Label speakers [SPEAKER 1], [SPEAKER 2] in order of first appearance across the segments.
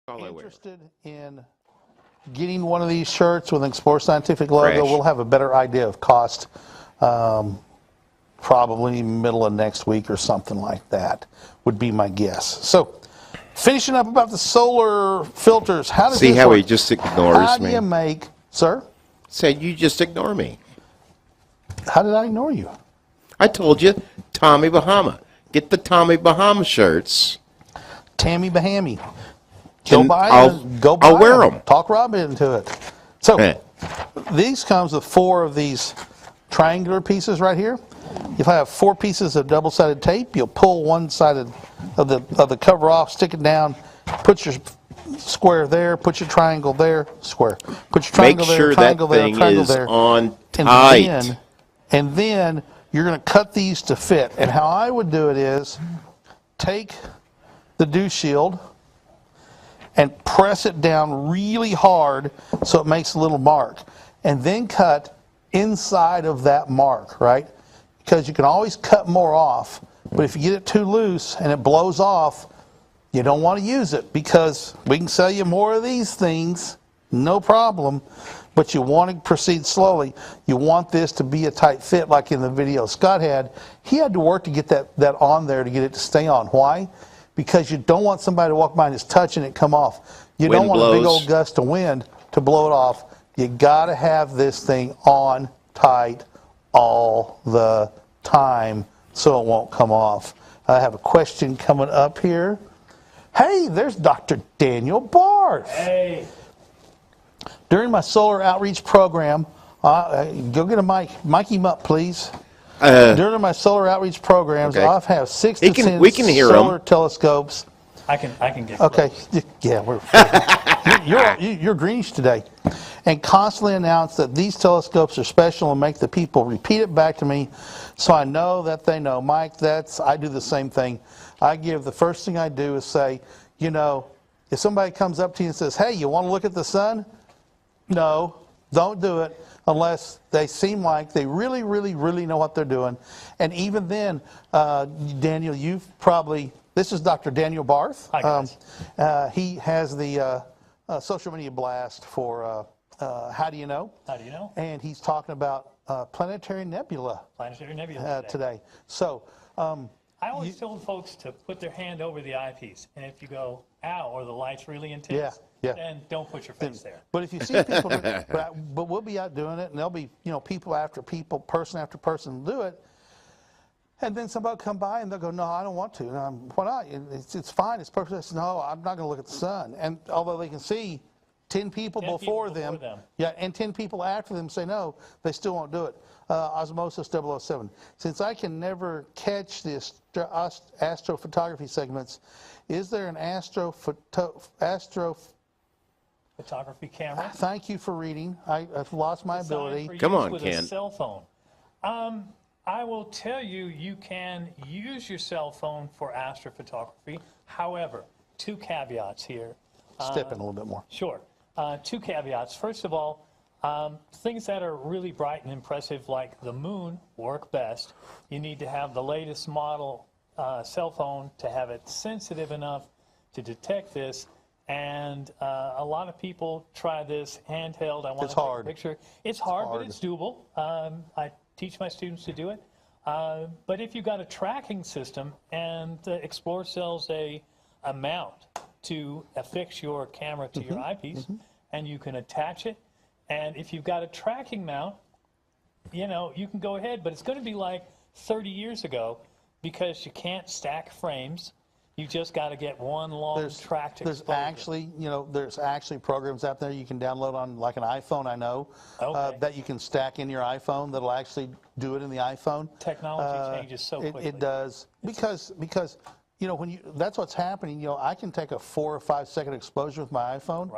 [SPEAKER 1] interested in getting one of these shirts with an Explore Scientific logo, we'll have a better idea of cost probably middle of next week or something like that would be my guess. So finishing up about the solar filters, how does
[SPEAKER 2] See
[SPEAKER 1] this
[SPEAKER 2] how
[SPEAKER 1] work?
[SPEAKER 2] he just ignores me?
[SPEAKER 1] How do you make, sir?
[SPEAKER 2] Said you just ignore me.
[SPEAKER 1] How did I ignore you?
[SPEAKER 2] I told you, Tommy Bahama. Get the Tommy Bahama shirts.
[SPEAKER 1] Tammy Bahamy. Go
[SPEAKER 2] And
[SPEAKER 1] buy
[SPEAKER 2] I'll wear them.
[SPEAKER 1] Talk Rob into it. So these comes with 4 of these triangular pieces right here. If I have 4 pieces of double-sided tape, you'll pull one side of the cover off, stick it down, put your square there, put your triangle there, square. Put your triangle there, triangle there, triangle there.
[SPEAKER 2] Make sure that thing is on tight.
[SPEAKER 1] And then you're going to cut these to fit. And how I would do it is take the dew shield and press it down really hard so it makes a little mark. And then cut inside of that mark, right? Because you can always cut more off, but if you get it too loose and it blows off, you don't want to use it, because we can sell you more of these things, no problem, but you want to proceed slowly. You want this to be a tight fit like in the video Scott had. He had to work to get that on there to get it to stay on. Why? Because you don't want somebody to walk by and just touch and it come off. You don't want a big old gust of wind to blow it off. You got to have this thing on tight all the time so it won't come off. I have a question coming up here. Hey, there's Dr. Daniel Barth.
[SPEAKER 3] Hey.
[SPEAKER 1] During my solar outreach program, go get a mic. Mic him up, please. During my solar outreach programs, I have 6 to 10 solar telescopes.
[SPEAKER 3] I can get
[SPEAKER 1] okay. Yeah, you're greenish today, and constantly announce that these telescopes are special and make the people repeat it back to me, so I know that they know. Mike, I do the same thing. The first thing I do is say, if somebody comes up to you and says, "Hey, you want to look at the sun?" No, don't do it unless they seem like they really, really, really know what they're doing. And even then, Daniel, this is Dr. Daniel Barth.
[SPEAKER 3] Hi, guys.
[SPEAKER 1] He has the social media blast for How Do You Know?
[SPEAKER 3] How do you know?
[SPEAKER 1] And he's talking about planetary nebula.
[SPEAKER 3] Planetary nebula
[SPEAKER 1] today. So
[SPEAKER 3] I always tell folks to put their hand over the eyepiece, and if you go, ow, or the light's really intense, then don't put your face there.
[SPEAKER 1] But if you see people, but we'll be out doing it, and there'll be people after people, person after person do it, and then somebody will come by and they'll go, "No, I don't want to." And why not? It's fine. It's perfect. I said, "No, I'm not going to look at the sun." And although they can see 10 people before them, and 10 people after them say no, they still won't do it. Osmosis 007. Since I can never catch the astrophotography segments, is there an
[SPEAKER 3] photography camera?
[SPEAKER 1] Thank you for reading. I've lost my ability.
[SPEAKER 2] Come on,
[SPEAKER 3] with
[SPEAKER 2] Ken.
[SPEAKER 3] A cell phone. I will tell you, you can use your cell phone for astrophotography. However, 2 caveats here.
[SPEAKER 1] Step in a little bit more.
[SPEAKER 3] Sure. 2 caveats. First of all, things that are really bright and impressive, like the moon, work best. You need to have the latest model cell phone to have it sensitive enough to detect this. And a lot of people try this handheld. I want to take a picture. It's hard, but it's doable. I teach my students to do it. But if you've got a tracking system, and Explorer sells a mount to affix your camera to your eyepiece, and you can attach it. And if you've got a tracking mount, you can go ahead, but it's going to be like 30 years ago, because you can't stack frames. You just got to get one long tracked exposure.
[SPEAKER 1] There's actually programs out there you can download on like an iPhone, I know, that you can stack in your iPhone that'll actually do it in the iPhone.
[SPEAKER 3] Technology changes so quickly.
[SPEAKER 1] It does, because that's what's happening. I can take a 4 or 5 second exposure with my iPhone,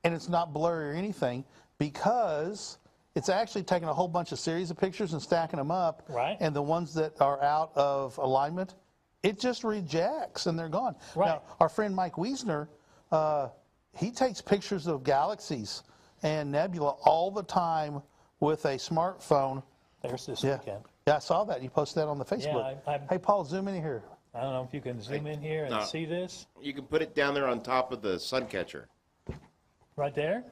[SPEAKER 1] and it's not blurry or anything, because it's actually taking a whole bunch of series of pictures and stacking them up, and the ones that are out of alignment, it just rejects and they're gone. Now, our friend Mike Wiesner, he takes pictures of galaxies and nebula all the time with a smartphone.
[SPEAKER 3] There's this weekend.
[SPEAKER 1] Yeah, I saw that. You posted that on the Facebook.
[SPEAKER 3] Yeah,
[SPEAKER 1] hey, Paul, zoom in here.
[SPEAKER 3] I don't know if you can zoom in here and
[SPEAKER 2] No.
[SPEAKER 3] see this.
[SPEAKER 2] You can put it down there on top of the sun catcher.
[SPEAKER 3] Right there?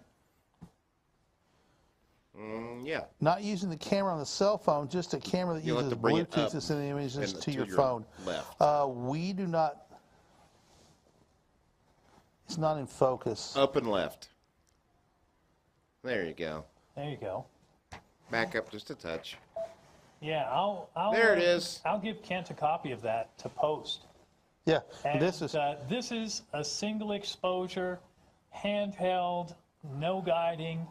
[SPEAKER 2] Yeah.
[SPEAKER 1] Not using the camera on the cell phone, just a camera that
[SPEAKER 2] You'll have
[SPEAKER 1] uses
[SPEAKER 2] to bring it
[SPEAKER 1] Bluetooth
[SPEAKER 2] up
[SPEAKER 1] to send the images
[SPEAKER 2] and
[SPEAKER 1] to
[SPEAKER 2] to
[SPEAKER 1] your
[SPEAKER 2] your
[SPEAKER 1] phone.
[SPEAKER 2] left.
[SPEAKER 1] We do not. It's not in focus.
[SPEAKER 2] Up and left. There you go.
[SPEAKER 3] There you go.
[SPEAKER 2] Back up just a touch.
[SPEAKER 3] Yeah, I'll
[SPEAKER 2] There it is.
[SPEAKER 3] I'll give Kent a copy of that to post.
[SPEAKER 1] Yeah,
[SPEAKER 3] And
[SPEAKER 1] this is.
[SPEAKER 3] this is a single exposure, handheld, no guiding,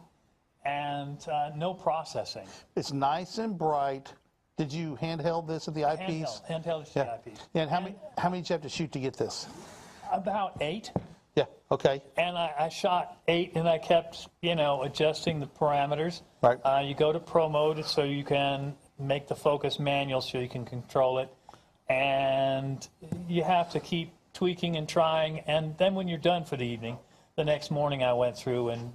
[SPEAKER 3] and no processing.
[SPEAKER 1] It's nice and bright. Did you handheld this at the eyepiece?
[SPEAKER 3] Handheld is
[SPEAKER 1] Yeah.
[SPEAKER 3] the eyepiece.
[SPEAKER 1] Yeah, and how many did you have to shoot to get this?
[SPEAKER 3] About 8.
[SPEAKER 1] Yeah. Okay.
[SPEAKER 3] And I shot 8, and I kept, adjusting the parameters.
[SPEAKER 1] Right.
[SPEAKER 3] You go to Pro Mode so you can make the focus manual so you can control it. And you have to keep tweaking and trying. And then when you're done for the evening, the next morning I went through and,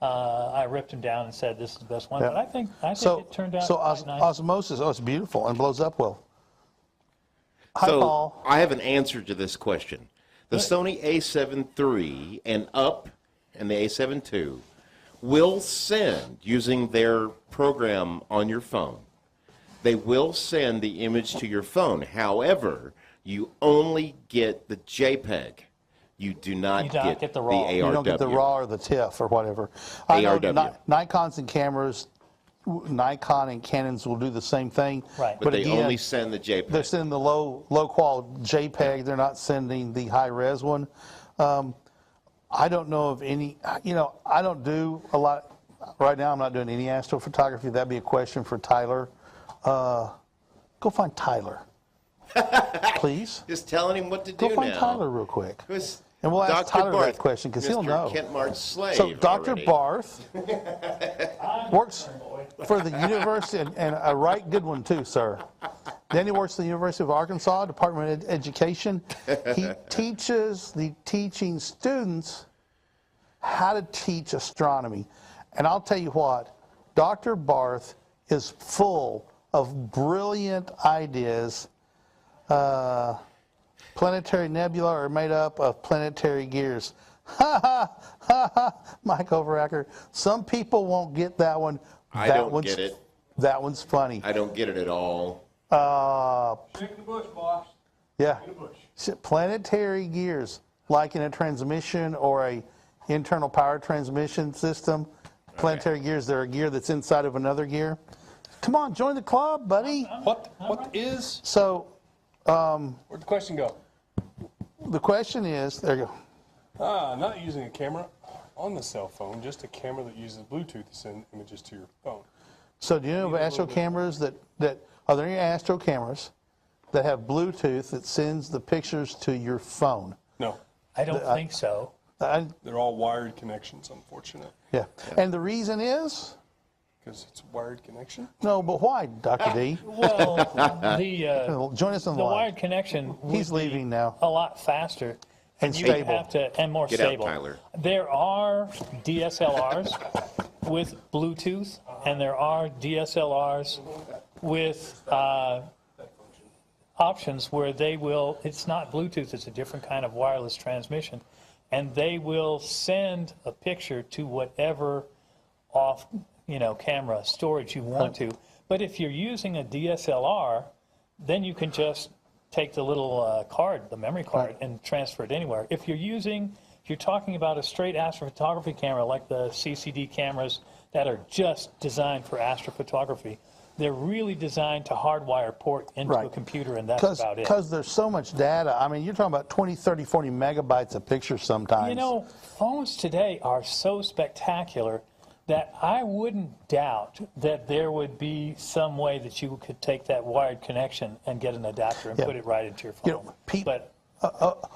[SPEAKER 3] I ripped them down and said this is the best one.
[SPEAKER 1] Yeah.
[SPEAKER 3] But I think
[SPEAKER 1] So,
[SPEAKER 3] it turned out
[SPEAKER 1] so
[SPEAKER 3] quite nice.
[SPEAKER 1] osmosis. Oh, it's beautiful and blows up well. Hi,
[SPEAKER 2] So
[SPEAKER 1] Paul.
[SPEAKER 2] I have an answer to this question. The Sony a7 III and up and the a7 II will send, using their program on your phone, they will send the image to your phone. However, you only get the JPEG. You do not
[SPEAKER 3] You don't get the raw.
[SPEAKER 2] ARW.
[SPEAKER 1] You don't get the raw or the TIFF or whatever. I know
[SPEAKER 2] ARW.
[SPEAKER 1] Nikons and cameras, Nikon and Canons will do the same thing.
[SPEAKER 3] Right.
[SPEAKER 2] But they
[SPEAKER 1] again,
[SPEAKER 2] only send the JPEG.
[SPEAKER 1] they're sending the low qual JPEG. They're not sending the high res one. I don't know of any. I don't do a lot right now. I'm not doing any astrophotography. That'd be a question for Tyler. Go find Tyler, please.
[SPEAKER 2] Just telling him what to
[SPEAKER 1] Go
[SPEAKER 2] do
[SPEAKER 1] find
[SPEAKER 2] now.
[SPEAKER 1] Tyler real quick.
[SPEAKER 2] Who's
[SPEAKER 1] And we'll ask
[SPEAKER 2] Dr.
[SPEAKER 1] Tyler that
[SPEAKER 2] Barth,
[SPEAKER 1] question because he'll
[SPEAKER 2] Mr.
[SPEAKER 1] know.
[SPEAKER 2] Kent Mark's slave.
[SPEAKER 1] So Dr.
[SPEAKER 2] already.
[SPEAKER 1] Barth works for the university, and a right good one too, sir. Then he works at the University of Arkansas, Department of Education. He teaches the teaching students how to teach astronomy. And I'll tell you what, Dr. Barth is full of brilliant ideas. Planetary nebula are made up of planetary gears. Ha ha ha ha, Mike Overacker. Some people won't get that one.
[SPEAKER 2] I
[SPEAKER 1] That
[SPEAKER 2] don't
[SPEAKER 1] one's-
[SPEAKER 2] get it.
[SPEAKER 1] That one's funny.
[SPEAKER 2] I don't get it at all.
[SPEAKER 4] Stick the bush, boss.
[SPEAKER 1] Yeah.
[SPEAKER 4] The bush.
[SPEAKER 1] Planetary gears, like in a transmission or a internal power transmission system. Planetary gears, they're a gear that's inside of another gear. Come on, join the club, buddy.
[SPEAKER 4] What is?
[SPEAKER 1] So
[SPEAKER 4] Where'd the question go?
[SPEAKER 1] the question is, there you go.
[SPEAKER 4] Not using a camera on the cell phone, just a camera that uses Bluetooth to send images to your phone.
[SPEAKER 1] So do you know of astro cameras that are there any astro cameras that have Bluetooth that sends the pictures to your phone?
[SPEAKER 4] No,
[SPEAKER 3] I don't think so.
[SPEAKER 4] they're all wired connections, unfortunately,
[SPEAKER 1] Yeah. And the reason is?
[SPEAKER 4] because it's a wired connection.
[SPEAKER 1] No, but why, Dr. D?
[SPEAKER 3] Well, the
[SPEAKER 1] Join us on
[SPEAKER 3] the
[SPEAKER 1] the
[SPEAKER 3] wired
[SPEAKER 1] live.
[SPEAKER 3] connection would
[SPEAKER 1] He's
[SPEAKER 3] be
[SPEAKER 1] leaving now.
[SPEAKER 3] a lot faster.
[SPEAKER 1] And
[SPEAKER 3] You
[SPEAKER 1] stable.
[SPEAKER 3] have to, and more
[SPEAKER 2] Get out,
[SPEAKER 3] stable.
[SPEAKER 2] Tyler.
[SPEAKER 3] There are DSLRs with Bluetooth, and there are DSLRs with options where they will, it's not Bluetooth, it's a different kind of wireless transmission, and they will send a picture to whatever off, camera storage you want to. But if you're using a DSLR, then you can just take the little card, the memory card, and transfer it anywhere. If you're talking about a straight astrophotography camera like the CCD cameras that are just designed for astrophotography, they're really designed to hardwire port into a computer, and that's about it.
[SPEAKER 1] Because there's so much data. I mean, you're talking about 20, 30, 40 megabytes of pictures sometimes.
[SPEAKER 3] Phones today are so spectacular that I wouldn't doubt that there would be some way that you could take that wired connection and get an adapter and put it right into your phone. But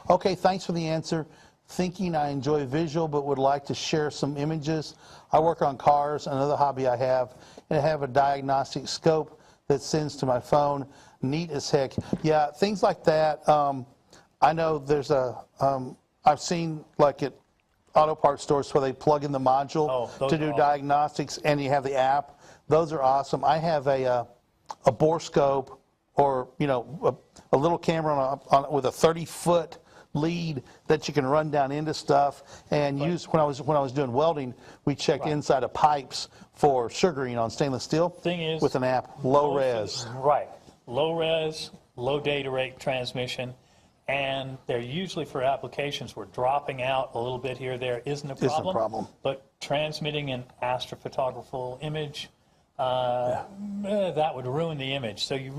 [SPEAKER 1] Okay, thanks for the answer. Thinking I enjoy visual but would like to share some images. I work on cars, another hobby I have, and I have a diagnostic scope that sends to my phone. Neat as heck. Yeah, things like that. I know there's I've seen like at auto parts stores where they plug in the module to do diagnostics, and you have the app. Those are awesome. I have a borescope or a little camera with a 30-foot lead that you can run down into stuff and use. When I was doing welding, we checked inside of pipes for sugaring on stainless steel.
[SPEAKER 3] Thing is,
[SPEAKER 1] with an app, low res.
[SPEAKER 3] Right, low res, low data rate transmission, and they're usually for applications where dropping out a little bit here or there isn't a problem.
[SPEAKER 1] Isn't a problem.
[SPEAKER 3] But transmitting an astrophotographical image, that would ruin the image. So you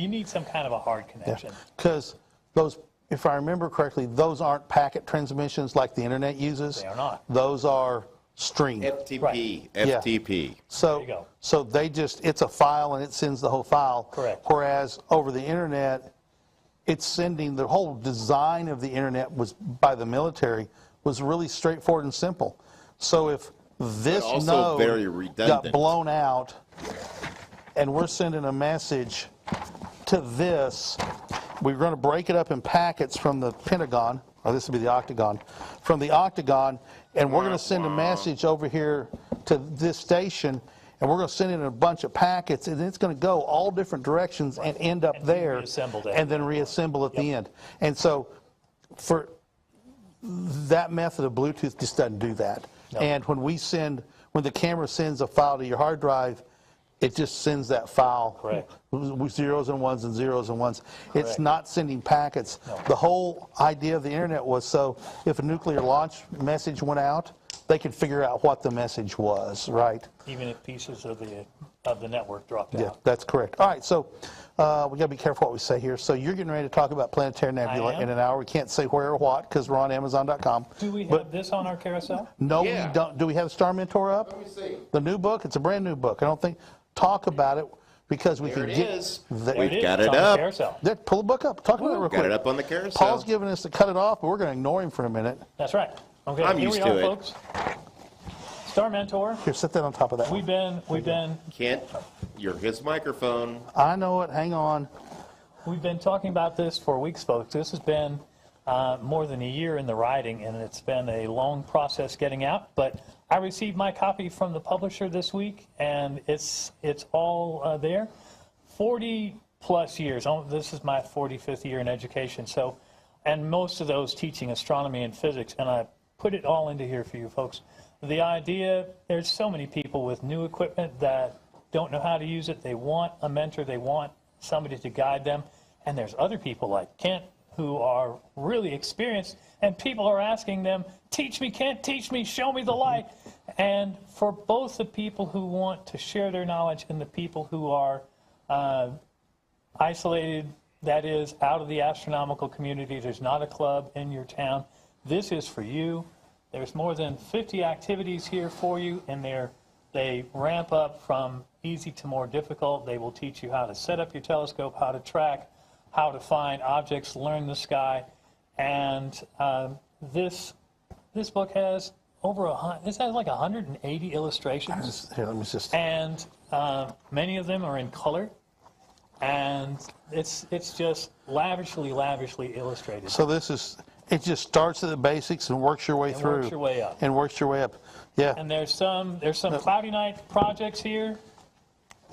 [SPEAKER 3] need some kind of a hard connection.
[SPEAKER 1] Because those, if I remember correctly, those aren't packet transmissions like the internet uses.
[SPEAKER 3] They are not.
[SPEAKER 1] Those are stream.
[SPEAKER 2] FTP.
[SPEAKER 3] Right.
[SPEAKER 2] FTP.
[SPEAKER 1] So,
[SPEAKER 3] There you go.
[SPEAKER 1] so it's a file and it sends the whole file.
[SPEAKER 3] Correct.
[SPEAKER 1] Whereas over the internet, it's sending, the whole design of the internet was by the military was really straightforward and simple. So if this
[SPEAKER 2] also
[SPEAKER 1] node
[SPEAKER 2] very
[SPEAKER 1] got
[SPEAKER 2] redundant.
[SPEAKER 1] blown out and we're sending a message to this, we're going to break it up in packets from the Pentagon, or this would be the octagon, from the octagon, and we're going to send a message over here to this station, and we're going to send in a bunch of packets, and it's going to go all different directions and end up there,
[SPEAKER 3] reassembled at
[SPEAKER 1] and then reassemble at the end. And so for that method of Bluetooth just doesn't do that.
[SPEAKER 3] No.
[SPEAKER 1] And when the camera sends a file to your hard drive, it just sends that file.
[SPEAKER 3] Correct.
[SPEAKER 1] With zeros and ones and zeros and ones. It's
[SPEAKER 3] Correct.
[SPEAKER 1] not sending packets.
[SPEAKER 3] No.
[SPEAKER 1] The whole idea of the internet was so if a nuclear launch message went out, they could figure out what the message was, right?
[SPEAKER 3] Even if pieces of the network dropped
[SPEAKER 1] Yeah,
[SPEAKER 3] out.
[SPEAKER 1] that's correct. All right, so we got to be careful what we say here. So you're getting ready to talk about planetary nebula
[SPEAKER 3] I am.
[SPEAKER 1] in an hour. We can't say where or what because we're on Amazon.com.
[SPEAKER 3] Do we have this on our carousel?
[SPEAKER 1] No,
[SPEAKER 2] Yeah.
[SPEAKER 1] we don't. Do we have Star Mentor up?
[SPEAKER 2] Let me see.
[SPEAKER 1] The new book? It's a brand new book. I don't think. Talk about it because we
[SPEAKER 2] There
[SPEAKER 1] can
[SPEAKER 2] it
[SPEAKER 1] get.
[SPEAKER 2] is.
[SPEAKER 3] There
[SPEAKER 2] We've
[SPEAKER 3] it is.
[SPEAKER 2] got
[SPEAKER 3] It's
[SPEAKER 2] it
[SPEAKER 3] on the
[SPEAKER 2] up.
[SPEAKER 3] carousel.
[SPEAKER 1] There, pull the book up. Talk about it real quick.
[SPEAKER 2] Got it up on the carousel.
[SPEAKER 1] Paul's giving us to cut it off, but we're going to ignore him for a minute.
[SPEAKER 3] That's right. Okay,
[SPEAKER 2] I'm
[SPEAKER 3] here
[SPEAKER 2] used
[SPEAKER 3] we
[SPEAKER 2] to
[SPEAKER 3] are,
[SPEAKER 2] it.
[SPEAKER 3] folks. Star Mentor.
[SPEAKER 1] Here, sit that on top of that.
[SPEAKER 3] We've been
[SPEAKER 2] Kent, you're his microphone.
[SPEAKER 1] I know it. Hang on.
[SPEAKER 3] We've been talking about this for weeks, folks. This has been more than a year in the writing, and it's been a long process getting out. But I received my copy from the publisher this week, and it's all there. 40-plus years. This is my 45th year in education. So, and most of those teaching astronomy and physics, and I put it all into here for you folks. The idea, there's so many people with new equipment that don't know how to use it. They want a mentor. They want somebody to guide them. And there's other people like Kent who are really experienced, and people are asking them, teach me, Kent, teach me, show me the light. And for both the people who want to share their knowledge and the people who are isolated, that is, out of the astronomical community, there's not a club in your town, this is for you. There's more than 50 activities here for you, and they ramp up from easy to more difficult. They will teach you how to set up your telescope, how to track, how to find objects, learn the sky. And this book has this has like 180 illustrations.
[SPEAKER 1] Here, let me just.
[SPEAKER 3] And many of them are in color. And it's just lavishly illustrated.
[SPEAKER 1] So it just starts at the basics and works your way
[SPEAKER 3] And
[SPEAKER 1] through.
[SPEAKER 3] works your way up.
[SPEAKER 1] And works your way up. Yeah.
[SPEAKER 3] And there's some cloudy night projects here.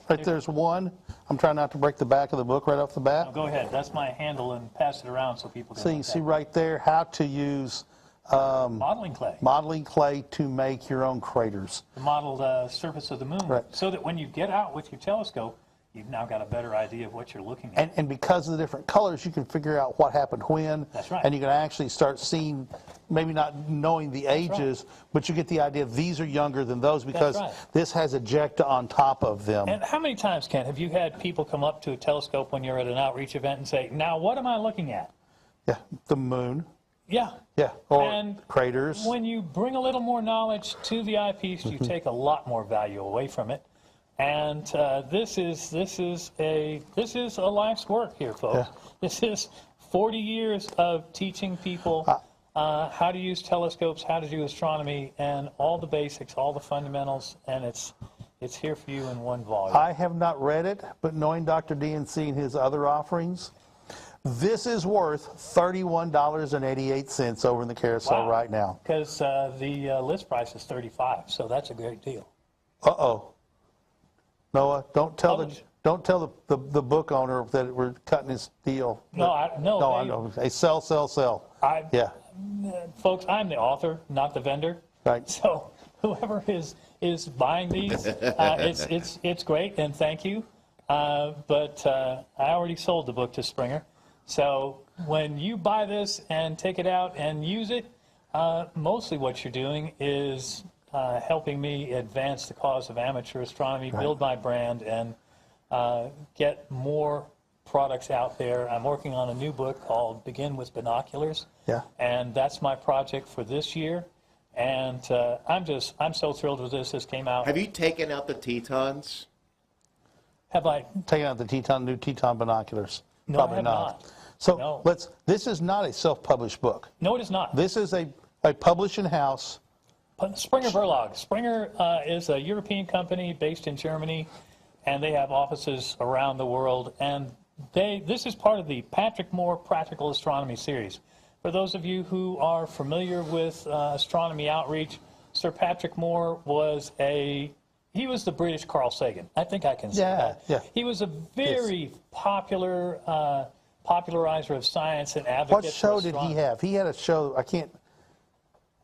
[SPEAKER 1] Right there's one. I'm trying not to break the back of the book right off the bat.
[SPEAKER 3] Oh, go ahead. That's my handle, and pass it around so people can
[SPEAKER 1] So you
[SPEAKER 3] look
[SPEAKER 1] see
[SPEAKER 3] at it.
[SPEAKER 1] right there how to use
[SPEAKER 3] Modeling clay.
[SPEAKER 1] modeling clay to make your own craters.
[SPEAKER 3] The modeled surface of the moon.
[SPEAKER 1] Right.
[SPEAKER 3] So that when you get out with your telescope, you've now got a better idea of what you're looking at.
[SPEAKER 1] And because of the different colors, you can figure out what happened when.
[SPEAKER 3] That's right.
[SPEAKER 1] And you can actually start seeing, maybe not knowing the ages, but you get the idea these are younger than those because
[SPEAKER 3] right.
[SPEAKER 1] this has ejecta on top of them.
[SPEAKER 3] And how many times, Ken, have you had people come up to a telescope when you're at an outreach event and say, now what am I looking at?
[SPEAKER 1] Yeah, the moon.
[SPEAKER 3] Yeah.
[SPEAKER 1] Yeah, or
[SPEAKER 3] And
[SPEAKER 1] craters.
[SPEAKER 3] When you bring a little more knowledge to the eyepiece, you take a lot more value away from it. And this is a life's work here, folks.
[SPEAKER 1] Yeah.
[SPEAKER 3] This is 40 years of teaching people how to use telescopes, how to do astronomy, and all the basics, all the fundamentals, and it's here for you in one volume.
[SPEAKER 1] I have not read it, but knowing Dr. D and seeing his other offerings, this is worth $31.88 over in the carousel
[SPEAKER 3] Wow.
[SPEAKER 1] right now.
[SPEAKER 3] Because the list price is $35, so that's a great deal.
[SPEAKER 1] Uh-oh. Noah, don't tell don't tell the book owner that we're cutting his deal.
[SPEAKER 3] No, I
[SPEAKER 1] know. They sell. Yeah,
[SPEAKER 3] folks, I'm the author, not the vendor.
[SPEAKER 1] right.
[SPEAKER 3] So whoever is buying these, it's great, and thank you. But I already sold the book to Springer. So when you buy this and take it out and use it, mostly what you're doing is helping me advance the cause of amateur astronomy, build my brand, and get more products out there. I'm working on a new book called Begin with Binoculars.
[SPEAKER 1] Yeah.
[SPEAKER 3] And that's my project for this year. And I'm so thrilled with this. This came out.
[SPEAKER 2] Have you taken out the Tetons?
[SPEAKER 3] Have I?
[SPEAKER 1] Taking out the new Teton binoculars.
[SPEAKER 3] No,
[SPEAKER 1] Probably
[SPEAKER 3] I have not.
[SPEAKER 1] So
[SPEAKER 3] No.
[SPEAKER 1] this is not a self-published book.
[SPEAKER 3] No, it is not.
[SPEAKER 1] This is a publishing house.
[SPEAKER 3] Springer Verlag. Springer is a European company based in Germany, and they have offices around the world. And this is part of the Patrick Moore Practical Astronomy series. For those of you who are familiar with astronomy outreach, Sir Patrick Moore was he was the British Carl Sagan. I think I can say that.
[SPEAKER 1] Yeah.
[SPEAKER 3] He was a very popular popularizer of science and advocate.
[SPEAKER 1] What show
[SPEAKER 3] for
[SPEAKER 1] did he
[SPEAKER 3] astronomy.
[SPEAKER 1] have? He had a show.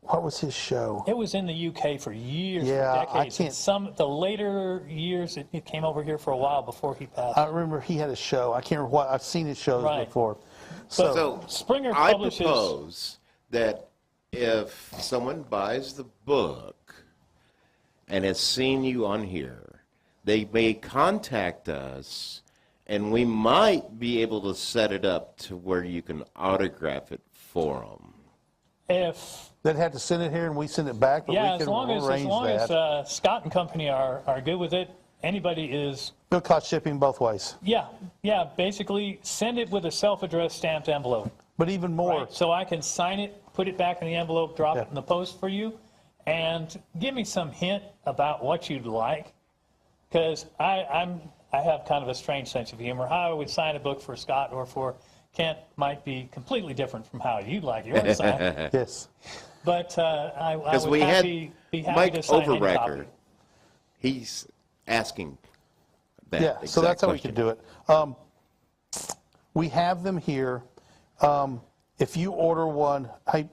[SPEAKER 1] What was his show?
[SPEAKER 3] It was in the UK for years,
[SPEAKER 1] Yeah,
[SPEAKER 3] for decades.
[SPEAKER 1] I can't.
[SPEAKER 3] The later years, it came over here for a while before he passed.
[SPEAKER 1] I remember he had a show. I can't remember what. I've seen his shows
[SPEAKER 3] Right.
[SPEAKER 1] before.
[SPEAKER 3] But
[SPEAKER 2] So
[SPEAKER 3] Springer
[SPEAKER 2] I
[SPEAKER 3] publishes.
[SPEAKER 2] propose that if someone buys the book and has seen you on here, they may contact us, and we might be able to set it up to where you can autograph it for them.
[SPEAKER 3] If
[SPEAKER 1] They'd have to send it here and we send it back, but
[SPEAKER 3] yeah,
[SPEAKER 1] we
[SPEAKER 3] as
[SPEAKER 1] can
[SPEAKER 3] long
[SPEAKER 1] arrange that.
[SPEAKER 3] as Scott and company are good with it, anybody is.
[SPEAKER 1] It'll cost shipping both ways.
[SPEAKER 3] Yeah. Basically, send it with a self-addressed stamped envelope.
[SPEAKER 1] But even more,
[SPEAKER 3] Right? So I can sign it, put it back in the envelope, drop
[SPEAKER 1] Yeah.
[SPEAKER 3] it in the post for you, and give me some hint about what you'd like, because I have kind of a strange sense of humor. How I would sign a book for Scott or for Kent might be completely different from how you'd like yours signed.
[SPEAKER 1] yes.
[SPEAKER 3] But I
[SPEAKER 2] Because
[SPEAKER 3] would
[SPEAKER 2] we had
[SPEAKER 3] be happy
[SPEAKER 2] Mike
[SPEAKER 3] to sign any copy.
[SPEAKER 2] Overrecker. He's asking that
[SPEAKER 1] Yeah, so that's how we
[SPEAKER 2] question.
[SPEAKER 1] could do it. We have them here. If you order one, hey,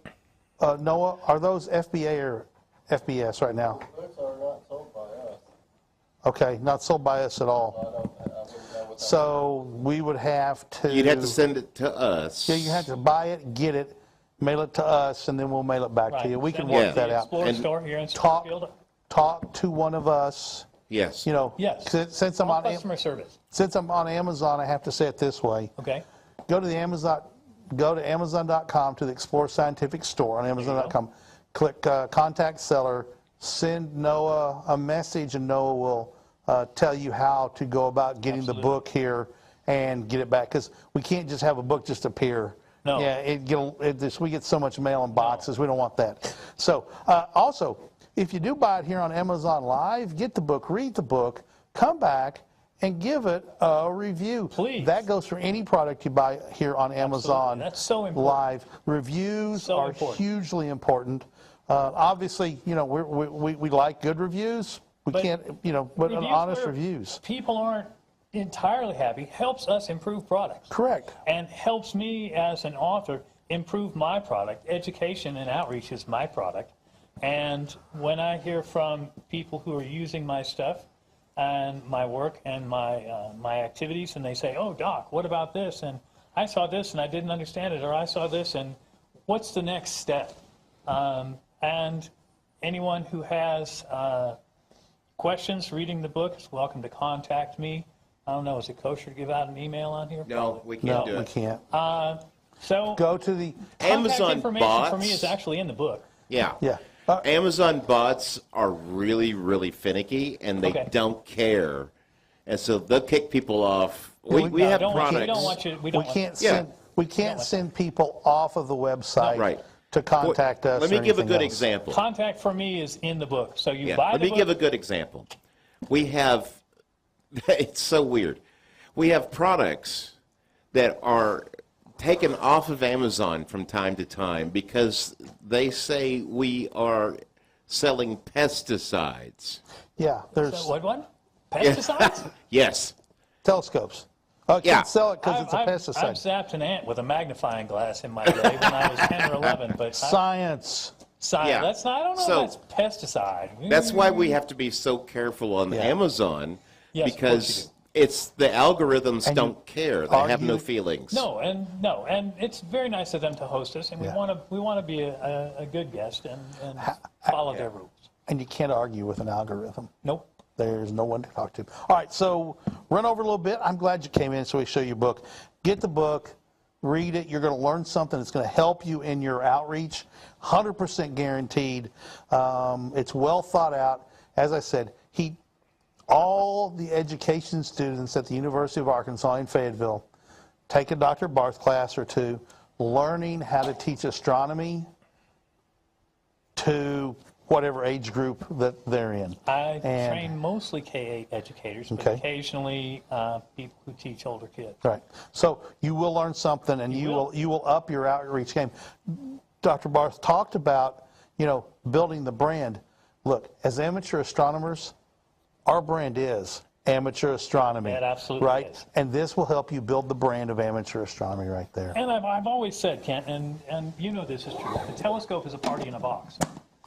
[SPEAKER 1] Noah, are those FBA or FBS right now?
[SPEAKER 5] Books are not sold by us.
[SPEAKER 1] Okay, not sold by us at all.
[SPEAKER 5] I wouldn't know what that
[SPEAKER 1] So we would have to.
[SPEAKER 2] You'd have to send it to us.
[SPEAKER 1] Yeah, you have to buy it, get it, mail it to us, and then we'll mail it back
[SPEAKER 3] Right.
[SPEAKER 1] to you. We can
[SPEAKER 3] Send
[SPEAKER 1] work
[SPEAKER 3] it to
[SPEAKER 1] that
[SPEAKER 3] the
[SPEAKER 1] out.
[SPEAKER 3] Explorer
[SPEAKER 2] And
[SPEAKER 3] store here in
[SPEAKER 1] Talk,
[SPEAKER 3] Springfield.
[SPEAKER 1] talk to one of us.
[SPEAKER 2] Yes.
[SPEAKER 1] You know,
[SPEAKER 3] Yes.
[SPEAKER 1] since I'm
[SPEAKER 3] All
[SPEAKER 1] on
[SPEAKER 3] customer service.
[SPEAKER 1] since I'm on Amazon, I have to say it this way.
[SPEAKER 3] Okay.
[SPEAKER 1] Go to Amazon.com to the Explore Scientific store on Amazon.com. Click Contact Seller. Send Noah a message, and Noah will tell you how to go about getting the book here and get it back. Because we can't just have a book just appear.
[SPEAKER 3] No.
[SPEAKER 1] Yeah, we get so much mail in boxes. We don't want that. So also, if you do buy it here on Amazon Live, get the book, read the book, come back, and give it a review.
[SPEAKER 3] Please.
[SPEAKER 1] That goes for any product you buy here on Amazon
[SPEAKER 3] That's so important.
[SPEAKER 1] Live. Reviews
[SPEAKER 3] So
[SPEAKER 1] are
[SPEAKER 3] important.
[SPEAKER 1] hugely important. Obviously, you know, we like good reviews. We
[SPEAKER 3] But
[SPEAKER 1] can't, you know, but
[SPEAKER 3] Reviews
[SPEAKER 1] honest
[SPEAKER 3] where
[SPEAKER 1] reviews.
[SPEAKER 3] People aren't entirely happy helps us improve products.
[SPEAKER 1] Correct.
[SPEAKER 3] And helps me as an author improve my product. Education and outreach is my product. And when I hear from people who are using my stuff and my work and my activities, and they say, "Oh, Doc, what about this?" And I saw this and I didn't understand it, or I saw this and what's the next step? And anyone who has questions reading the book is welcome to contact me. I don't know, is it kosher to give out an email on here?
[SPEAKER 2] No, we
[SPEAKER 1] No,
[SPEAKER 2] can't do
[SPEAKER 1] we
[SPEAKER 2] it.
[SPEAKER 1] can't.
[SPEAKER 3] So
[SPEAKER 1] Go to the,
[SPEAKER 3] contact
[SPEAKER 2] Amazon
[SPEAKER 3] information
[SPEAKER 2] bots.
[SPEAKER 3] for me is actually in the book.
[SPEAKER 2] Yeah.
[SPEAKER 1] yeah.
[SPEAKER 2] Amazon bots are really, really finicky, and they
[SPEAKER 3] Okay.
[SPEAKER 2] don't care, and so they'll kick people off. We
[SPEAKER 1] we
[SPEAKER 2] have
[SPEAKER 3] don't want you-
[SPEAKER 2] products.
[SPEAKER 3] we don't want you. We
[SPEAKER 1] We
[SPEAKER 3] don't want
[SPEAKER 1] can't
[SPEAKER 2] Yeah.
[SPEAKER 1] send we can't send people off of the website
[SPEAKER 2] Right.
[SPEAKER 1] to contact us.
[SPEAKER 2] Let me
[SPEAKER 1] or
[SPEAKER 2] give a
[SPEAKER 1] anything
[SPEAKER 2] good
[SPEAKER 1] else.
[SPEAKER 2] example.
[SPEAKER 3] Contact for me is in the book. So you
[SPEAKER 2] Yeah.
[SPEAKER 3] buy
[SPEAKER 2] Let
[SPEAKER 3] the
[SPEAKER 2] me
[SPEAKER 3] book.
[SPEAKER 2] give a good example. We have, it's so weird. We have products that are taken off of Amazon from time to time because they say we are selling pesticides.
[SPEAKER 1] Yeah, there's
[SPEAKER 3] What one? Pesticides?
[SPEAKER 2] Yes.
[SPEAKER 1] telescopes. Can't
[SPEAKER 2] Yeah.
[SPEAKER 1] sell it because it's a
[SPEAKER 3] I've
[SPEAKER 1] pesticide.
[SPEAKER 3] zapped an ant with a magnifying glass in my day when I was 10 or 11, but
[SPEAKER 1] Science.
[SPEAKER 2] Yeah.
[SPEAKER 3] that's not, I don't know
[SPEAKER 2] So-
[SPEAKER 3] if that's pesticide.
[SPEAKER 2] That's why we have to be so careful on
[SPEAKER 1] Yeah.
[SPEAKER 2] Amazon,
[SPEAKER 3] Yes, of course
[SPEAKER 2] because
[SPEAKER 3] you
[SPEAKER 2] it's the algorithms
[SPEAKER 1] And
[SPEAKER 2] don't care. They have no
[SPEAKER 1] argue-
[SPEAKER 2] feelings.
[SPEAKER 3] No, and it's very nice of them to host us, and we
[SPEAKER 1] Yeah.
[SPEAKER 3] want to be a good guest and follow their rules.
[SPEAKER 1] And you can't argue with an algorithm.
[SPEAKER 3] Nope.
[SPEAKER 1] There's no one to talk to. All right, so run over a little bit. I'm glad you came in so we show you a book. Get the book, read it. You're going to learn something that's going to help you in your outreach. 100% guaranteed. It's well thought out. As I said, all the education students at the University of Arkansas in Fayetteville take a Dr. Barth class or two, learning how to teach astronomy to whatever age group that they're in.
[SPEAKER 3] I
[SPEAKER 1] And-
[SPEAKER 3] train mostly K-8 educators, but
[SPEAKER 1] Okay.
[SPEAKER 3] occasionally people who teach older kids.
[SPEAKER 1] Right. So you will learn something, and you will up your outreach game. Dr. Barth talked about, building the brand. Look, as amateur astronomers, our brand is amateur astronomy.
[SPEAKER 3] It absolutely
[SPEAKER 1] right?
[SPEAKER 3] is.
[SPEAKER 1] And this will help you build the brand of amateur astronomy right there.
[SPEAKER 3] And I've always said, Kent, and you know this is true, the telescope is a party in a box.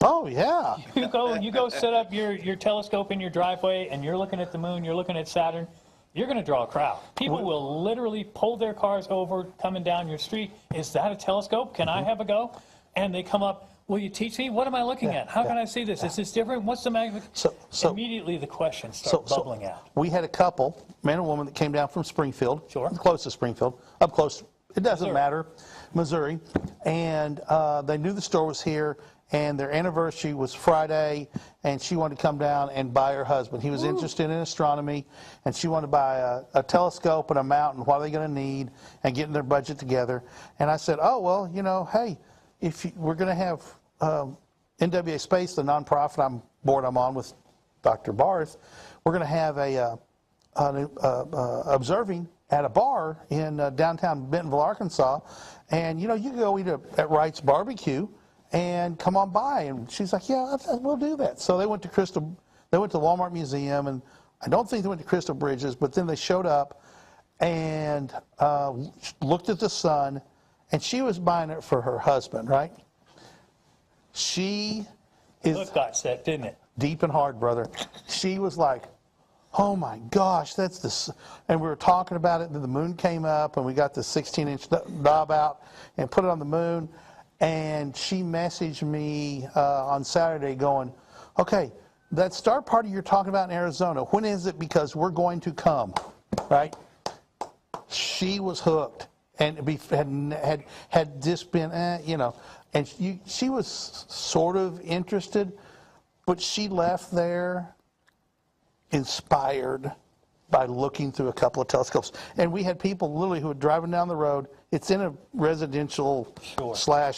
[SPEAKER 1] Oh, yeah.
[SPEAKER 3] You go set up your telescope in your driveway, and you're looking at the moon, you're looking at Saturn, you're going to draw a crowd. People will literally pull their cars over coming down your street. Is that a telescope? Can I have a go? And they come up, will you teach me? What am I looking at? How can I see this? Is this different? What's the magnification?
[SPEAKER 1] So-
[SPEAKER 3] Immediately the questions start bubbling out.
[SPEAKER 1] We had a couple, man and woman, that came down from Springfield.
[SPEAKER 3] Sure.
[SPEAKER 1] Close to Springfield. Up close. It doesn't
[SPEAKER 3] Missouri.
[SPEAKER 1] matter. Missouri. And they knew the store was here, and their anniversary was Friday, and she wanted to come down and buy her husband. He was interested in astronomy, and she wanted to buy a telescope and a mount, and what are they going to need, and getting their budget together. And I said, oh, well, hey, we're going to have NWA Space, the nonprofit I'm on with Dr. Barth, we're going to have observing at a bar in downtown Bentonville, Arkansas, and you can go eat at Wright's Barbecue and come on by. And she's like, yeah, we'll do that. So they went to the Walmart Museum, and I don't think they went to Crystal Bridges, but then they showed up and looked at the sun, and she was buying it for her husband, right? She is
[SPEAKER 3] Look got set, didn't it?
[SPEAKER 1] deep and hard, brother. She was like, oh my gosh, that's this. And we were talking about it, and then the moon came up, and we got the 16-inch knob out and put it on the moon. And she messaged me on Saturday going, okay, that star party you're talking about in Arizona, when is it? Because we're going to come, right? She was hooked and had just been, and she was sort of interested, but she left there inspired by looking through a couple of telescopes. And we had people literally who were driving down the road. It's in a residential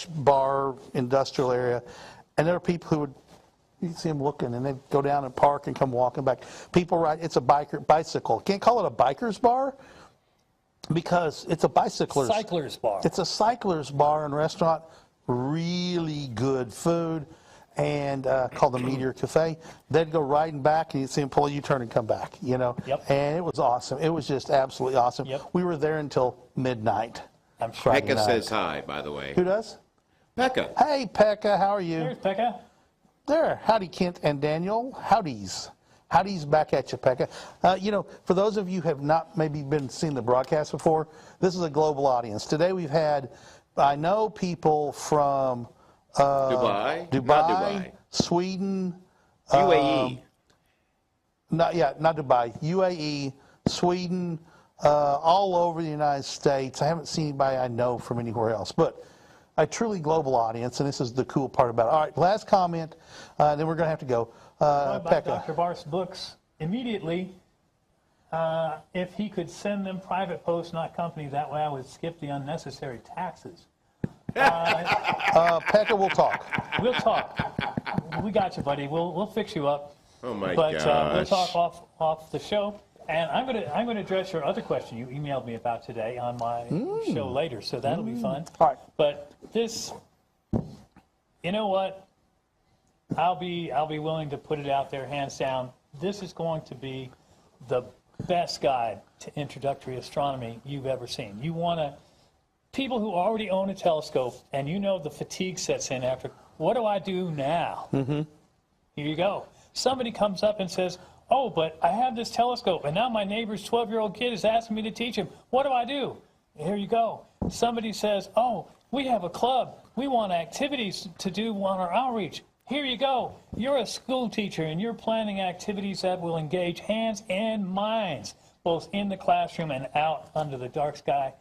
[SPEAKER 1] / bar industrial area. And there are people who would, you'd see them looking, and they'd go down and park and come walking back. People ride, it's a bicycle. Can't call it a biker's bar because it's a bicycler's.
[SPEAKER 3] Cycler's bar.
[SPEAKER 1] It's a cycler's bar and restaurant. Really good food. And called the Meteor Cafe. They'd go riding back, and you'd see them pull a U-turn and come back,
[SPEAKER 3] Yep.
[SPEAKER 1] And it was awesome. It was just absolutely awesome.
[SPEAKER 3] Yep.
[SPEAKER 1] We were there until midnight.
[SPEAKER 3] I'm sure.
[SPEAKER 1] Friday
[SPEAKER 2] Pekka
[SPEAKER 1] night.
[SPEAKER 2] says hi, by the way.
[SPEAKER 1] Who does?
[SPEAKER 2] Pekka.
[SPEAKER 1] Hey, Pekka, how are you?
[SPEAKER 3] There's Pekka.
[SPEAKER 1] There. Howdy, Kent and Daniel. Howdies. Howdies back at you, Pekka. For those of you who have not maybe been seeing the broadcast before, this is a global audience. Today we've had, I know, people from
[SPEAKER 2] Dubai? Not Dubai.
[SPEAKER 1] Sweden,
[SPEAKER 2] UAE.
[SPEAKER 1] not Dubai, UAE, Sweden, all over the United States. I haven't seen anybody I know from anywhere else, but a truly global audience, and this is the cool part about it. All right, last comment, then we're going to have to go.
[SPEAKER 3] About
[SPEAKER 1] Pekka.
[SPEAKER 3] Dr. Barth's books immediately. If he could send them private post, not company, that way I would skip the unnecessary taxes.
[SPEAKER 1] Pekka, we'll talk.
[SPEAKER 3] We'll talk. We got you, buddy. We'll fix you up.
[SPEAKER 2] Oh my
[SPEAKER 3] But we'll
[SPEAKER 2] gosh.
[SPEAKER 3] talk off the show. And I'm gonna address your other question you emailed me about today on my show later, so that'll be fun.
[SPEAKER 1] All right.
[SPEAKER 3] But this, you know what? I'll be willing to put it out there, hands down. This is going to be the best guide to introductory astronomy you've ever seen. You want to, people who already own a telescope and you know the fatigue sets in after, what do I do now? Here you go. Somebody comes up and says, oh, but I have this telescope and now my neighbor's 12-year-old kid is asking me to teach him. What do I do? Here you go. Somebody says, oh, we have a club. We want activities to do on our outreach. Here you go. You're a school teacher and you're planning activities that will engage hands and minds, both in the classroom and out under the dark sky.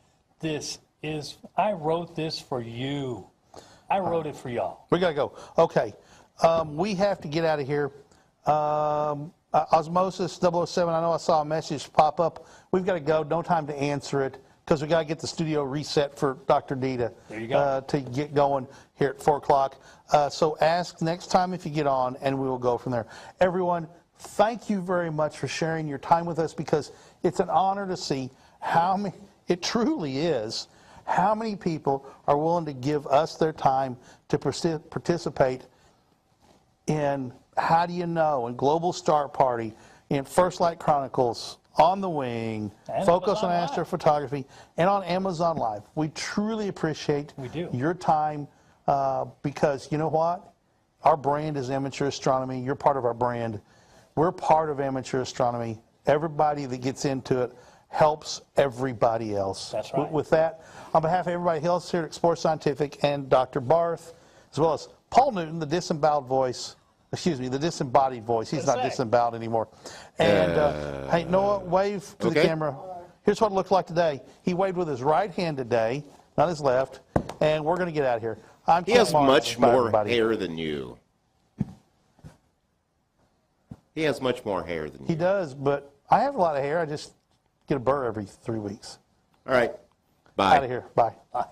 [SPEAKER 3] I wrote this for you. I wrote it for y'all.
[SPEAKER 1] We got to go. Okay. We have to get out of here. Osmosis 007, I know I saw a message pop up. We've got to go. No time to answer it because we got to get the studio reset for Dr. D to get going here at 4 o'clock. So ask next time if you get on, and we will go from there. Everyone, thank you very much for sharing your time with us, because it's an honor to see how many, it truly is, how many people are willing to give us their time to participate in How Do You Know, and Global Start Party, in First Light Chronicles, On the Wing,
[SPEAKER 3] and
[SPEAKER 1] Focus on
[SPEAKER 3] Amazon
[SPEAKER 1] Astrophotography, and on Amazon Live. We truly appreciate your time, because you know what? Our brand is Amateur Astronomy. You're part of our brand. We're part of Amateur Astronomy. Everybody that gets into it helps everybody else.
[SPEAKER 3] That's right.
[SPEAKER 1] With that, on behalf of everybody else here at Explore Scientific and Dr. Barth, as well as Paul Newton, the disemboweled voice, the disembodied voice. He's not disemboweled anymore. And hey, Noah, wave to the camera. Here's what it looked like today. He waved with his right hand today, not his left, and we're going to get out of here.
[SPEAKER 2] He has much more hair than you. He has much more hair than you.
[SPEAKER 1] He does, but I have a lot of hair. I just get a burr every 3 weeks.
[SPEAKER 2] All right. Bye.
[SPEAKER 1] Out of here. Bye. Bye.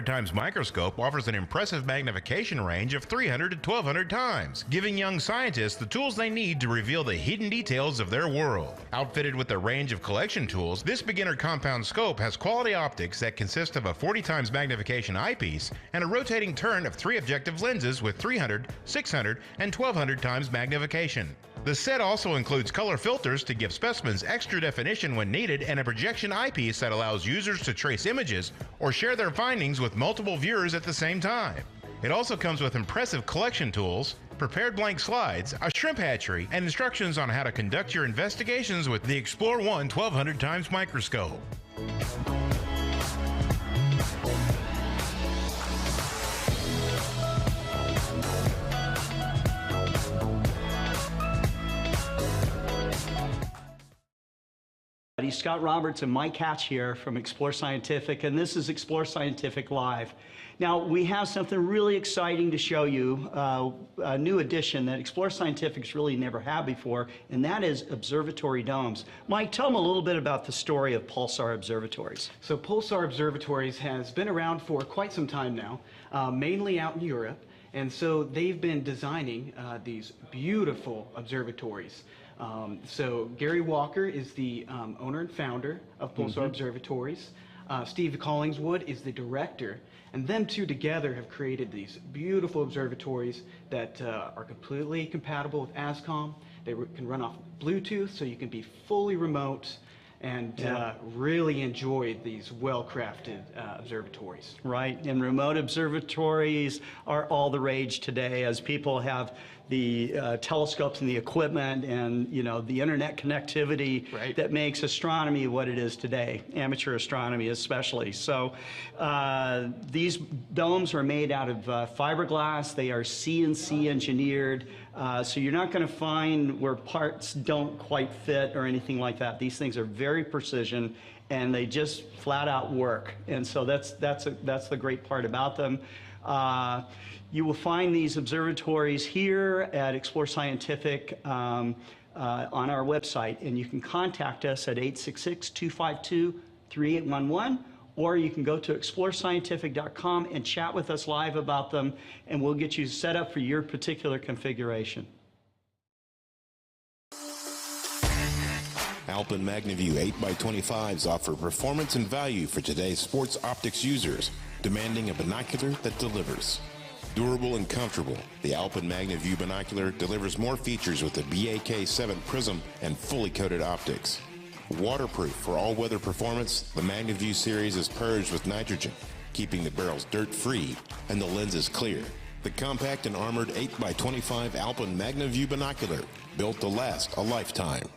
[SPEAKER 6] Times microscope offers an impressive magnification range of 300 to 1200 times, giving young scientists the tools they need to reveal the hidden details of their world. Outfitted with a range of collection tools, this beginner compound scope has quality optics that consist of a 40 times magnification eyepiece and a rotating turn of 3 objective lenses with 300, 600, and 1200 times magnification. The set also includes color filters to give specimens extra definition when needed, and a projection eyepiece that allows users to trace images or share their findings with multiple viewers at the same time. It also comes with impressive collection tools, prepared blank slides, a shrimp hatchery, and instructions on how to conduct your investigations with the Explore 1 1200 times microscope.
[SPEAKER 7] Scott Roberts and Mike Hatch here from Explore Scientific, and this is Explore Scientific Live. Now, we have something really exciting to show you, a new addition that Explore Scientific's really never had before, and that is observatory domes. Mike, tell them a little bit about the story of Pulsar Observatories.
[SPEAKER 8] So Pulsar Observatories has been around for quite some time now, mainly out in Europe, and so they've been designing these beautiful observatories. So Gary Walker is the owner and founder of Pulsar Observatories. Steve Collingswood is the director, and them two together have created these beautiful observatories that are completely compatible with ASCOM. They can run off Bluetooth, so you can be fully remote and really enjoy these well-crafted observatories.
[SPEAKER 7] Right, and remote observatories are all the rage today as people have the telescopes and the equipment and, you know, the internet connectivity that makes astronomy what it is today, amateur astronomy especially. So these domes are made out of fiberglass. They are CNC engineered. So you're not going to find where parts don't quite fit or anything like that. These things are very precision, and they just flat out work. And so that's the great part about them. You will find these observatories here at Explore Scientific. on our website, and you can contact us at 866-252-3811, or you can go to explorescientific.com and chat with us live about them, and we'll get you set up for your particular configuration.
[SPEAKER 9] Alpine Magnaview 8x25s offer performance and value for today's sports optics users, demanding a binocular that delivers. Durable and comfortable, the Alpine Magnaview binocular delivers more features with the BAK7 prism and fully coated optics. Waterproof for all-weather performance, the Magnaview series is purged with nitrogen, keeping the barrels dirt-free and the lenses clear. The compact and armored 8x25 Alpine Magnaview binocular, built to last a lifetime.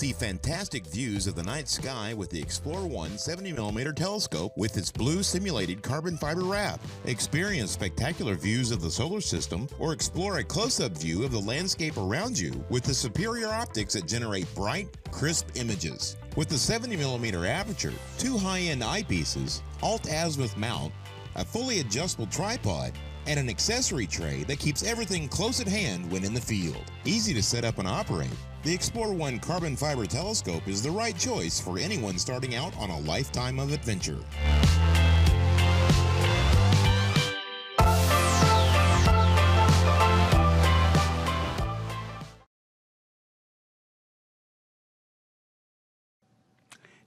[SPEAKER 9] see fantastic views of the night sky with the Explorer 1 70mm telescope with its blue simulated carbon fiber wrap. Experience spectacular views of the solar system or explore a close-up view of the landscape around you with the superior optics that generate bright, crisp images. With the 70mm aperture, 2 high-end eyepieces, alt-azimuth mount, a fully adjustable tripod, and an accessory tray that keeps everything close at hand when in the field. Easy to set up and operate, the Explorer 1 carbon fiber telescope is the right choice for anyone starting out on a lifetime of adventure.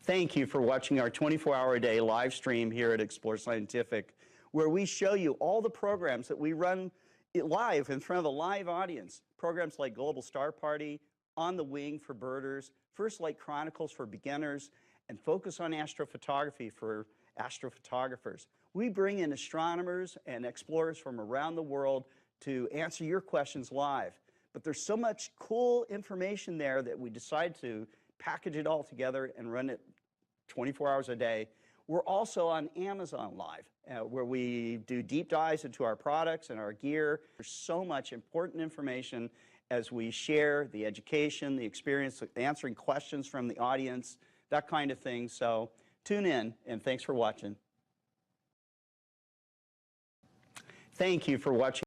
[SPEAKER 7] Thank you for watching our 24-hour-a-day live stream here at Explore Scientific, where we show you all the programs that we run live in front of a live audience. Programs like Global Star Party, On the Wing for birders, First Light Chronicles for beginners, and Focus on Astrophotography for astrophotographers. We bring in astronomers and explorers from around the world to answer your questions live. But there's so much cool information there that we decided to package it all together and run it 24 hours a day. We're also on Amazon Live, where we do deep dives into our products and our gear. There's so much important information as we share the education, the experience, answering questions from the audience, that kind of thing. So tune in, and thanks for watching. Thank you for watching.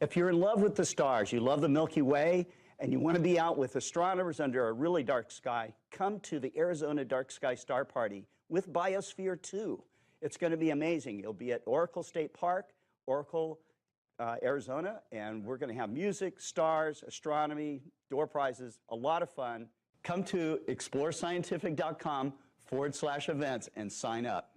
[SPEAKER 7] If you're in love with the stars, you love the Milky Way, and you want to be out with astronomers under a really dark sky, come to the Arizona Dark Sky Star Party with Biosphere 2. It's going to be amazing. You'll be at Oracle State Park, Oracle, Arizona, and we're going to have music, stars, astronomy, door prizes, a lot of fun. Come to explorescientific.com/events and sign up.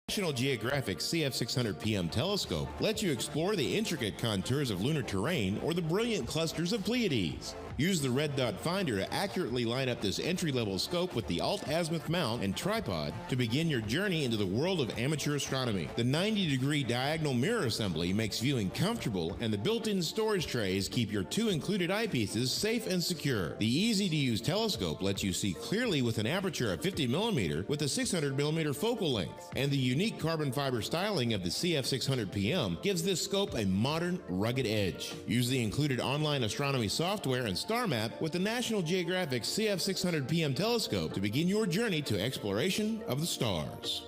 [SPEAKER 9] National Geographic CF600 PM telescope lets you explore the intricate contours of lunar terrain or the brilliant clusters of Pleiades. Use the red dot finder to accurately line up this entry-level scope with the alt-azimuth mount and tripod to begin your journey into the world of amateur astronomy. The 90-degree diagonal mirror assembly makes viewing comfortable, and the built-in storage trays keep your 2 included eyepieces safe and secure. The easy-to-use telescope lets you see clearly with an aperture of 50mm with a 600mm focal length, and the unique carbon fiber styling of the CF600 PM gives this scope a modern, rugged edge. Use the included online astronomy software and star map with the National Geographic CF600 PM telescope to begin your journey to exploration of the stars.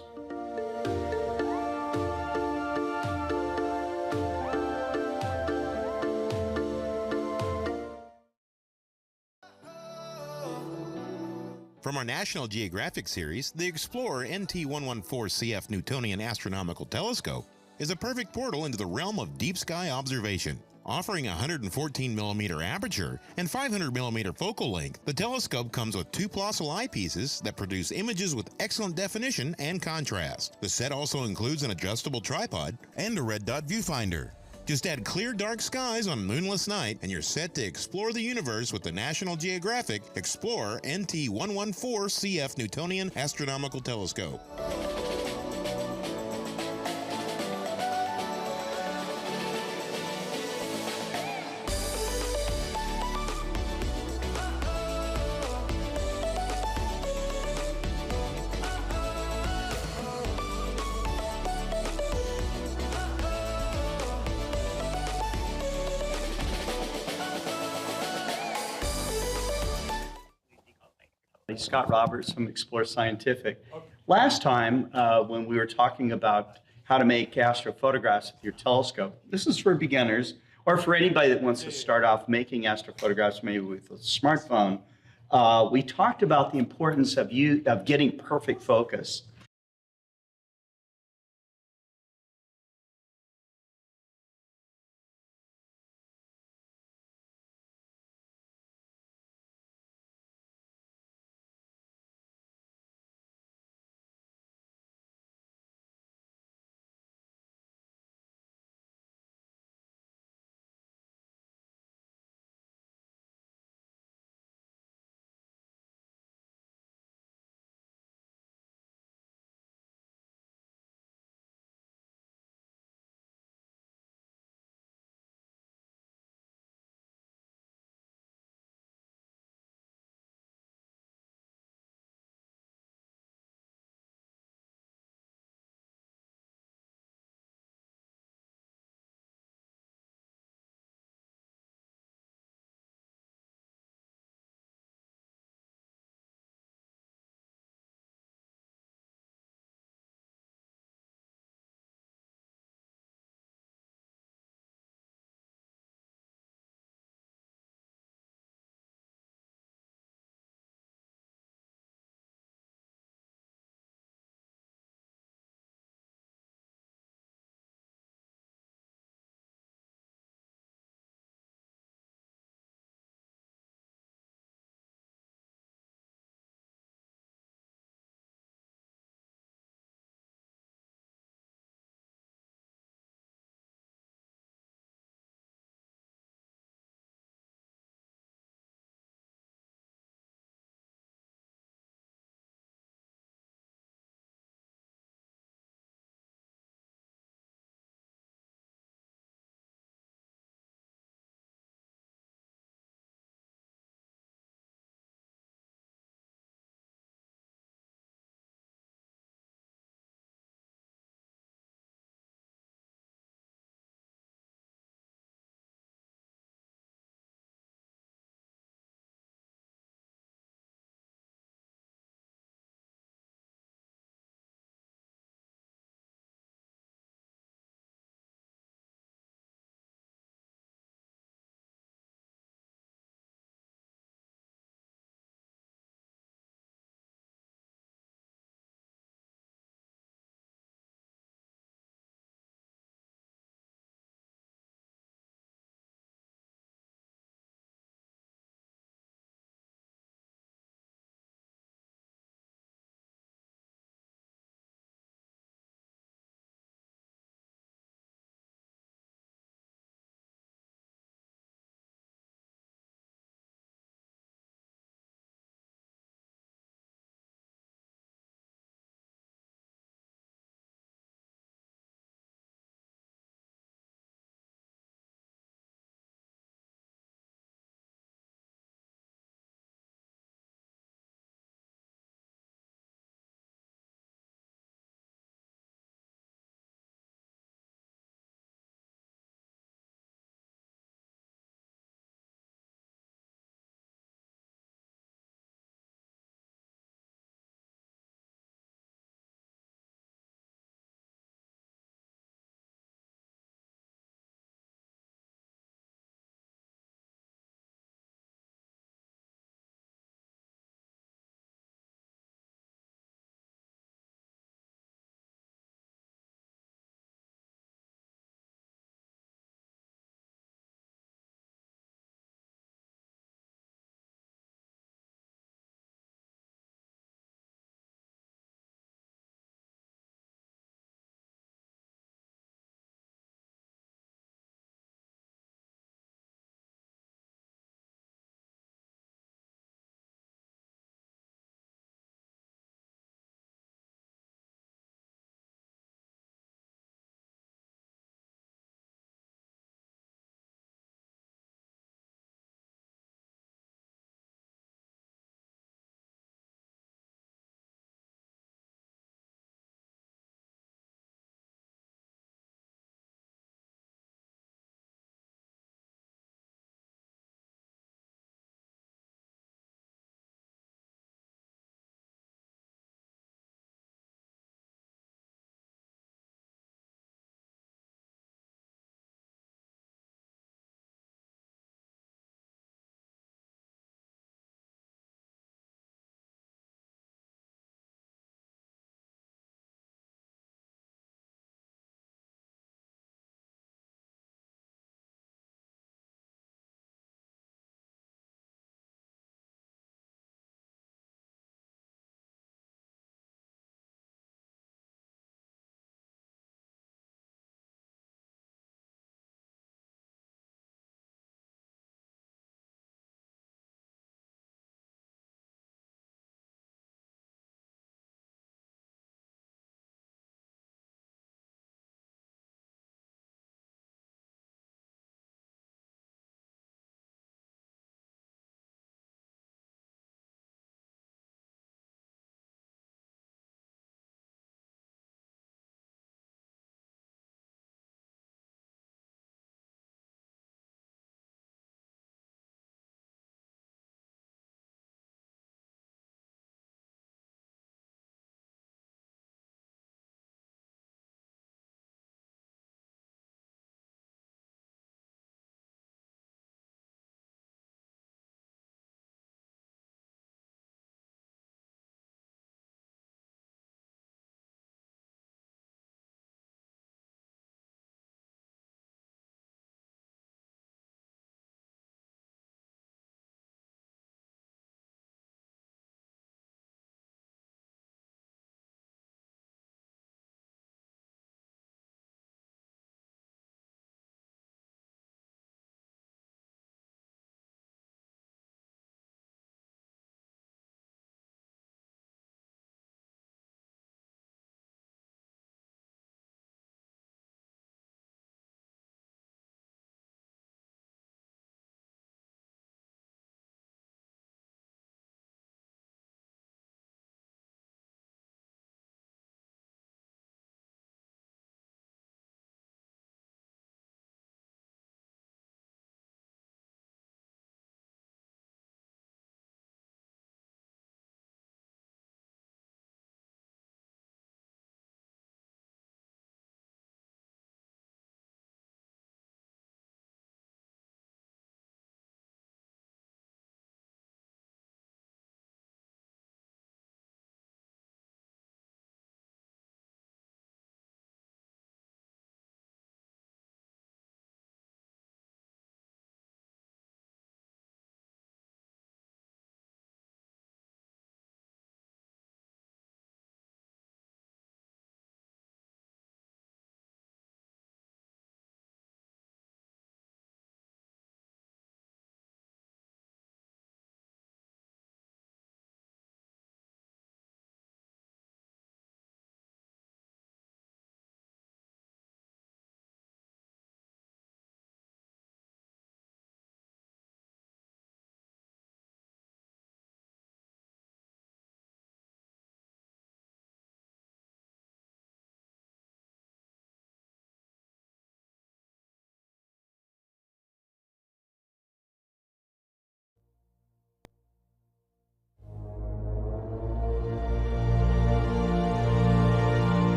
[SPEAKER 9] From our National Geographic series, the Explorer NT114CF Newtonian Astronomical Telescope is a perfect portal into the realm of deep sky observation. Offering a 114mm aperture and 500mm focal length, the telescope comes with 2 Plössl eyepieces that produce images with excellent definition and contrast. The set also includes an adjustable tripod and a red dot viewfinder. Just add clear dark skies on a moonless night and you're set to explore the universe with the National Geographic Explorer NT114CF Newtonian Astronomical Telescope.
[SPEAKER 7] Scott Roberts from Explore Scientific. Last time, when we were talking about how to make astrophotographs with your telescope, this is for beginners or for anybody that wants to start off making astrophotographs maybe with a smartphone. We talked about the importance of getting perfect focus.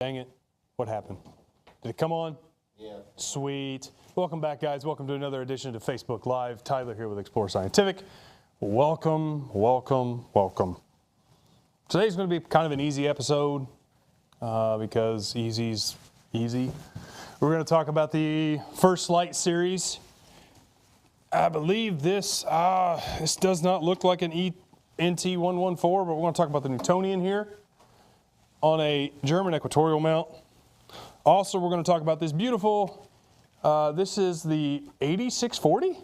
[SPEAKER 4] Dang it. What happened? Did it come on?
[SPEAKER 5] Yeah.
[SPEAKER 4] Sweet. Welcome back, guys. Welcome to another edition of Facebook Live. Tyler here with Explore Scientific. Welcome, welcome, welcome. Today's going to be kind of an easy episode because easy's easy. We're going to talk about the First Light series. I believe this does not look like an NT114, but we're going to talk about the Newtonian here on a German equatorial mount. Also, we're going to talk about this beautiful, this is the 8640?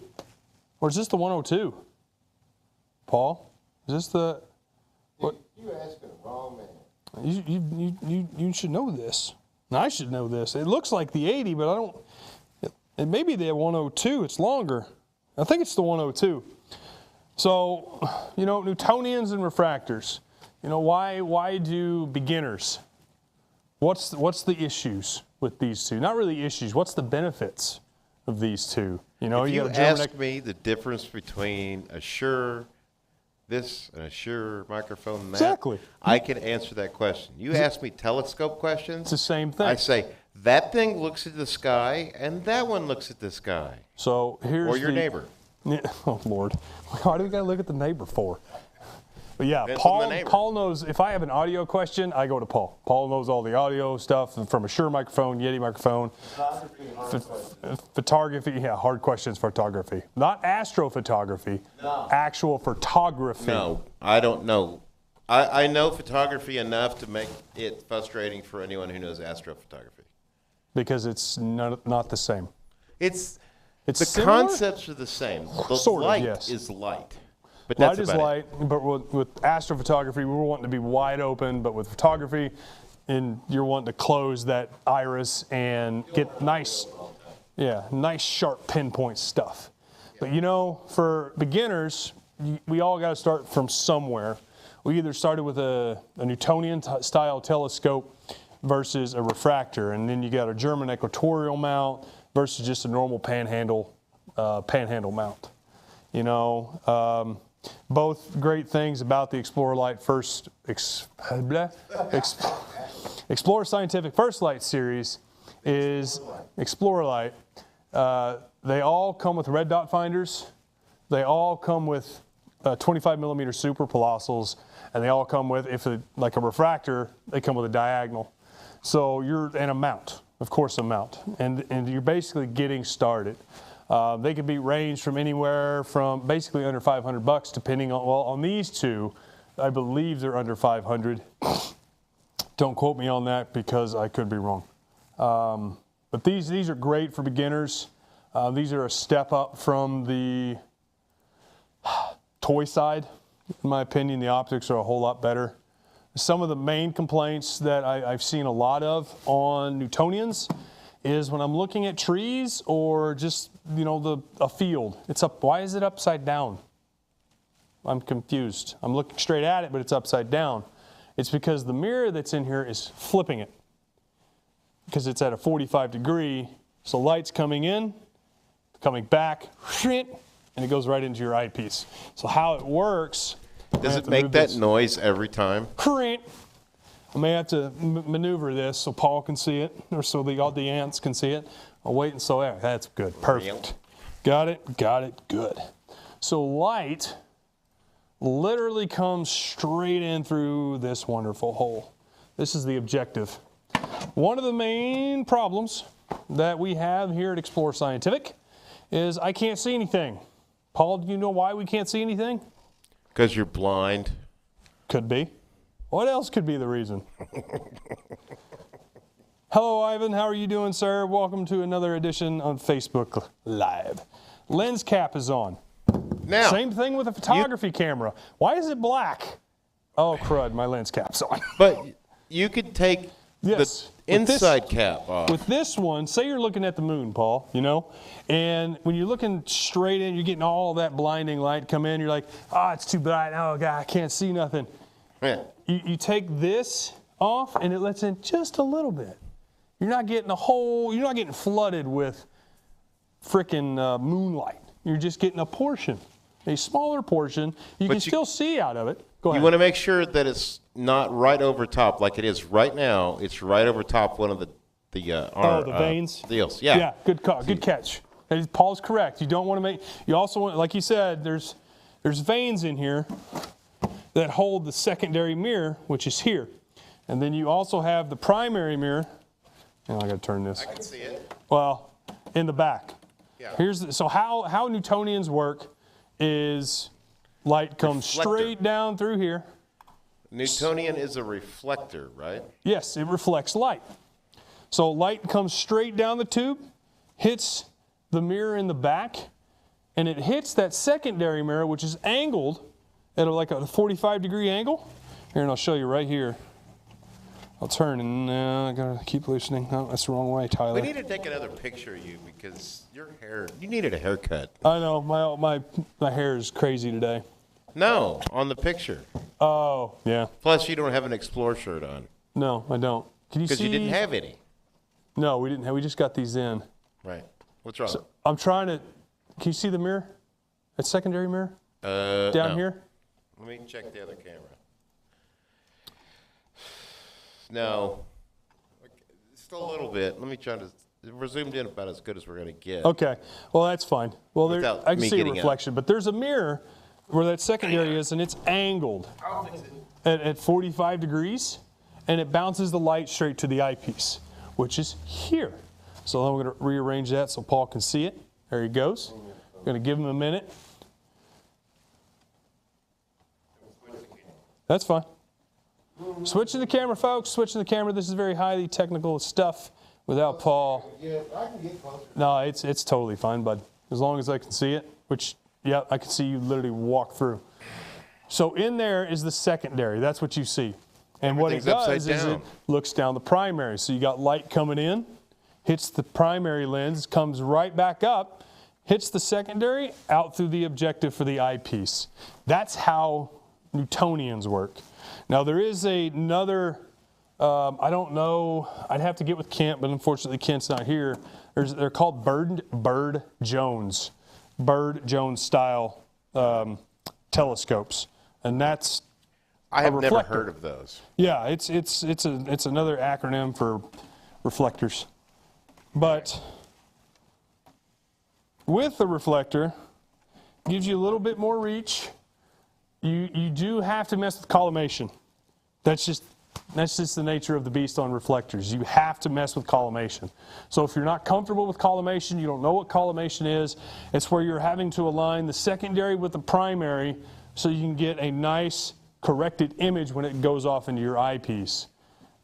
[SPEAKER 4] Or is this the 102? Paul, is this the... What?
[SPEAKER 5] You asking the wrong man.
[SPEAKER 4] You should know this. And I should know this. It looks like the 80, but I don't... It may be the 102. It's longer. I think it's the 102. So, Newtonians and refractors. Why do beginners? What's the issues with these two? Not really issues. What's the benefits of these two?
[SPEAKER 2] If you ask me the difference between a Shure this and a Shure microphone and that,
[SPEAKER 4] exactly.
[SPEAKER 2] I can answer that question. You ask me telescope questions,
[SPEAKER 4] it's the same thing.
[SPEAKER 2] I say, that thing looks at the sky and that one looks at the sky.
[SPEAKER 4] So here's
[SPEAKER 2] or your neighbor.
[SPEAKER 4] Oh, Lord. Why do we got to look at the neighbor for? But yeah,
[SPEAKER 2] Depends on the neighbor.
[SPEAKER 4] Paul knows, if I have an audio question, I go to Paul. Paul knows all the audio stuff from a Shure microphone, Yeti microphone. Photography, yeah, hard questions, photography. Not astrophotography, actual photography.
[SPEAKER 2] No, I don't know. I know photography enough to make it frustrating for anyone who knows astrophotography.
[SPEAKER 4] Because it's not the same.
[SPEAKER 2] It's the
[SPEAKER 4] similar?
[SPEAKER 2] Concepts are the same. The
[SPEAKER 4] Sort of,
[SPEAKER 2] light
[SPEAKER 4] yes.
[SPEAKER 2] is light. But that's
[SPEAKER 4] light is
[SPEAKER 2] about
[SPEAKER 4] light, but with astrophotography, we were wanting to be wide open, but with photography, you're wanting to close that iris and get nice sharp pinpoint stuff. But for beginners, we all got to start from somewhere. We either started with a Newtonian style telescope versus a refractor, and then you got a German equatorial mount versus just a normal panhandle mount. Both great things about the Explorer Light Explorer Scientific First Light series is Explorer Light. They all come with red dot finders. They all come with 25 millimeter super colossals, and they all come with, like a refractor, they come with a diagonal. So and a mount, of course, a mount, and you're basically getting started. They could be ranged from anywhere from basically under $500, depending on these two, I believe they're under 500. Don't quote me on that because I could be wrong. But these are great for beginners. These are a step up from the toy side. In my opinion, the optics are a whole lot better. Some of the main complaints that I've seen a lot of on Newtonians is when I'm looking at trees or just, a field. It's up. Why is it upside down? I'm confused. I'm looking straight at it, but it's upside down. It's because the mirror that's in here is flipping it. Because it's at a 45 degree, so light's coming in, coming back, and it goes right into your eyepiece. So how it works...
[SPEAKER 2] Does it make that noise every time?
[SPEAKER 4] I may have to maneuver this so Paul can see it, or so the ants can see it. I'll wait and so that's good. Perfect. Got it, good. So light literally comes straight in through this wonderful hole. This is the objective. One of the main problems that we have here at Explore Scientific is I can't see anything. Paul, do you know why we can't see anything?
[SPEAKER 2] Because you're blind.
[SPEAKER 4] Could be. What else could be the reason? Hello, Ivan. How are you doing, sir? Welcome to another edition on Facebook Live. Lens cap is on.
[SPEAKER 2] Now,
[SPEAKER 4] same thing with a photography camera. Why is it black? Oh, crud, my lens cap's on.
[SPEAKER 2] But you could take the inside cap off.
[SPEAKER 4] With this one, say you're looking at the moon, Paul, and when you're looking straight in, you're getting all that blinding light come in, you're like, it's too bright, oh God, I can't see nothing.
[SPEAKER 2] Yeah.
[SPEAKER 4] You take this off and it lets in just a little bit. You're not getting you're not getting flooded with frickin' moonlight. You're just getting a portion. a smaller portion. You can still see out of it. Go ahead.
[SPEAKER 2] You want to make sure that it's not right over top like it is right now. It's right over top one of the
[SPEAKER 4] veins
[SPEAKER 2] deals. Yeah.
[SPEAKER 4] Yeah. Good call. Good catch. And Paul's correct. You don't want to make. You also want, like you said, there's veins in here that hold the secondary mirror, which is here, and then you also have the primary mirror. And I got to turn this.
[SPEAKER 2] I can see it.
[SPEAKER 4] Well, in the back.
[SPEAKER 2] Yeah.
[SPEAKER 4] So how Newtonians work is light comes
[SPEAKER 2] Reflector.
[SPEAKER 4] straight down through here.
[SPEAKER 2] Newtonian is a reflector, right?
[SPEAKER 4] Yes, it reflects light. So light comes straight down the tube, hits the mirror in the back, and it hits that secondary mirror, which is angled at like a 45-degree angle. Here, and I'll show you right here. I'll turn, and I gotta keep loosening. No, that's the wrong way, Tyler.
[SPEAKER 2] We need to take another picture of you because your hair, you needed a haircut.
[SPEAKER 4] I know, my hair is crazy today.
[SPEAKER 2] No, on the picture.
[SPEAKER 4] Oh, yeah.
[SPEAKER 2] Plus, you don't have an Explorer shirt on.
[SPEAKER 4] No, I don't. Can you see?
[SPEAKER 2] Because you didn't have any.
[SPEAKER 4] No, we didn't have. We just got these in.
[SPEAKER 2] Right. What's wrong?
[SPEAKER 4] So I'm trying to. Can you see the mirror? That secondary mirror? Down
[SPEAKER 2] no.
[SPEAKER 4] here?
[SPEAKER 2] Let me check the other camera. No. Still a little bit. Let me try to. We're zoomed in about as good as we're going to get.
[SPEAKER 4] Okay. Well, that's fine. Well,
[SPEAKER 2] Without
[SPEAKER 4] I can
[SPEAKER 2] me
[SPEAKER 4] see a
[SPEAKER 2] getting
[SPEAKER 4] reflection, but there's a mirror where that secondary is, and it's angled at 45 degrees, and it bounces the light straight to the eyepiece, which is here. So I'm going to rearrange that so Paul can see it. There he goes. I'm going to give him a minute. That's fine. Switching the camera, folks. Switching the camera. This is very highly technical stuff without Paul.
[SPEAKER 5] Yeah, I can get closer.
[SPEAKER 4] No, it's totally fine, bud. As long as I can see it, which, yeah, I can see you literally walk through. So in there is the secondary. That's what you see. And what it does is it looks down the primary. So you got light coming in, hits the primary lens, comes right back up, hits the secondary, out through the objective for the eyepiece. That's how Newtonians work. Now there is another, I don't know, I'd have to get with Kent, but unfortunately Kent's not here. They're called Bird-Jones style telescopes, and that's
[SPEAKER 2] I have never
[SPEAKER 4] reflector.
[SPEAKER 2] heard of those.
[SPEAKER 4] Yeah, it's another acronym for reflectors. But with the reflector, gives you a little bit more reach. You do have to mess with collimation. That's just the nature of the beast on reflectors. You have to mess with collimation. So if you're not comfortable with collimation, you don't know what collimation is, it's where you're having to align the secondary with the primary so you can get a nice corrected image when it goes off into your eyepiece.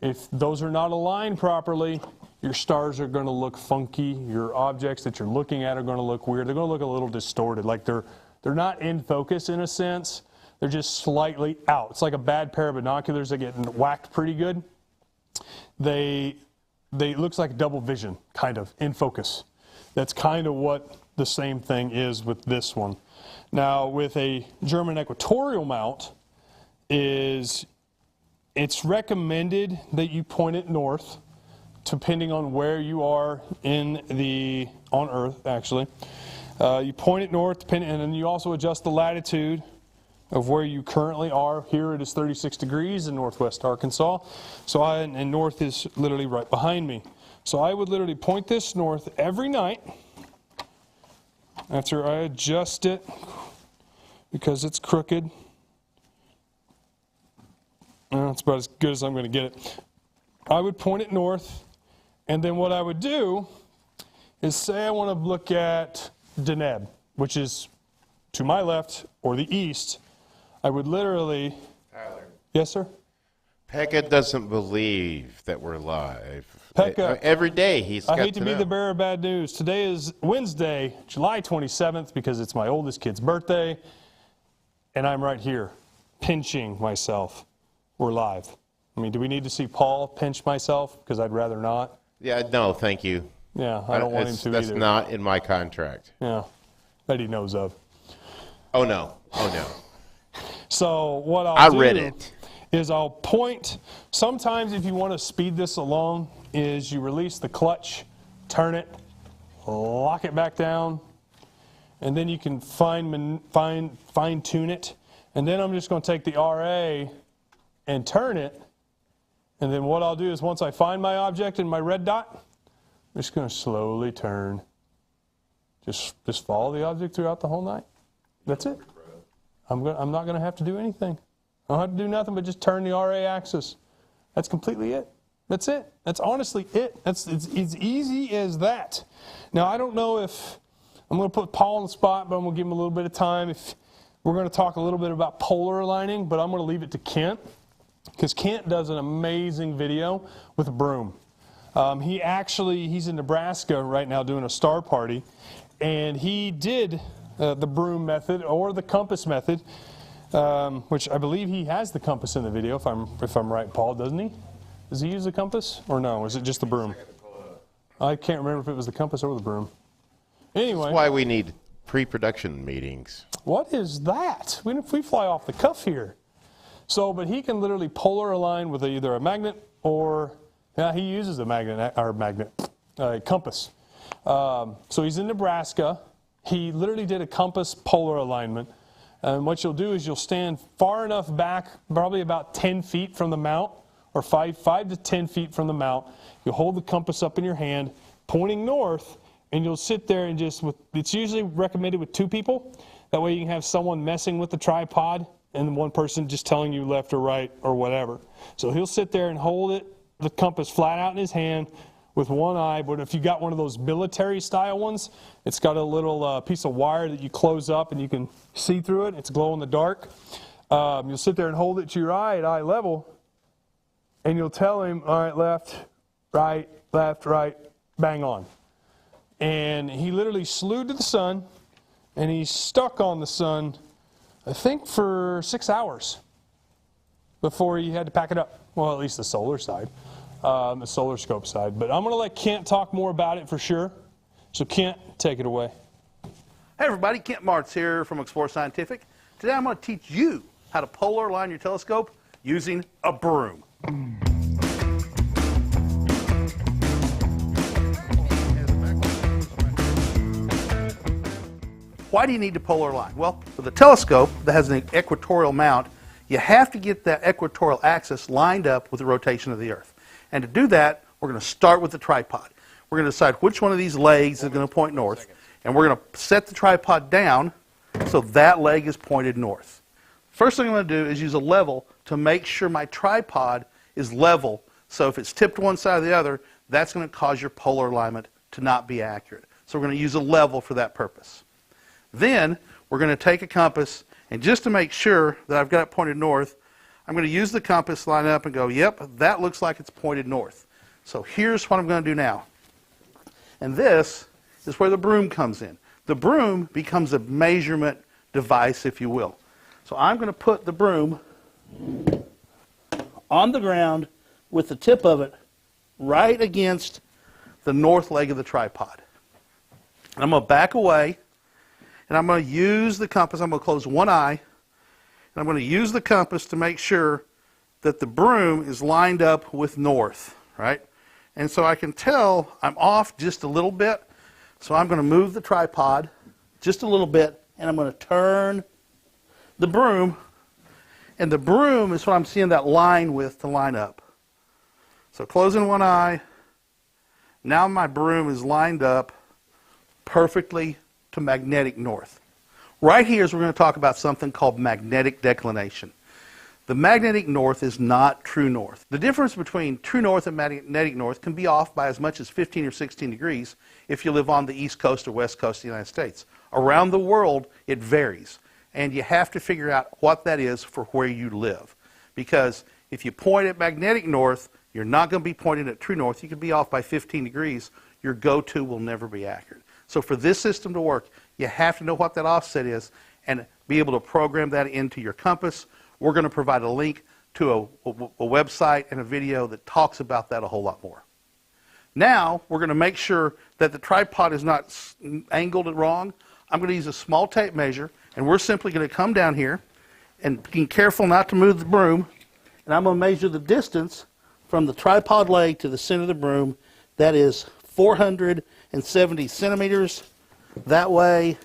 [SPEAKER 4] If those are not aligned properly, your stars are going to look funky. Your objects that you're looking at are going to look weird. They're going to look a little distorted, like they're not in focus in a sense. They're just slightly out. It's like a bad pair of binoculars that get whacked pretty good. They looks like double vision, kind of, in focus. That's kind of what the same thing is with this one. Now, with a German equatorial mount, it's recommended that you point it north, depending on where you are on Earth, actually. You point it north, and then you also adjust the latitude of where you currently are. Here it is 36 degrees in northwest Arkansas. And north is literally right behind me. So I would literally point this north every night after I adjust it because it's crooked. That's about as good as I'm going to get it. I would point it north, and then what I would do is say I want to look at Deneb, which is to my left or the east. I would literally...
[SPEAKER 2] Tyler.
[SPEAKER 4] Yes, sir?
[SPEAKER 2] Pekka doesn't believe that we're live.
[SPEAKER 4] Pekka,
[SPEAKER 2] every day he's got
[SPEAKER 4] I hate to be
[SPEAKER 2] know.
[SPEAKER 4] the bearer of bad news. Today is Wednesday, July 27th, because it's my oldest kid's birthday, and I'm right here, pinching myself. We're live. I mean, do we need to see Paul pinch myself? Because I'd rather not.
[SPEAKER 2] Yeah, no, thank you.
[SPEAKER 4] Yeah, I don't want him to
[SPEAKER 2] That's
[SPEAKER 4] either.
[SPEAKER 2] not in my contract.
[SPEAKER 4] Yeah, that he knows of.
[SPEAKER 2] Oh, no. Oh, no.
[SPEAKER 4] So what I'll do
[SPEAKER 2] read it.
[SPEAKER 4] is I'll point. Sometimes if you want to speed this along, is you release the clutch, turn it, lock it back down, and then you can fine tune it. And then I'm just going to take the RA and turn it. And then what I'll do is once I find my object in my red dot, I'm just going to slowly turn. Just follow the object throughout the whole night. That's it. I'm not going to have to do anything. I don't have to do nothing but just turn the RA axis. That's completely it. That's it. That's honestly it. It's easy as that. Now, I don't know if I'm going to put Paul on the spot, but I'm going to give him a little bit of time. If we're going to talk a little bit about polar aligning, but I'm going to leave it to Kent, because Kent does an amazing video with a broom. He's in Nebraska right now doing a star party, and he did the broom method or the compass method, which I believe he has the compass in the video, if I'm right, Paul, doesn't he? Does he use the compass, or no? Is it just the broom? I can't remember if it was the compass or the broom. Anyway.
[SPEAKER 2] That's why we need pre-production meetings.
[SPEAKER 4] What is that? We fly off the cuff here. So, but he can literally polar align with either a magnet or, he uses a compass. So he's in Nebraska. He literally did a compass polar alignment. And what you'll do is you'll stand far enough back, probably about 10 feet from the mount, or 5 to 10 feet from the mount. You'll hold the compass up in your hand, pointing north, and you'll sit there and it's usually recommended with 2 people. That way you can have someone messing with the tripod and one person just telling you left or right or whatever. So he'll sit there and hold the compass flat out in his hand with one eye. But if you got one of those military style ones, it's got a little piece of wire that you close up and you can see through it. It's glow in the dark. You'll sit there and hold it to your eye at eye level, and you'll tell him, all right, left, right, bang on. And he literally slewed to the sun, and he's stuck on the sun, I think, for 6 hours before he had to pack it up. Well, at least the solar side, the solar scope side. But I'm going to let Kent talk more about it for sure. So Kent, take it away.
[SPEAKER 1] Hey everybody, Kent Martz here from Explore Scientific. Today I'm going to teach you how to polar align your telescope using a broom. Why do you need to polar align? Well, with a telescope that has an equatorial mount, you have to get that equatorial axis lined up with the rotation of the Earth. And to do that, we're going to start with the tripod. We're going to decide which one of these legs is going to point north, and we're going to set the tripod down so that leg is pointed north. First thing I'm going to do is use a level to make sure my tripod is level. So if it's tipped one side or the other, that's going to cause your polar alignment to not be accurate. So we're going to use a level for that purpose. Then we're going to take a compass, and just to make sure that I've got it pointed north, I'm going to use the compass, line up, and go, yep, that looks like it's pointed north. So here's what I'm going to do now. And this is where the broom comes in. The broom becomes a measurement device, if you will. So I'm going to put the broom on the ground with the tip of it right against the north leg of the tripod. And I'm going to back away, and I'm going to use the compass. I'm going to close one eye, and I'm going to use the compass to make sure that the broom is lined up with north, right? And so I can tell I'm off just a little bit, so I'm going to move the tripod just a little bit, and I'm going to turn the broom, and the broom is what I'm seeing that line with to line up. So closing one eye, now my broom is lined up perfectly to magnetic north. Right here is we're going to talk about something called magnetic declination. The magnetic north is not true north. The difference between true north and magnetic north can be off by as much as 15 or 16 degrees if you live on the east coast or west coast of the United States. Around the world, it varies. And you have to figure out what that is for where you live. Because if you point at magnetic north, you're not going to be pointing at true north. You could be off by 15 degrees. Your go-to will never be accurate. So for this system to work, you have to know what that offset is and be able to program that into your compass. We're going to provide a link to a website and a video that talks about that a whole lot more. Now, we're going to make sure that the tripod is not angled wrong. I'm going to use a small tape measure, and we're simply going to come down here and be careful not to move the broom, and I'm going to measure the distance from the tripod leg to the center of the broom. That is 470 centimeters. That way,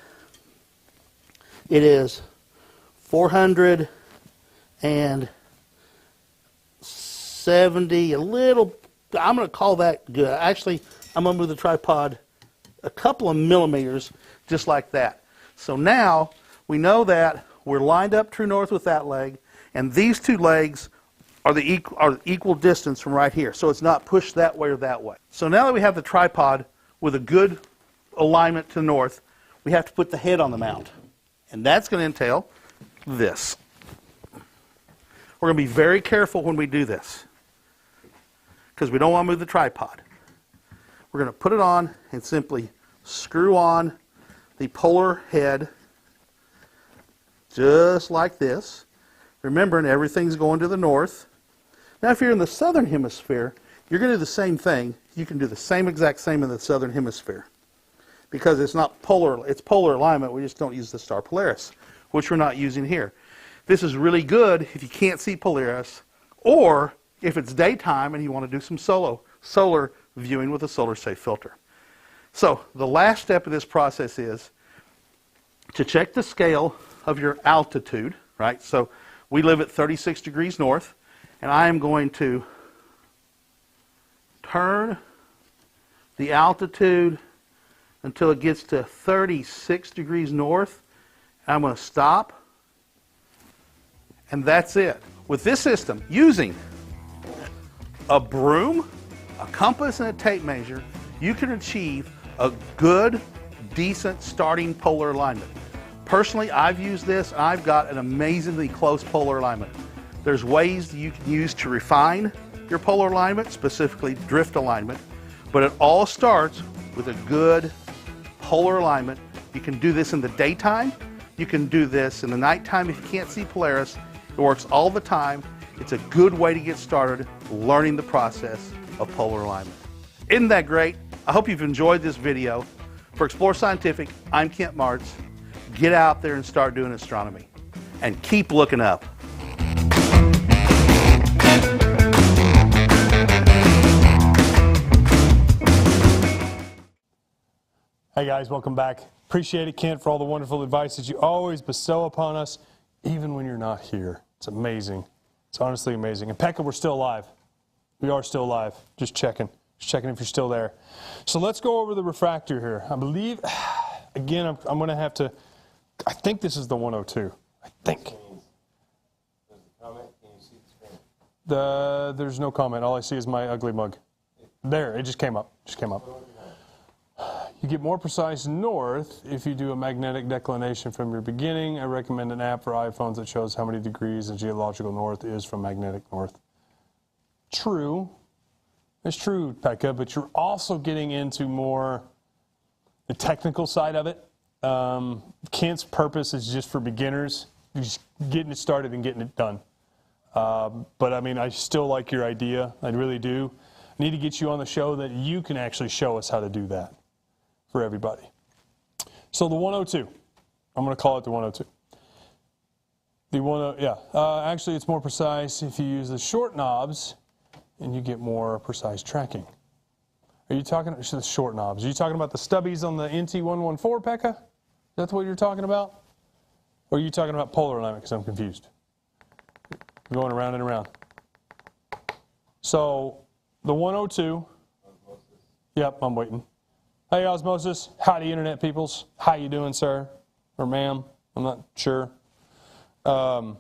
[SPEAKER 1] It is 470, a little, I'm going to call that good. Actually, I'm going to move the tripod a couple of millimeters, just like that. So now we know that we're lined up true north with that leg, and these two legs are the equal distance from right here. So it's not pushed that way or that way. So now that we have the tripod with a good alignment to the north, we have to put the head on the mount. And that's going to entail this. We're going to be very careful when we do this, because we don't want to move the tripod. We're going to put it on and simply screw on the polar head just like this. Remembering everything's going to the north. Now if you're in the southern hemisphere, you're going to do the same thing. You can do the exact same in the southern hemisphere, because it's not polar, it's polar alignment. We just don't use the star Polaris, which we're not using here. This is really good if you can't see Polaris, or if it's daytime and you want to do some solar viewing with a solar safe filter. So the last step of this process is to check the scale of your altitude, right? So we live at 36 degrees north, and I am going to turn the altitude until it gets to 36 degrees north. I'm going to stop, and that's it. With this system, using a broom, a compass, and a tape measure, you can achieve a good, decent starting polar alignment. Personally, I've used this, and I've got an amazingly close polar alignment. There's ways that you can use to refine your polar alignment, specifically drift alignment, but it all starts with a good polar alignment. You can do this in the daytime. You can do this in the nighttime if you can't see Polaris. It works all the time. It's a good way to get started learning the process of polar alignment. Isn't that great? I hope you've enjoyed this video. For Explore Scientific, I'm Kent Martz. Get out there and start doing astronomy. And keep looking up.
[SPEAKER 4] Hey guys, welcome back. Appreciate it, Kent, for all the wonderful advice that you always bestow upon us, even when you're not here. It's amazing. It's honestly amazing. And Pekka, we're still alive. We are still alive. Just checking. Just checking if you're still there. So let's go over the refractor here. I believe, again, I'm going to have to, I think this is the 102. I think.
[SPEAKER 5] There's a comment. Can you see the screen?
[SPEAKER 4] There's no comment. All I see is my ugly mug. There, it just came up. Just came up. You get more precise north if you do a magnetic declination from your beginning. I recommend an app for iPhones that shows how many degrees the geological north is from magnetic north. True. It's true, Pekka, but you're also getting into more the technical side of it. Kent's purpose is just for beginners, just getting it started and getting it done. But I mean, I still like your idea. I really do. I need to get you on the show that you can actually show us how to do that for everybody. So the 102, I'm going to call it the 102. Actually it's more precise if you use the short knobs and you get more precise tracking. Are you talking about the short knobs? Are you talking about the stubbies on the NT114, Pekka? That's what you're talking about? Or are you talking about polar alignment, because I'm confused? You're going around and around. So the 102, yep, I'm waiting. Hey, Osmosis. Howdy, Internet peoples. How you doing, sir? Or ma'am? I'm not sure. The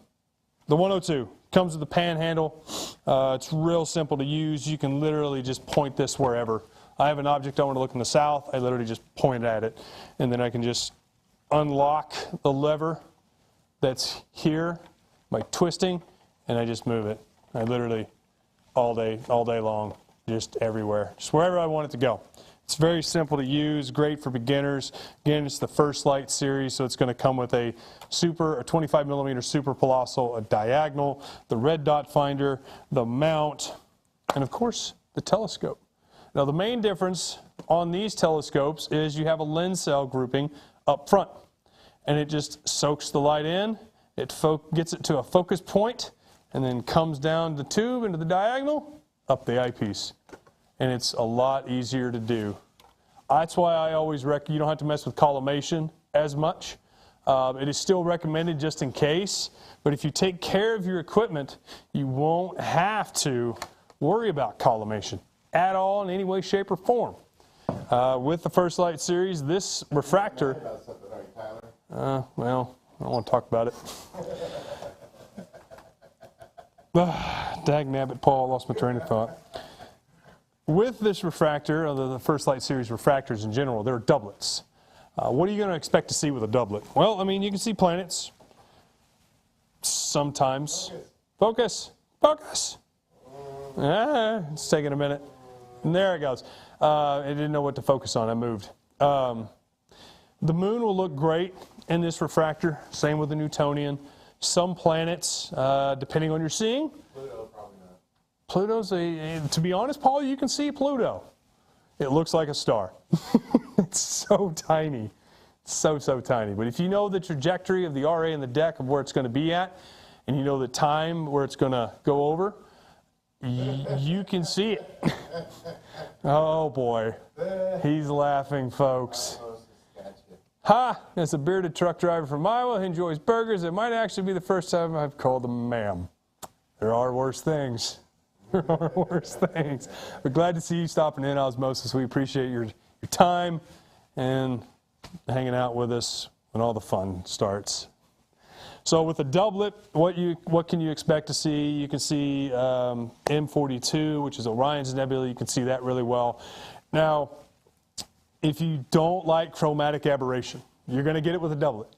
[SPEAKER 4] 102 comes with a pan handle. It's real simple to use. You can literally just point this wherever. I have an object I want to look in the south. I literally just point at it. And then I can just unlock the lever that's here by twisting, and I just move it. I literally, all day long, just everywhere. Just wherever I want it to go. It's very simple to use, great for beginners. Again, it's the First Light series, so it's going to come with a 25 millimeter super colossal, a diagonal, the red dot finder, the mount, and of course, the telescope. Now, the main difference on these telescopes is you have a lens cell grouping up front, and it just soaks the light in, it gets it to a focus point, and then comes down the tube into the diagonal, up the eyepiece. And it's a lot easier to do. That's why I always recommend, you don't have to mess with collimation as much. It is still recommended just in case, but if you take care of your equipment, you won't have to worry about collimation at all in any way, shape, or form. With the First Light series, this refractor... well, I don't want to talk about it. Dag nabbit, Paul, lost my train of thought. With this refractor, the First Light series refractors in general, they're doublets. What are you going to expect to see with a doublet? Well, I mean, you can see planets. Sometimes. Focus. Focus. It's taking a minute. And there it goes. I didn't know what to focus on. I moved. The moon will look great in this refractor. Same with the Newtonian. Some planets, depending on your seeing.
[SPEAKER 5] Pluto, probably not.
[SPEAKER 4] Pluto's to be honest, Paul, you can see Pluto. It looks like a star. It's so tiny. So tiny. But if you know the trajectory of the RA and the deck of where it's going to be at, and you know the time where it's going to go over, you can see it. Oh boy. He's laughing, folks. Ha! As a bearded truck driver from Iowa who enjoys burgers, it might actually be the first time I've called them ma'am. There are worse things. There are worse things. We're glad to see you stopping in, Osmosis. We appreciate your time and hanging out with us when all the fun starts. So with a doublet, what can you expect to see? You can see M42, which is Orion's Nebula. You can see that really well. Now, if you don't like chromatic aberration, you're going to get it with a doublet.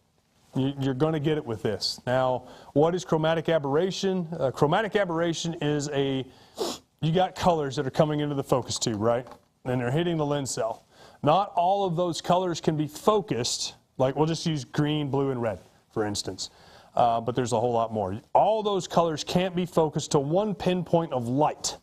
[SPEAKER 4] You're going to get it with this. Now, what is chromatic aberration? Chromatic aberration is you got colors that are coming into the focus tube, right? And they're hitting the lens cell. Not all of those colors can be focused, like we'll just use green, blue, and red, for instance. But there's a whole lot more. All those colors can't be focused to one pinpoint of light.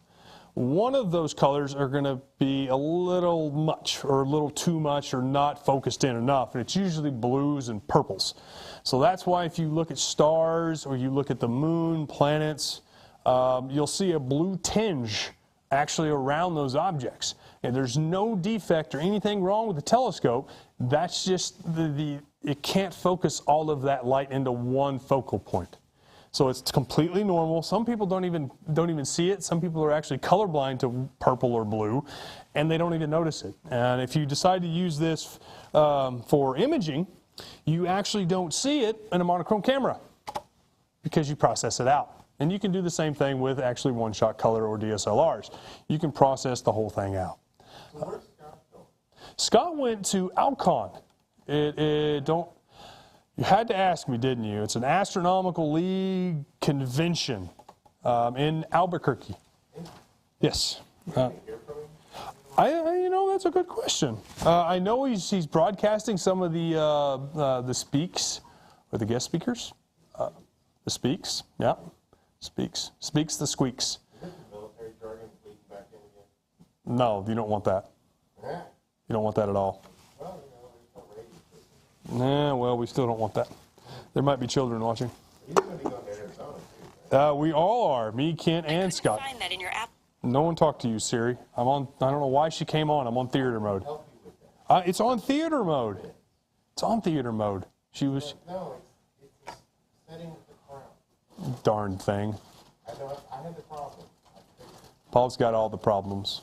[SPEAKER 4] One of those colors are going to be a little much or a little too much or not focused in enough, and it's usually blues and purples. So that's why if you look at stars or you look at the moon, planets, you'll see a blue tinge actually around those objects. And there's no defect or anything wrong with the telescope. That's just it can't focus all of that light into one focal point. So it's completely normal. Some people don't even see it. Some people are actually colorblind to purple or blue, and they don't even notice it. And if you decide to use this for imaging, you actually don't see it in a monochrome camera because you process it out. And you can do the same thing with actually one-shot color or DSLRs. You can process the whole thing out.
[SPEAKER 5] So where's Scott going?
[SPEAKER 4] Scott went to Alcon. You had to ask me, didn't you? It's an Astronomical League convention in Albuquerque. Yes. That's a good question. I know he's broadcasting some of the speaks, or the guest speakers. The speaks, yeah. Speaks the squeaks.
[SPEAKER 5] Is this the military jargon bleeding back in again?
[SPEAKER 4] No, you don't want that.
[SPEAKER 5] Yeah.
[SPEAKER 4] You don't want that at all.
[SPEAKER 5] Well, there's no radio.
[SPEAKER 4] Well, we still don't want that. There might be children watching.
[SPEAKER 5] He's going to be going to Arizona, too, right?
[SPEAKER 4] We all are. Me, Kent, and Scott.
[SPEAKER 10] Find that in your app.
[SPEAKER 4] No one talked to you, Siri. I don't know why she came on. I'm on theater mode.
[SPEAKER 5] Help you with that.
[SPEAKER 4] It's on theater mode. It's on theater mode. She was...
[SPEAKER 5] No, it's setting with the crown.
[SPEAKER 4] Darn thing.
[SPEAKER 5] I know, I had the problem.
[SPEAKER 4] Paul's got all the problems.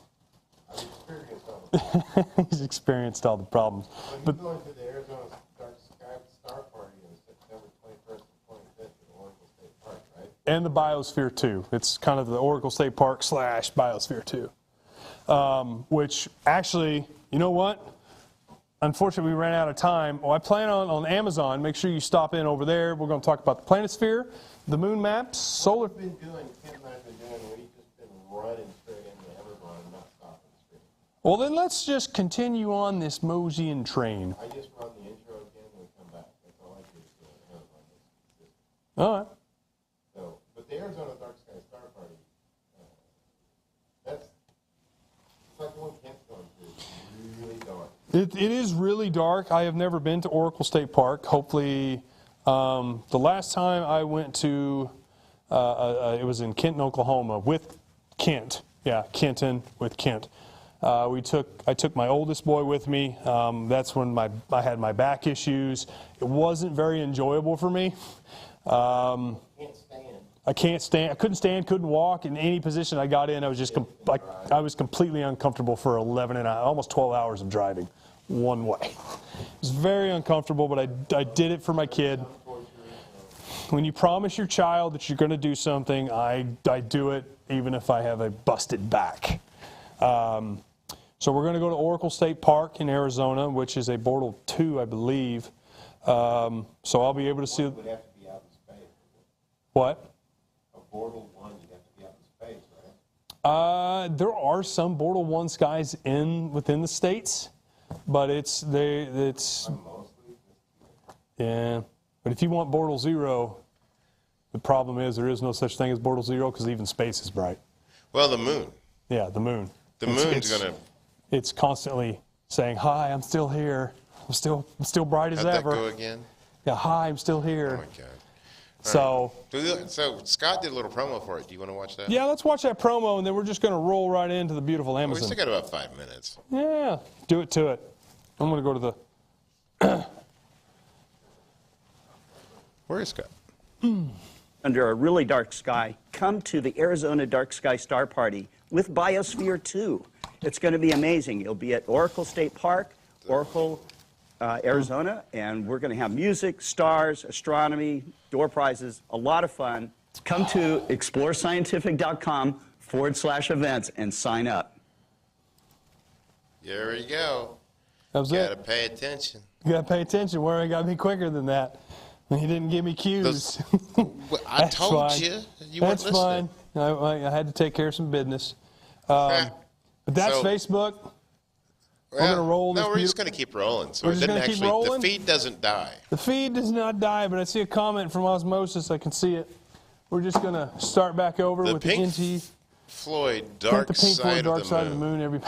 [SPEAKER 5] I've experienced all the problems.
[SPEAKER 4] He's experienced all the problems.
[SPEAKER 5] But you're going to the Arizona Dark Sky Star Party on September 21st and 25th at Oracle State Park, right?
[SPEAKER 4] And the Biosphere 2. It's kind of the Oracle State Park / Biosphere 2. Which actually, you know what? Unfortunately, we ran out of time. Well, I plan on Amazon. Make sure you stop in over there. We're going to talk about the Planosphere, the moon maps, solar...
[SPEAKER 5] What we've been doing, Ken and I have been doing, we've just been running straight into Evergreen and not stopping straight.
[SPEAKER 4] Well, then let's just continue on this Mosian train.
[SPEAKER 5] I just run the intro again and we come back. That's all I do is go to Evergreen.
[SPEAKER 4] All right.
[SPEAKER 5] So, but the Arizona Dark Sky Star Party, it's like the one Kent's going to. It's really dark.
[SPEAKER 4] It is really dark. I have never been to Oracle State Park. Hopefully, the last time I went to, it was in Kenton, Oklahoma, with Kent. Yeah, Kenton with Kent. I took my oldest boy with me. That's when I had my back issues. It wasn't very enjoyable for me. I couldn't stand, couldn't walk. In any position I got in, I was just I was completely uncomfortable for 11 and almost 12 hours of driving one way. It was very uncomfortable, but I did it for my kid. When you promise your child that you're going to do something, I do it even if I have a busted back. So we're going to go to Oracle State Park in Arizona, which is a Bortle 2, I believe. So I'll be able to see.
[SPEAKER 5] Would have to be out in space.
[SPEAKER 4] What?
[SPEAKER 5] A Bortle 1, you'd have to be out in space, right?
[SPEAKER 4] There are some Bortle 1 skies within the states, but it's yeah. But if you want Bortle 0, the problem is there is no such thing as Bortle 0 because even space is bright.
[SPEAKER 2] Well, the moon.
[SPEAKER 4] Yeah, the moon.
[SPEAKER 2] The moon's going to.
[SPEAKER 4] It's constantly saying, "Hi, I'm still here. I'm still bright as
[SPEAKER 2] How'd
[SPEAKER 4] ever."
[SPEAKER 2] that go again?
[SPEAKER 4] Yeah, "Hi, I'm still here."
[SPEAKER 2] Oh my God.
[SPEAKER 4] So,
[SPEAKER 2] So Scott did a little promo for it. Do you want to watch that?
[SPEAKER 4] yeah, let's watch that promo, and then we're just going to roll right into the beautiful
[SPEAKER 2] We
[SPEAKER 4] Amazon.
[SPEAKER 2] still got about 5 minutes.
[SPEAKER 4] Yeah, do it to it. I'm going to go to the.
[SPEAKER 2] Where is Scott?
[SPEAKER 10] Under a really dark sky, come to the Arizona Dark Sky Star Party with Biosphere 2. It's going to be amazing. You'll be at Oracle State Park, Oracle, Arizona, and we're going to have music, stars, astronomy, door prizes, a lot of fun. Come to explorescientific.com/events and sign up.
[SPEAKER 2] There you go.
[SPEAKER 4] That was
[SPEAKER 2] Got to
[SPEAKER 4] it.
[SPEAKER 2] pay attention.
[SPEAKER 4] You got to pay attention. Warren got me quicker than that. He didn't give me cues.
[SPEAKER 2] Well, I
[SPEAKER 4] That's
[SPEAKER 2] told
[SPEAKER 4] fine.
[SPEAKER 2] you weren't
[SPEAKER 4] That's
[SPEAKER 2] listening.
[SPEAKER 4] fine. I had to take care of some business. But that's
[SPEAKER 2] So-
[SPEAKER 4] Facebook.
[SPEAKER 2] Well,
[SPEAKER 4] gonna roll
[SPEAKER 2] no,
[SPEAKER 4] this
[SPEAKER 2] we're just
[SPEAKER 4] beaut-
[SPEAKER 2] going to keep rolling. So
[SPEAKER 4] We're
[SPEAKER 2] it
[SPEAKER 4] just
[SPEAKER 2] didn't
[SPEAKER 4] gonna keep
[SPEAKER 2] actually.
[SPEAKER 4] rolling?
[SPEAKER 2] The feed doesn't die.
[SPEAKER 4] The feed does not die, but I see a comment from Osmosis. I can see it. We're just going to start back over
[SPEAKER 2] The
[SPEAKER 4] with
[SPEAKER 2] Pink
[SPEAKER 4] the NT.
[SPEAKER 2] Floyd
[SPEAKER 4] The
[SPEAKER 2] Dark
[SPEAKER 4] Pink Floyd
[SPEAKER 2] Side
[SPEAKER 4] Dark
[SPEAKER 2] of
[SPEAKER 4] Side
[SPEAKER 2] the
[SPEAKER 4] of the
[SPEAKER 2] Moon.
[SPEAKER 4] Moon.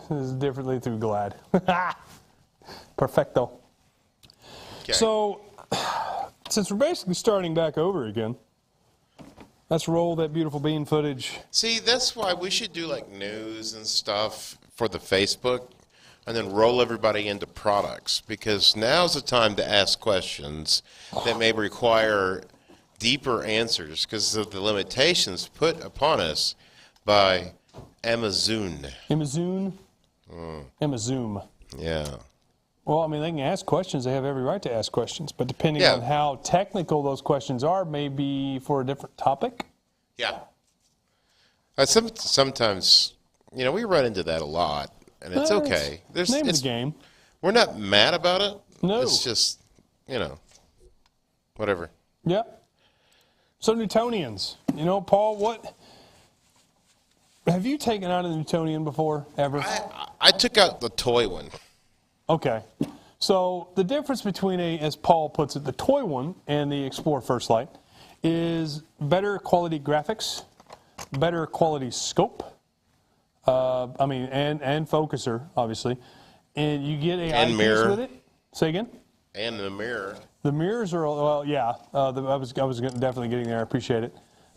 [SPEAKER 4] Every is differently through Glad. Perfecto.
[SPEAKER 2] Okay.
[SPEAKER 4] So, since we're basically starting back over again, let's roll that beautiful bean footage.
[SPEAKER 2] See, that's why we should do like news and stuff for the Facebook and then roll everybody into products, because now's the time to ask questions that may require deeper answers because of the limitations put upon us by Amazon.
[SPEAKER 4] Amazon? Amazon.
[SPEAKER 2] Yeah.
[SPEAKER 4] Well, I mean, they can ask questions. They have every right to ask questions. But depending
[SPEAKER 2] Yeah.
[SPEAKER 4] on how technical those questions are, maybe for a different topic.
[SPEAKER 2] Yeah. Sometimes, we run into that a lot, and it's okay.
[SPEAKER 4] It's name of the game.
[SPEAKER 2] We're not mad about it.
[SPEAKER 4] No.
[SPEAKER 2] It's just, whatever.
[SPEAKER 4] Yep. So Newtonians, Paul, what have you taken out a Newtonian before, ever?
[SPEAKER 2] I took out the toy one.
[SPEAKER 4] Okay. So the difference between as Paul puts it, the toy one and the Explorer First Light is better quality graphics, better quality scope, and focuser, obviously. And you get a eyepiece
[SPEAKER 2] mirror.
[SPEAKER 4] with it. Say again?
[SPEAKER 2] And the mirror.
[SPEAKER 4] The mirrors are, well, yeah. I was definitely getting there. I appreciate it.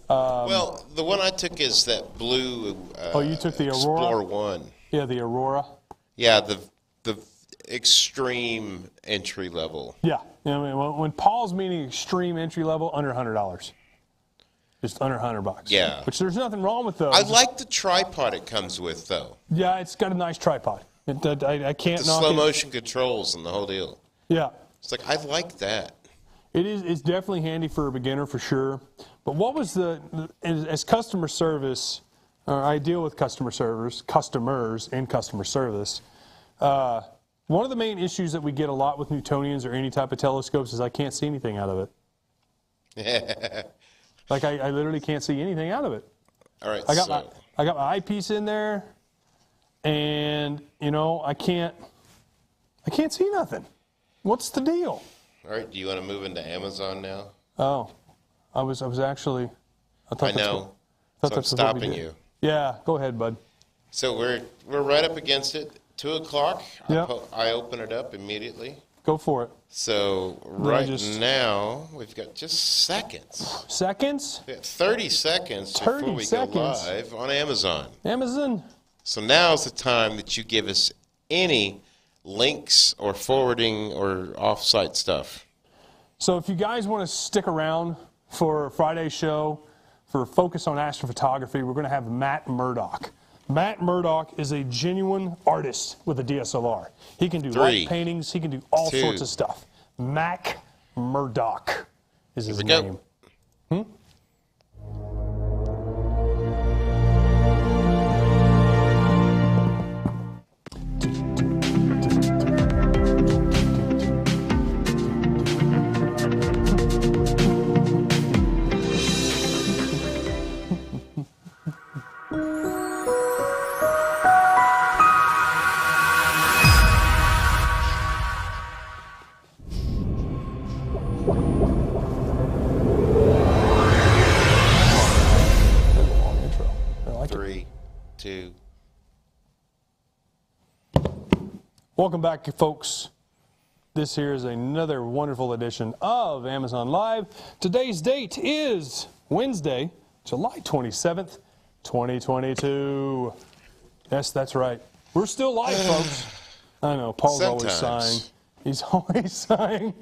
[SPEAKER 2] Well, the one I took is that blue.
[SPEAKER 4] You took the Aurora?
[SPEAKER 2] Explorer 1.
[SPEAKER 4] Yeah, the Aurora.
[SPEAKER 2] Yeah, the extreme entry level.
[SPEAKER 4] Yeah. When Paul's meaning extreme entry level, under $100. Just under $100.
[SPEAKER 2] Yeah.
[SPEAKER 4] Which there's nothing wrong with those.
[SPEAKER 2] I like the tripod it comes with, though.
[SPEAKER 4] Yeah, it's got a nice tripod. I can't
[SPEAKER 2] The
[SPEAKER 4] knock
[SPEAKER 2] slow
[SPEAKER 4] it.
[SPEAKER 2] motion controls and the whole deal.
[SPEAKER 4] Yeah.
[SPEAKER 2] It's like, I like that.
[SPEAKER 4] It's definitely handy for a beginner for sure. But what was as customer service, I deal with customers and customer service. One of the main issues that we get a lot with Newtonians or any type of telescopes is I can't see anything out of it. Like I literally can't see anything out of it.
[SPEAKER 2] All right,
[SPEAKER 4] I got my eyepiece in there, and I can't see nothing. What's the deal?
[SPEAKER 2] All right, do you want to move into Amazon now?
[SPEAKER 4] Oh, I was actually.
[SPEAKER 2] I know. So I'm stopping you.
[SPEAKER 4] Yeah, go ahead, bud.
[SPEAKER 2] So we're right up against it. 2 o'clock.
[SPEAKER 4] Yep.
[SPEAKER 2] I open it up immediately.
[SPEAKER 4] Go for it.
[SPEAKER 2] So right now we've got just seconds.
[SPEAKER 4] Seconds?
[SPEAKER 2] We have 30 seconds
[SPEAKER 4] 30
[SPEAKER 2] before we
[SPEAKER 4] seconds.
[SPEAKER 2] go live on Amazon.
[SPEAKER 4] Amazon.
[SPEAKER 2] So now's the time that you give us any links or forwarding or off-site stuff.
[SPEAKER 4] So if you guys want to stick around for Friday's show, for Focus on Astrophotography, we're going to have Matt Murdoch. Matt Murdoch is a genuine artist with a DSLR. He can do light paintings. He can do all sorts of stuff. Mac Murdoch is his name. Welcome back, folks. This here is another wonderful edition of Amazon Live. Today's date is Wednesday, July 27th, 2022. Yes, that's right. We're still live, folks. I know, Paul's always sighing. He's always sighing.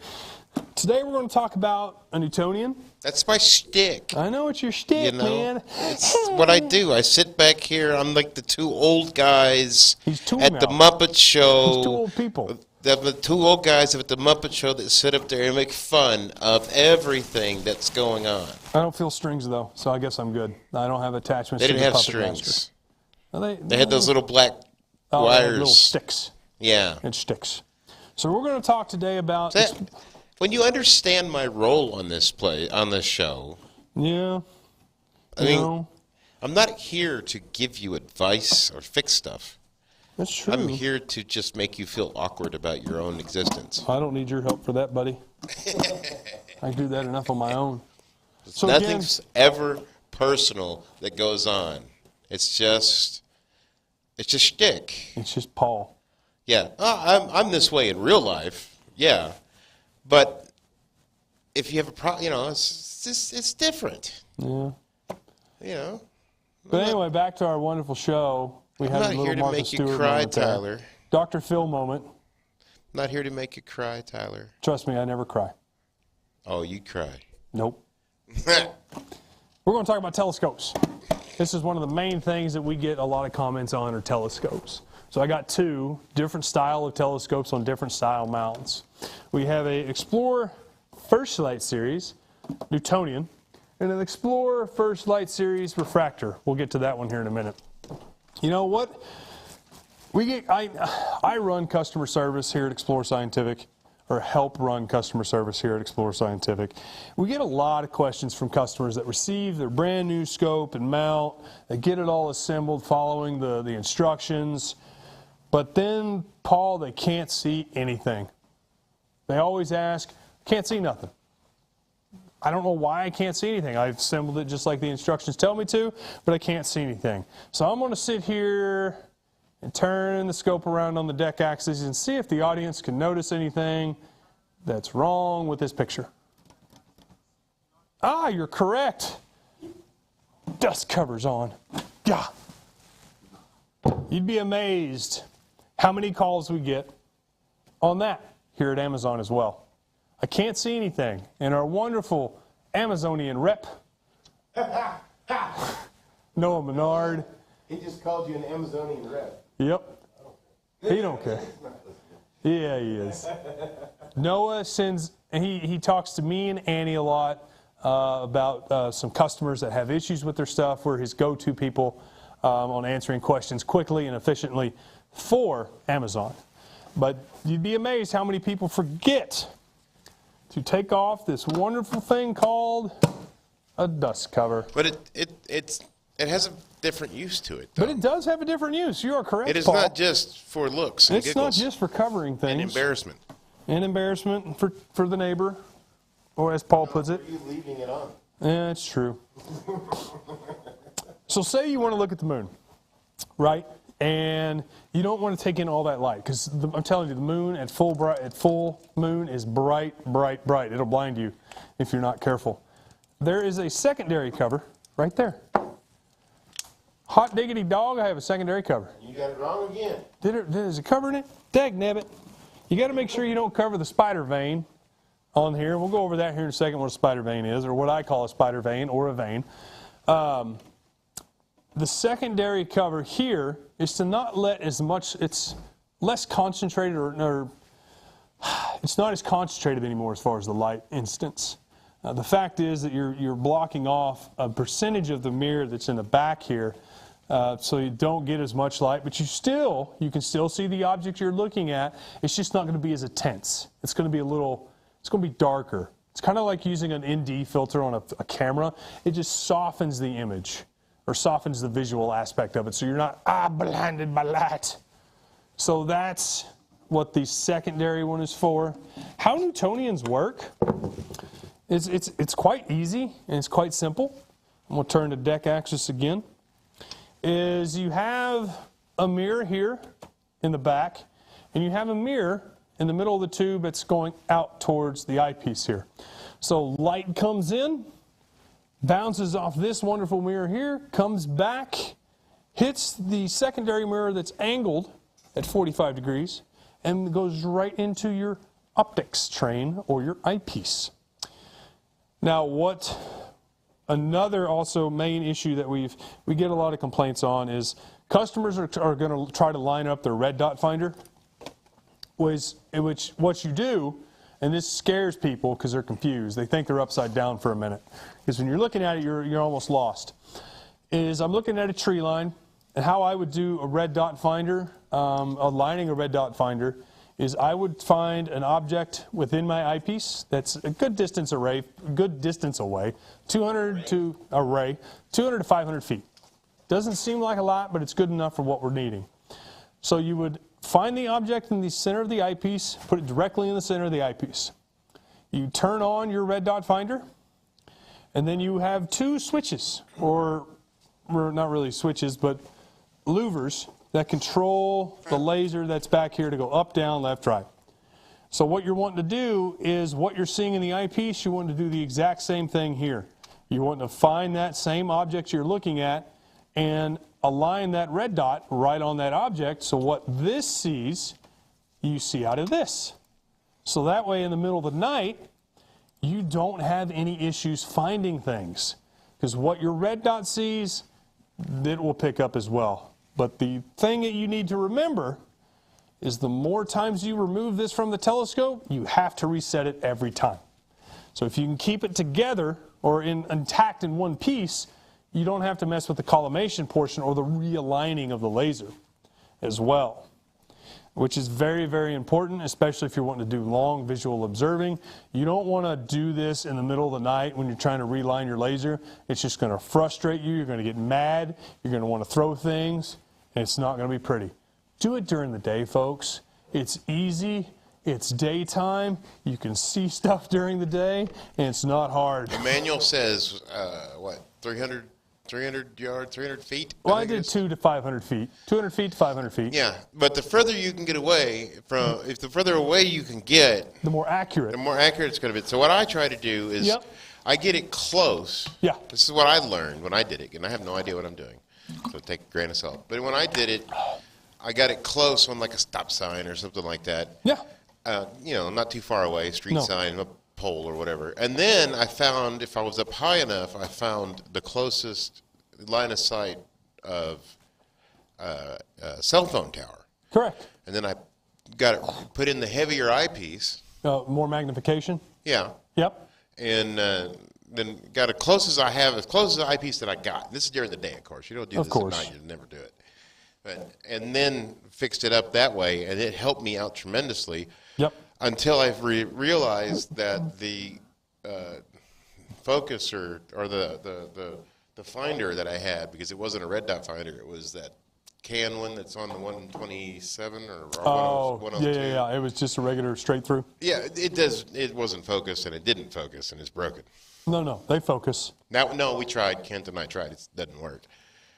[SPEAKER 4] Today we're going to talk about a Newtonian.
[SPEAKER 2] That's my shtick.
[SPEAKER 4] I know it's your shtick, man.
[SPEAKER 2] It's what I do. I sit back here. I'm like the two old guys at the Muppet Show.
[SPEAKER 4] He's two old people.
[SPEAKER 2] The two old guys at the Muppet Show that sit up there and make fun of everything that's going on.
[SPEAKER 4] I don't feel strings, though, so I guess I'm good. I don't have attachments to the puppet master. They didn't have strings.
[SPEAKER 2] Well, they had those little black wires.
[SPEAKER 4] Little sticks.
[SPEAKER 2] Yeah.
[SPEAKER 4] It sticks. So we're going to talk today about...
[SPEAKER 2] When you understand my role on this show,
[SPEAKER 4] yeah,
[SPEAKER 2] I mean, I'm not here to give you advice or fix stuff.
[SPEAKER 4] That's true.
[SPEAKER 2] I'm here to just make you feel awkward about your own existence.
[SPEAKER 4] I don't need your help for that, buddy. I do that enough on my own.
[SPEAKER 2] So nothing's ever personal that goes on. It's just shtick.
[SPEAKER 4] It's just Paul.
[SPEAKER 2] Yeah, I'm this way in real life. Yeah. But if you have a problem, it's different.
[SPEAKER 4] Yeah.
[SPEAKER 2] But
[SPEAKER 4] anyway, back to our wonderful show. We had a little Martha Stewart moment there.
[SPEAKER 2] I'm not here to make you cry, Tyler.
[SPEAKER 4] Dr. Phil moment.
[SPEAKER 2] I'm not here to make you cry, Tyler.
[SPEAKER 4] Trust me, I never cry.
[SPEAKER 2] Oh, you cry.
[SPEAKER 4] Nope. We're going to talk about telescopes. This is one of the main things that we get a lot of comments on are telescopes. So I got two different style of telescopes on different style mounts. We have a Explorer First Light Series Newtonian and an Explorer First Light Series Refractor. We'll get to that one here in a minute. You know what? I run customer service here at Explorer Scientific, or help run customer service here at Explorer Scientific. We get a lot of questions from customers that receive their brand new scope and mount. They get it all assembled following the instructions. But then, Paul, they can't see anything. They always ask, can't see nothing. I don't know why I can't see anything. I've assembled it just like the instructions tell me to, but I can't see anything. So I'm going to sit here and turn the scope around on the deck axis and see if the audience can notice anything that's wrong with this picture. Ah, you're correct. Dust cover's on. Yeah. You'd be amazed how many calls we get on that here at Amazon as well. I can't see anything. And our wonderful Amazonian rep, Noah Menard.
[SPEAKER 5] He just called you an Amazonian rep.
[SPEAKER 4] Yep. He don't care. Yeah, he is. Noah sends, and he talks to me and Annie a lot about some customers that have issues with their stuff. We're his go-to people on answering questions quickly and efficiently for Amazon. But you'd be amazed how many people forget to take off this wonderful thing called a dust cover.
[SPEAKER 2] But it has a different use to it, though.
[SPEAKER 4] But it does have a different use. You are correct,
[SPEAKER 2] It is
[SPEAKER 4] Paul.
[SPEAKER 2] not just for looks and
[SPEAKER 4] It's
[SPEAKER 2] giggles.
[SPEAKER 4] not just for covering things.
[SPEAKER 2] And embarrassment.
[SPEAKER 4] And embarrassment for the neighbor, or as Paul puts it.
[SPEAKER 5] Are you leaving it on?
[SPEAKER 4] Yeah, it's true. So say you want to look at the moon, right? And you don't want to take in all that light, because I'm telling you, the moon at full moon is bright, bright, bright. It'll blind you if you're not careful. There is a secondary cover right there. Hot diggity dog, I have a secondary cover.
[SPEAKER 2] You got it wrong again.
[SPEAKER 4] Is it covering it? Dagnabbit. You got to make sure you don't cover the spider vein on here. We'll go over that here in a second, what a spider vein is, or what I call a spider vein or a vein. The secondary cover here is to not let as much, it's less concentrated or it's not as concentrated anymore as far as the light instance. The fact is that you're blocking off a percentage of the mirror that's in the back here, so you don't get as much light, but you can still see the object you're looking at. It's just not going to be as intense. It's going to be it's going to be darker. It's kind of like using an ND filter on a camera. It just softens the image or softens the visual aspect of it, so you're not blinded by light. So that's what the secondary one is for. How Newtonians work, it's quite easy and it's quite simple. I'm going to turn to deck axis again. Is you have a mirror here in the back, and you have a mirror in the middle of the tube that's going out towards the eyepiece here. So light comes in, bounces off this wonderful mirror here, comes back, hits the secondary mirror that's angled at 45 degrees, and goes right into your optics train or your eyepiece. Now, what another also main issue that we get a lot of complaints on is customers are going to try to line up their red dot finder, which what you do, and this scares people because they're confused. They think they're upside down for a minute. Because when you're looking at it, you're almost lost. Is I'm looking at a tree line, and how I would do a red dot finder, aligning a red dot finder, is I would find an object within my eyepiece that's a good distance away, 200 to 500 feet. Doesn't seem like a lot, but it's good enough for what we're needing. So you would find the object in the center of the eyepiece, put it directly in the center of the eyepiece. You turn on your red dot finder, and then you have two switches, or not really switches, but louvers that control the laser that's back here to go up, down, left, right. So what you're wanting to do is what you're seeing in the eyepiece, you want to do the exact same thing here. You want to find that same object you're looking at and align that red dot right on that object, so what this sees, you see out of this. So that way in the middle of the night, you don't have any issues finding things, because what your red dot sees, it will pick up as well. But the thing that you need to remember is the more times you remove this from the telescope, you have to reset it every time. So if you can keep it together or intact in one piece, you don't have to mess with the collimation portion or the realigning of the laser as well, which is very, very important, especially if you're wanting to do long visual observing. You don't want to do this in the middle of the night when you're trying to realign your laser. It's just going to frustrate you. You're going to get mad. You're going to want to throw things, and it's not going to be pretty. Do it during the day, folks. It's easy. It's daytime. You can see stuff during the day, and it's not hard.
[SPEAKER 2] The manual says, 300 yards, 300 feet?
[SPEAKER 4] Well, I did 200 to 500 feet. 200 feet to 500 feet.
[SPEAKER 2] Yeah, but the further you can get away from, if the further away you can get,
[SPEAKER 4] the more accurate.
[SPEAKER 2] The more accurate it's going to be. So what I try to do is, I get it close.
[SPEAKER 4] Yeah.
[SPEAKER 2] This is what I learned when I did it, and I have no idea what I'm doing. So take a grain of salt. But when I did it, I got it close on like a stop sign or something like that.
[SPEAKER 4] Yeah.
[SPEAKER 2] Not too far away, street sign, a pole or whatever. And then I found, if I was up high enough, I found the closest line of sight of a cell phone tower.
[SPEAKER 4] Correct.
[SPEAKER 2] And then I got it put in the heavier eyepiece.
[SPEAKER 4] More magnification?
[SPEAKER 2] Yeah.
[SPEAKER 4] Yep.
[SPEAKER 2] And then got as close as the eyepiece that I got. This is during the day, of course. You don't do this at night. You'd never do it. And then fixed it up that way, and it helped me out tremendously.
[SPEAKER 4] Yep.
[SPEAKER 2] Until I realized that the focus or the finder that I had, because it wasn't a red dot finder, it was that can one that's on the 127 or 102.
[SPEAKER 4] Yeah. It was just a regular straight through.
[SPEAKER 2] Yeah, it wasn't focused, and it didn't focus, and it's broken.
[SPEAKER 4] No, they focus.
[SPEAKER 2] No, we tried. Kent and I tried. It doesn't work.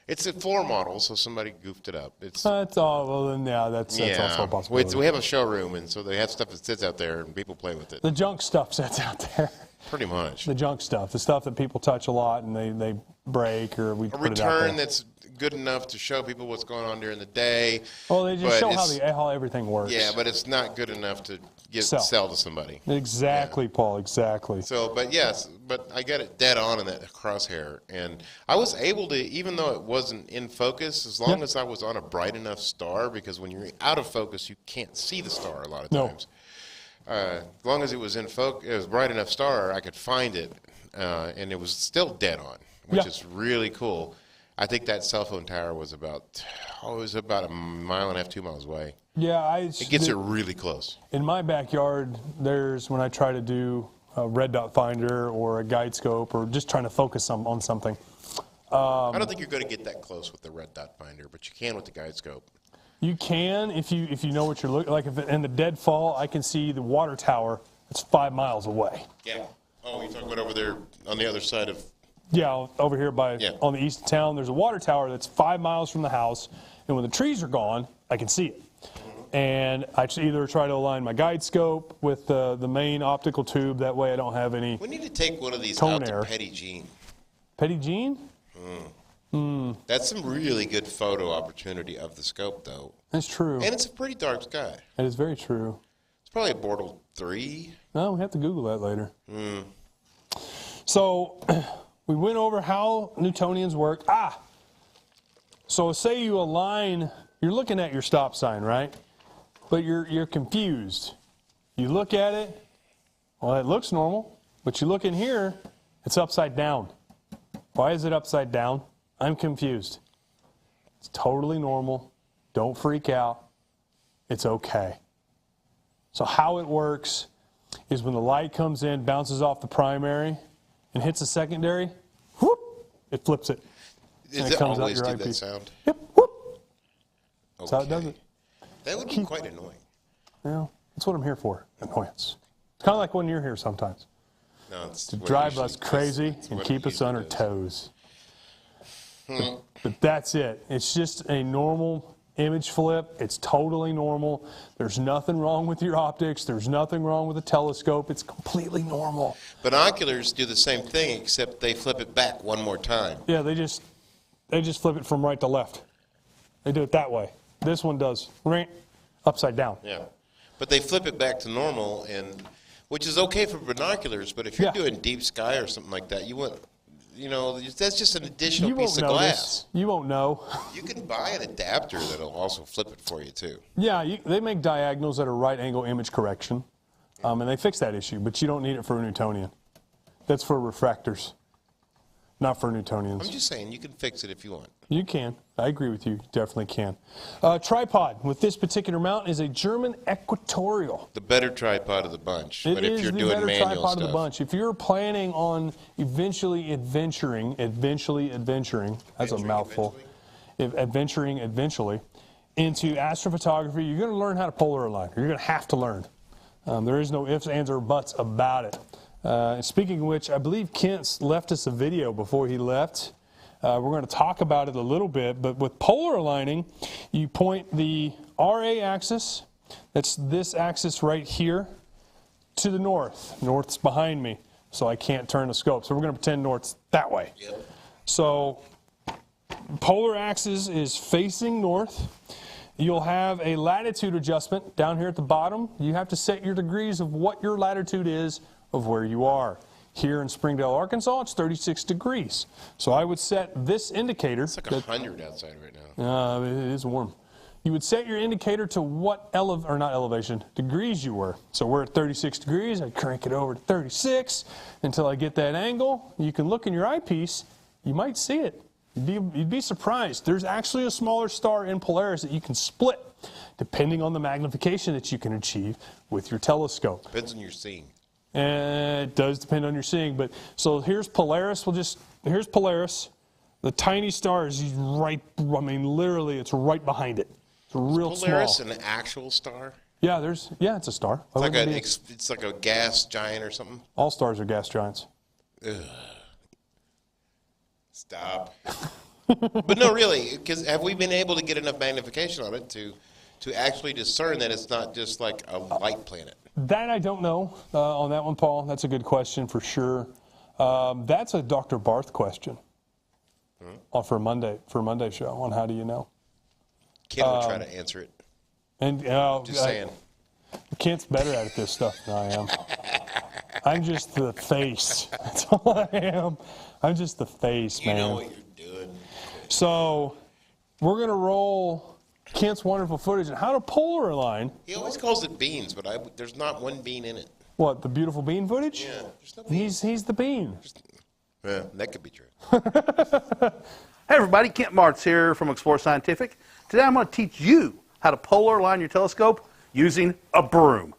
[SPEAKER 2] It's a floor model, so somebody goofed it up.
[SPEAKER 4] That's also a possibility.
[SPEAKER 2] We have a showroom, and so they have stuff that sits out there, and people play with it.
[SPEAKER 4] The junk stuff sits out there.
[SPEAKER 2] Pretty much.
[SPEAKER 4] The junk stuff, the stuff that people touch a lot, and they break, or we
[SPEAKER 11] A
[SPEAKER 4] put it out
[SPEAKER 11] return
[SPEAKER 4] there.
[SPEAKER 11] that's good enough to show people what's going on during the day.
[SPEAKER 4] Well, they just
[SPEAKER 11] but
[SPEAKER 4] show
[SPEAKER 11] it's-
[SPEAKER 4] how everything works.
[SPEAKER 11] Yeah, but it's not good enough to
[SPEAKER 4] Sell.
[SPEAKER 11] sell to somebody.
[SPEAKER 4] Exactly, Paul, exactly.
[SPEAKER 11] So, but yes, but I got it dead on in that crosshair, and I was able to, even though it wasn't in focus, as long as I was on a bright enough star, because when you're out of focus, you can't see the star a lot of
[SPEAKER 4] No.
[SPEAKER 11] times. As long as it was in focus, it was bright enough star, I could find it, and it was still dead on, which
[SPEAKER 4] Yeah.
[SPEAKER 11] is really cool. I think that cell phone tower was about, it was about 1.5 miles, 2 miles away.
[SPEAKER 4] Yeah,
[SPEAKER 11] It gets it really close.
[SPEAKER 4] In my backyard, when I try to do a red dot finder or a guide scope or just trying to focus on something.
[SPEAKER 11] I don't think you're going to get that close with the red dot finder, but you can with the guide scope.
[SPEAKER 4] You can if you know what you're looking like. If in the deadfall, I can see the water tower. It's 5 miles away.
[SPEAKER 11] Yeah. Oh, you're talking about over there on the other side of...
[SPEAKER 4] Yeah, over here on the east of town, there's a water tower that's 5 miles from the house, and when the trees are gone, I can see it. And I either try to align my guide scope with the main optical tube. That way I don't have any
[SPEAKER 11] We need to take one of these
[SPEAKER 4] tone
[SPEAKER 11] out
[SPEAKER 4] error.
[SPEAKER 11] to Petty Jean.
[SPEAKER 4] Petty Jean?
[SPEAKER 11] That's some really good photo opportunity of the scope, though.
[SPEAKER 4] That's true.
[SPEAKER 11] And it's a pretty dark sky.
[SPEAKER 4] That is very true.
[SPEAKER 11] It's probably a Bortle 3.
[SPEAKER 4] No, we have to Google that later. So we went over how Newtonians work. So say you align, you're looking at your stop sign, right? But you're confused. You look at it, well, it looks normal, but you look in here, it's upside down. Why is it upside down? I'm confused. It's totally normal. Don't freak out. It's okay. So how it works is when the light comes in, bounces off the primary, and hits the secondary, whoop, it flips it. And
[SPEAKER 11] Does it
[SPEAKER 4] comes out
[SPEAKER 11] always
[SPEAKER 4] your
[SPEAKER 11] do
[SPEAKER 4] eyepiece.
[SPEAKER 11] that sound?
[SPEAKER 4] Yep, whoop.
[SPEAKER 11] Okay.
[SPEAKER 4] That's how it does it.
[SPEAKER 11] That would be quite annoying.
[SPEAKER 4] Well, that's what I'm here for, annoyance. It's kind of like when you're here sometimes.
[SPEAKER 11] No, it's
[SPEAKER 4] To
[SPEAKER 11] what
[SPEAKER 4] drive
[SPEAKER 11] usually-
[SPEAKER 4] us crazy
[SPEAKER 11] that's
[SPEAKER 4] and
[SPEAKER 11] what
[SPEAKER 4] keep
[SPEAKER 11] it
[SPEAKER 4] us on our
[SPEAKER 11] usually does.
[SPEAKER 4] toes. But that's it. It's just a normal image flip. It's totally normal. There's nothing wrong with your optics. There's nothing wrong with the telescope. It's completely normal.
[SPEAKER 11] Binoculars do the same thing, except they flip it back one more time.
[SPEAKER 4] Yeah, they just flip it from right to left. They do it that way. This one does right upside down.
[SPEAKER 11] Yeah. But they flip it back to normal, and which is okay for binoculars, but if you're
[SPEAKER 4] Yeah.
[SPEAKER 11] doing deep sky or something like that, you want, that's just an additional
[SPEAKER 4] You
[SPEAKER 11] piece
[SPEAKER 4] won't
[SPEAKER 11] of
[SPEAKER 4] know
[SPEAKER 11] glass.
[SPEAKER 4] this. You won't know.
[SPEAKER 11] You can buy an adapter that'll also flip it for you, too.
[SPEAKER 4] Yeah, they make diagonals that are right angle image correction, and they fix that issue, but you don't need it for a Newtonian. That's for refractors, not for Newtonians.
[SPEAKER 11] I'm just saying, you can fix it if you want.
[SPEAKER 4] You can. I agree with you. You definitely can. Tripod with this particular mount is a German equatorial.
[SPEAKER 11] The better tripod of the bunch.
[SPEAKER 4] It
[SPEAKER 11] but if
[SPEAKER 4] is
[SPEAKER 11] you're
[SPEAKER 4] the
[SPEAKER 11] doing
[SPEAKER 4] better
[SPEAKER 11] manual
[SPEAKER 4] tripod
[SPEAKER 11] stuff,
[SPEAKER 4] of the bunch. If you're planning on eventually adventuring, that's a mouthful, adventuring eventually into astrophotography, you're going to learn how to polar align. You're going to have to learn. There is no ifs, ands, or buts about it. Speaking of which, I believe Kent left us a video before he left. We're going to talk about it a little bit, but with polar aligning, you point the RA axis, that's this axis right here, to the north. North's behind me, so I can't turn the scope. So we're going to pretend north's that way.
[SPEAKER 11] Yep.
[SPEAKER 4] So polar axis is facing north. You'll have a latitude adjustment down here at the bottom. You have to set your degrees of what your latitude is of where you are. Here in Springdale, Arkansas, it's 36 degrees. So I would set this indicator.
[SPEAKER 11] It's like 100 outside right now.
[SPEAKER 4] It is warm. You would set your indicator to what degrees you were. So we're at 36 degrees. I crank it over to 36 until I get that angle. You can look in your eyepiece. You might see it. You'd be surprised. There's actually a smaller star in Polaris that you can split depending on the magnification that you can achieve with your telescope.
[SPEAKER 11] Depends on your seeing.
[SPEAKER 4] And it does depend on your seeing, but so here's Polaris. Here's Polaris. The tiny star is literally it's right behind it. It's real small.
[SPEAKER 11] Polaris an actual star?
[SPEAKER 4] Yeah, it's a star.
[SPEAKER 11] It's like a gas giant or something?
[SPEAKER 4] All stars are gas giants.
[SPEAKER 11] Ugh. Stop. But no, really, because have we been able to get enough magnification on it to actually discern that it's not just like a light planet?
[SPEAKER 4] That I don't know on that one, Paul. That's a good question for sure. That's a Dr. Barth question. for Monday show on How Do You Know?
[SPEAKER 11] Ken will try to answer it.
[SPEAKER 4] And
[SPEAKER 11] Just saying.
[SPEAKER 4] Kent's better at this stuff than I am. I'm just the face. That's all I am. I'm just the face, man.
[SPEAKER 11] You know what you're doing.
[SPEAKER 4] So we're going to roll Kent's wonderful footage on how to polar align.
[SPEAKER 11] He always calls it beans, but there's not one bean in it.
[SPEAKER 4] What, the beautiful bean footage?
[SPEAKER 11] Yeah, there's no bean.
[SPEAKER 4] He's the bean.
[SPEAKER 11] Yeah, that could be true.
[SPEAKER 1] Hey everybody, Kent Martz here from Explore Scientific. Today I'm going to teach you how to polar align your telescope using a broom.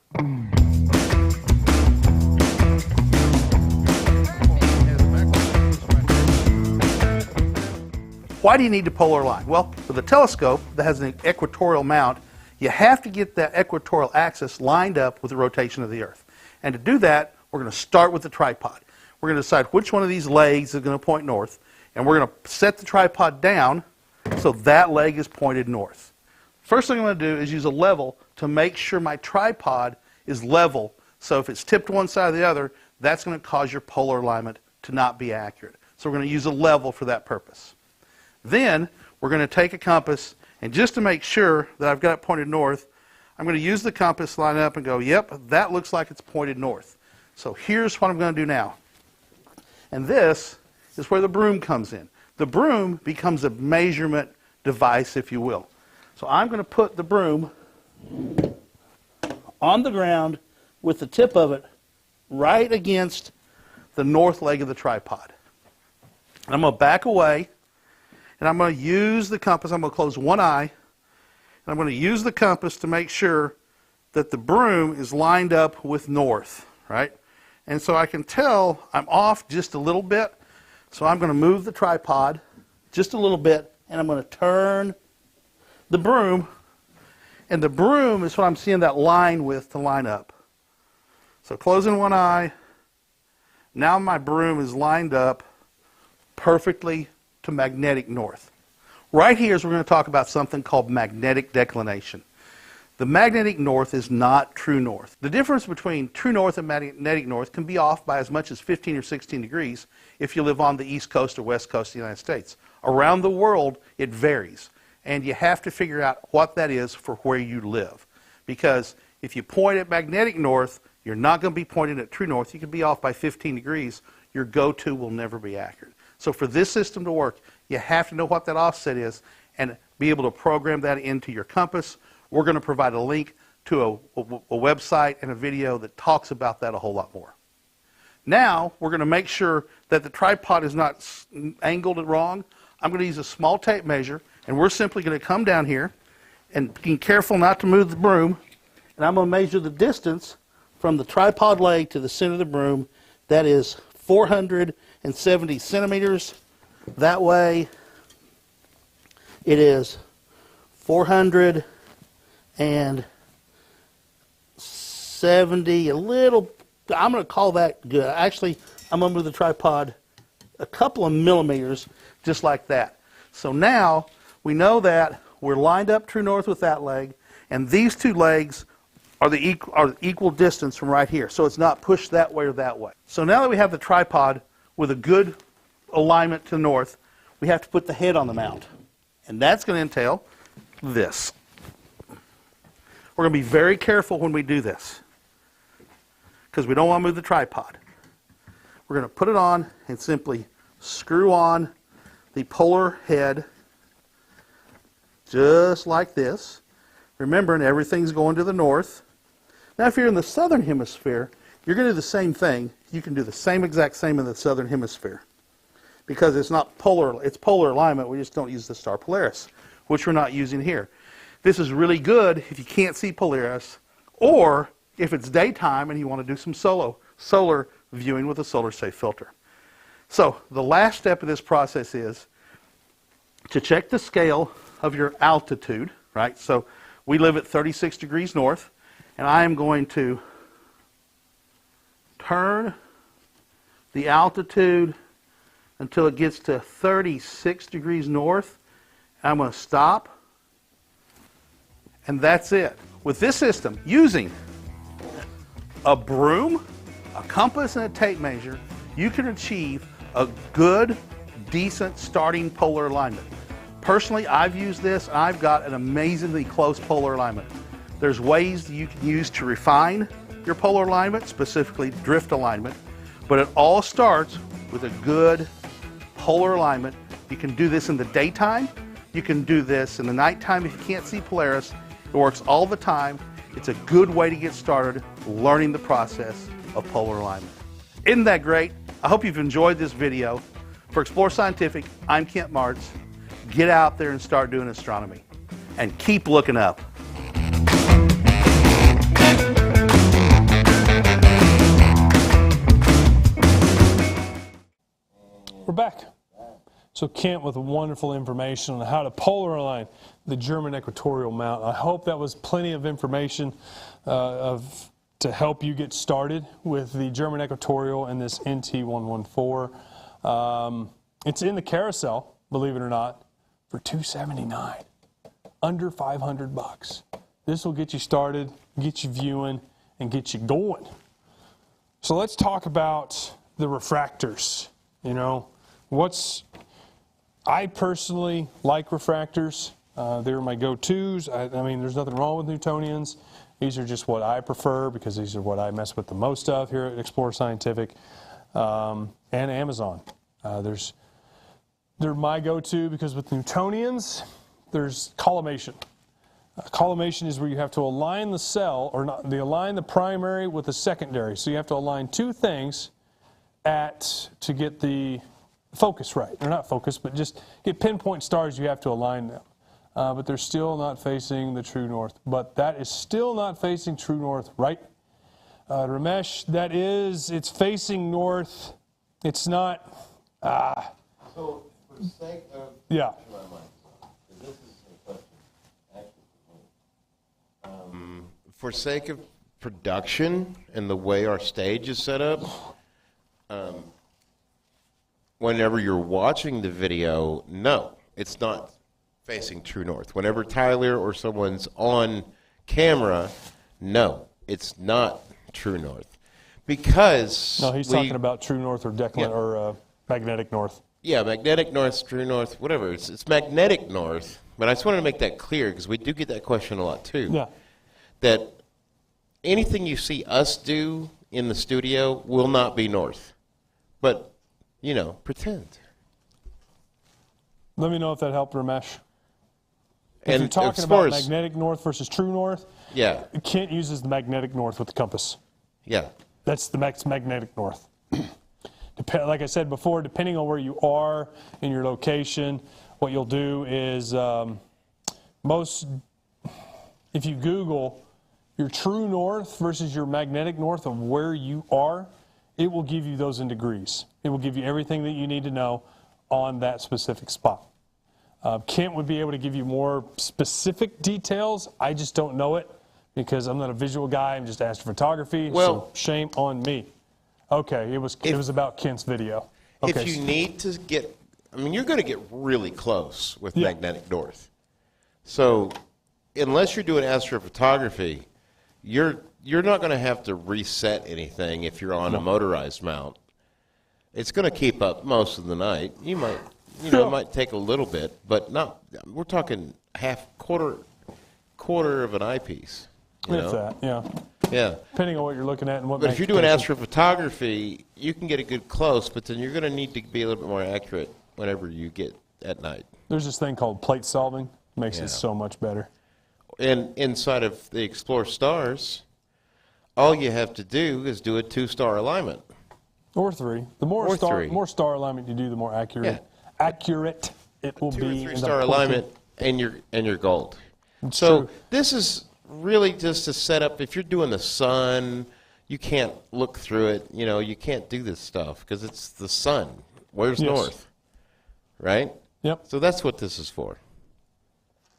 [SPEAKER 1] Why do you need to polar align? Well, with a telescope that has an equatorial mount, you have to get that equatorial axis lined up with the rotation of the Earth. And to do that, we're going to start with the tripod. We're going to decide which one of these legs is going to point north, and we're going to set the tripod down so that leg is pointed north. First thing I'm going to do is use a level to make sure my tripod is level. So if it's tipped one side or the other, that's going to cause your polar alignment to not be accurate. So we're going to use a level for that purpose. Then we're going to take a compass, and just to make sure that I've got it pointed north, I'm going to use the compass, line up, and go, yep, that looks like it's pointed north. So here's what I'm going to do now. And this is where the broom comes in. The broom becomes a measurement device, if you will. So I'm going to put the broom on the ground with the tip of it right against the north leg of the tripod. And I'm going to back away, and I'm going to use the compass. I'm going to close one eye, and I'm going to use the compass to make sure that the broom is lined up with north, right? And so I can tell I'm off just a little bit. So I'm going to move the tripod just a little bit, and I'm going to turn the broom. And the broom is what I'm seeing that line with to line up. So closing one eye. Now my broom is lined up perfectly to magnetic north. Right here is we're going to talk about something called magnetic declination. The magnetic north is not true north. The difference between true north and magnetic north can be off by as much as 15 or 16 degrees if you live on the east coast or west coast of the United States. Around the world, it varies. And you have to figure out what that is for where you live. Because if you point at magnetic north, you're not going to be pointing at true north. You can be off by 15 degrees. Your go-to will never be accurate. So for this system to work, you have to know what that offset is and be able to program that into your compass. We're going to provide a link to a website and a video that talks about that a whole lot more. Now, we're going to make sure that the tripod is not angled wrong. I'm going to use a small tape measure, and we're simply going to come down here and be careful not to move the broom. And I'm going to measure the distance from the tripod leg to the center of the broom. That is 470 centimeters. That way, it is 470, a little, I'm going to call that good. Actually, I'm going to move the tripod a couple of millimeters, just like that. So now, we know that we're lined up true north with that leg, and these two legs are the equal distance from right here. So it's not pushed that way or that way. So now that we have the tripod with a good alignment to the north, we have to put the head on the mount. And that's going to entail this. We're going to be very careful when we do this because we don't want to move the tripod. We're going to put it on and simply screw on the polar head just like this. Remembering everything's going to the north. Now if you're in the southern hemisphere, you're going to do the same thing. You can do the exact same in the southern hemisphere because it's not polar, it's polar alignment. We just don't use the star Polaris, which we're not using here. This is really good if you can't see Polaris, or if it's daytime and you want to do some solar viewing with a solar safe filter. So the last step of this process is to check the scale of your altitude, right? So we live at 36 degrees north, and I am going to turn the altitude until it gets to 36 degrees north. I'm going to stop. And that's it. With this system, using a broom, a compass, and a tape measure, you can achieve a good, decent starting polar alignment. Personally, I've used this, and I've got an amazingly close polar alignment. There's ways that you can use to refine your polar alignment, specifically drift alignment, but it all starts with a good polar alignment. You can do this in the daytime. You can do this in the nighttime if you can't see Polaris. It works all the time. It's a good way to get started learning the process of polar alignment. Isn't that great? I hope you've enjoyed this video. For Explore Scientific, I'm Kent Martz. Get out there and start doing astronomy. And keep looking up.
[SPEAKER 4] We're back. So Kent with wonderful information on how to polar align the German equatorial mountain. I hope that was plenty of information to help you get started with the German equatorial and this NT114. It's in the carousel, believe it or not, for $279, under $500. This will get you started, get you viewing, and get you going. So let's talk about the refractors. You know, I personally like refractors. They're my go-tos. I mean, there's nothing wrong with Newtonians. These are just what I prefer because these are what I mess with the most of here at Explore Scientific and Amazon. They're my go-to because with Newtonians, there's collimation. Collimation is where you have to align the cell, or not, align the primary with the secondary. So you have to align two things to get the focus right. Or not focus, but just get pinpoint stars, you have to align them. But they're still not facing the true north. But that is still not facing true north, right? Ramesh, it's facing north. It's not.
[SPEAKER 11] So, for the sake of
[SPEAKER 4] Yeah.
[SPEAKER 11] my mind, this is a question actually for me. For sake of production and the way our stage is set up, whenever you're watching the video, no, it's not facing true north. Whenever Tyler or someone's on camera, no, it's not true north. Because
[SPEAKER 4] No, he's talking about true north or or magnetic north.
[SPEAKER 11] Yeah, magnetic north, true north, whatever. It's magnetic north, but I just wanted to make that clear because we do get that question a lot too.
[SPEAKER 4] Yeah.
[SPEAKER 11] That anything you see us do in the studio will not be north. But, pretend.
[SPEAKER 4] Let me know if that helped, Ramesh. If
[SPEAKER 11] And
[SPEAKER 4] you're talking
[SPEAKER 11] as far
[SPEAKER 4] about
[SPEAKER 11] as-
[SPEAKER 4] magnetic north versus true north,
[SPEAKER 11] Yeah,
[SPEAKER 4] Kent uses the magnetic north with the compass.
[SPEAKER 11] yeah.
[SPEAKER 4] That's the magnetic north. Like I said before, depending on where you are in your location, what you'll do is if you Google your true north versus your magnetic north of where you are, it will give you those in degrees. It will give you everything that you need to know on that specific spot. Kent would be able to give you more specific details. I just don't know it because I'm not a visual guy. I'm just astrophotography.
[SPEAKER 11] Well-
[SPEAKER 4] so shame on me. Okay, it was about Kent's video. Okay.
[SPEAKER 11] If you need to get, you're going to get really close with magnetic north. So unless you're doing astrophotography, you're not going to have to reset anything if you're on a motorized mount. It's going to keep up most of the night. You might, it might take a little bit, but not. We're talking quarter of an eyepiece.
[SPEAKER 4] If that, yeah.
[SPEAKER 11] Yeah.
[SPEAKER 4] Depending on what you're looking at and what.
[SPEAKER 11] But if you're doing astrophotography, you can get a good close, but then you're going to need to be a little bit more accurate whenever you get at night.
[SPEAKER 4] There's this thing called plate solving. Makes it so much better.
[SPEAKER 11] And inside of the Explore Stars, all you have to do is do a 2-star alignment.
[SPEAKER 4] Or 3. The more star alignment you do, the more accurate it will
[SPEAKER 11] 2 or
[SPEAKER 4] be.
[SPEAKER 11] 3-star alignment, and you're gold.
[SPEAKER 4] It's
[SPEAKER 11] so
[SPEAKER 4] true.
[SPEAKER 11] this is really just a setup. If you're doing the sun, you can't look through it. You can't do this stuff because it's the sun. Where's north? Right?
[SPEAKER 4] Yep.
[SPEAKER 11] So that's what this is for.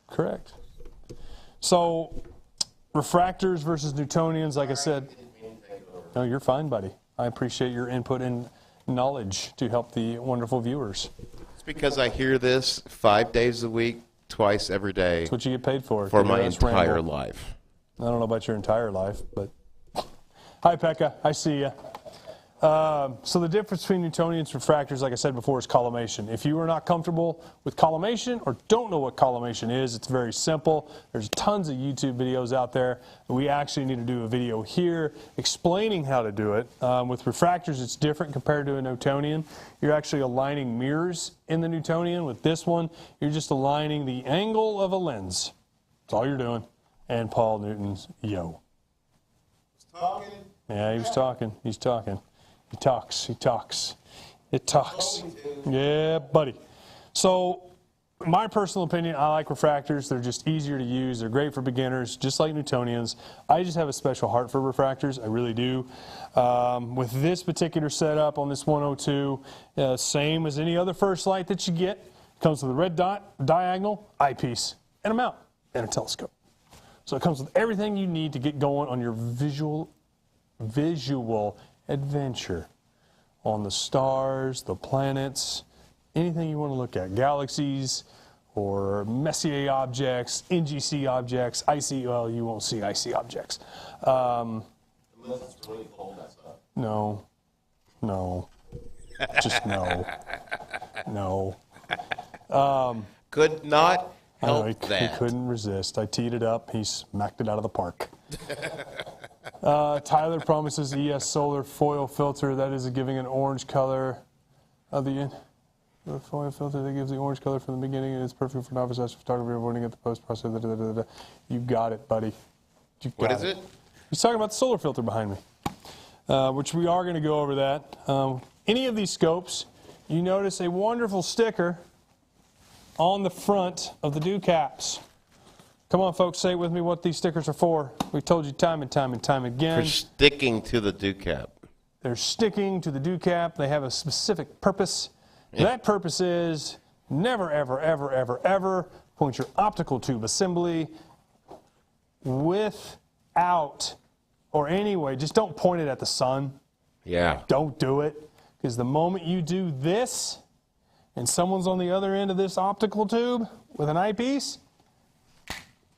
[SPEAKER 4] Correct. So, refractors versus Newtonians, like I said. No, you're fine, buddy. I appreciate your input and knowledge to help the wonderful viewers.
[SPEAKER 11] It's because I hear this 5 days a week, twice every day.
[SPEAKER 4] That's what you get paid for.
[SPEAKER 11] For my entire life.
[SPEAKER 4] I don't know about your entire life, but hi, Pekka. I see you. So the difference between Newtonians and refractors, like I said before, is collimation. If you are not comfortable with collimation or don't know what collimation is, it's very simple. There's tons of YouTube videos out there. We actually need to do a video here explaining how to do it. With refractors, it's different compared to a Newtonian. You're actually aligning mirrors in the Newtonian. With this one, you're just aligning the angle of a lens. That's all you're doing. And Paul Newton's yo. Yeah, he was talking. He's talking. He talks. He talks. It talks. Yeah, buddy. So, my personal opinion, I like refractors. They're just easier to use. They're great for beginners, just like Newtonians. I just have a special heart for refractors. I really do. With this particular setup on this 102, same as any other first light that you get. Comes with a red dot, diagonal, eyepiece, and a mount, and a telescope. So it comes with everything you need to get going on your visual adventure on the stars, the planets, anything you want to look at, galaxies or Messier objects, NGC objects, icy, well, you won't see icy objects.
[SPEAKER 2] Unless it's really cold, that's stuff.
[SPEAKER 4] No, just no.
[SPEAKER 2] Could not help
[SPEAKER 4] he
[SPEAKER 2] that.
[SPEAKER 4] couldn't resist. I teed it up. He smacked it out of the park. Tyler promises ES solar foil filter that is giving an orange color of the foil filter that gives the orange color from the beginning, and it's perfect for novice photography avoiding at the post process. You got it, buddy.
[SPEAKER 11] What is it?
[SPEAKER 4] He's talking about the solar filter behind me, which we are going to go over that. Any of these scopes, you notice a wonderful sticker on the front of the dew caps. Come on, folks, say it with me what these stickers are for. We've told you time and time and time again.
[SPEAKER 2] For sticking to the dew cap.
[SPEAKER 4] They're sticking to the dew cap. They have a specific purpose.
[SPEAKER 2] Yeah.
[SPEAKER 4] That purpose is never, ever, ever, ever, ever point your optical tube assembly without, or anyway, just don't point it at the sun.
[SPEAKER 2] Yeah.
[SPEAKER 4] Don't do it. Because the moment you do this, and someone's on the other end of this optical tube with an eyepiece,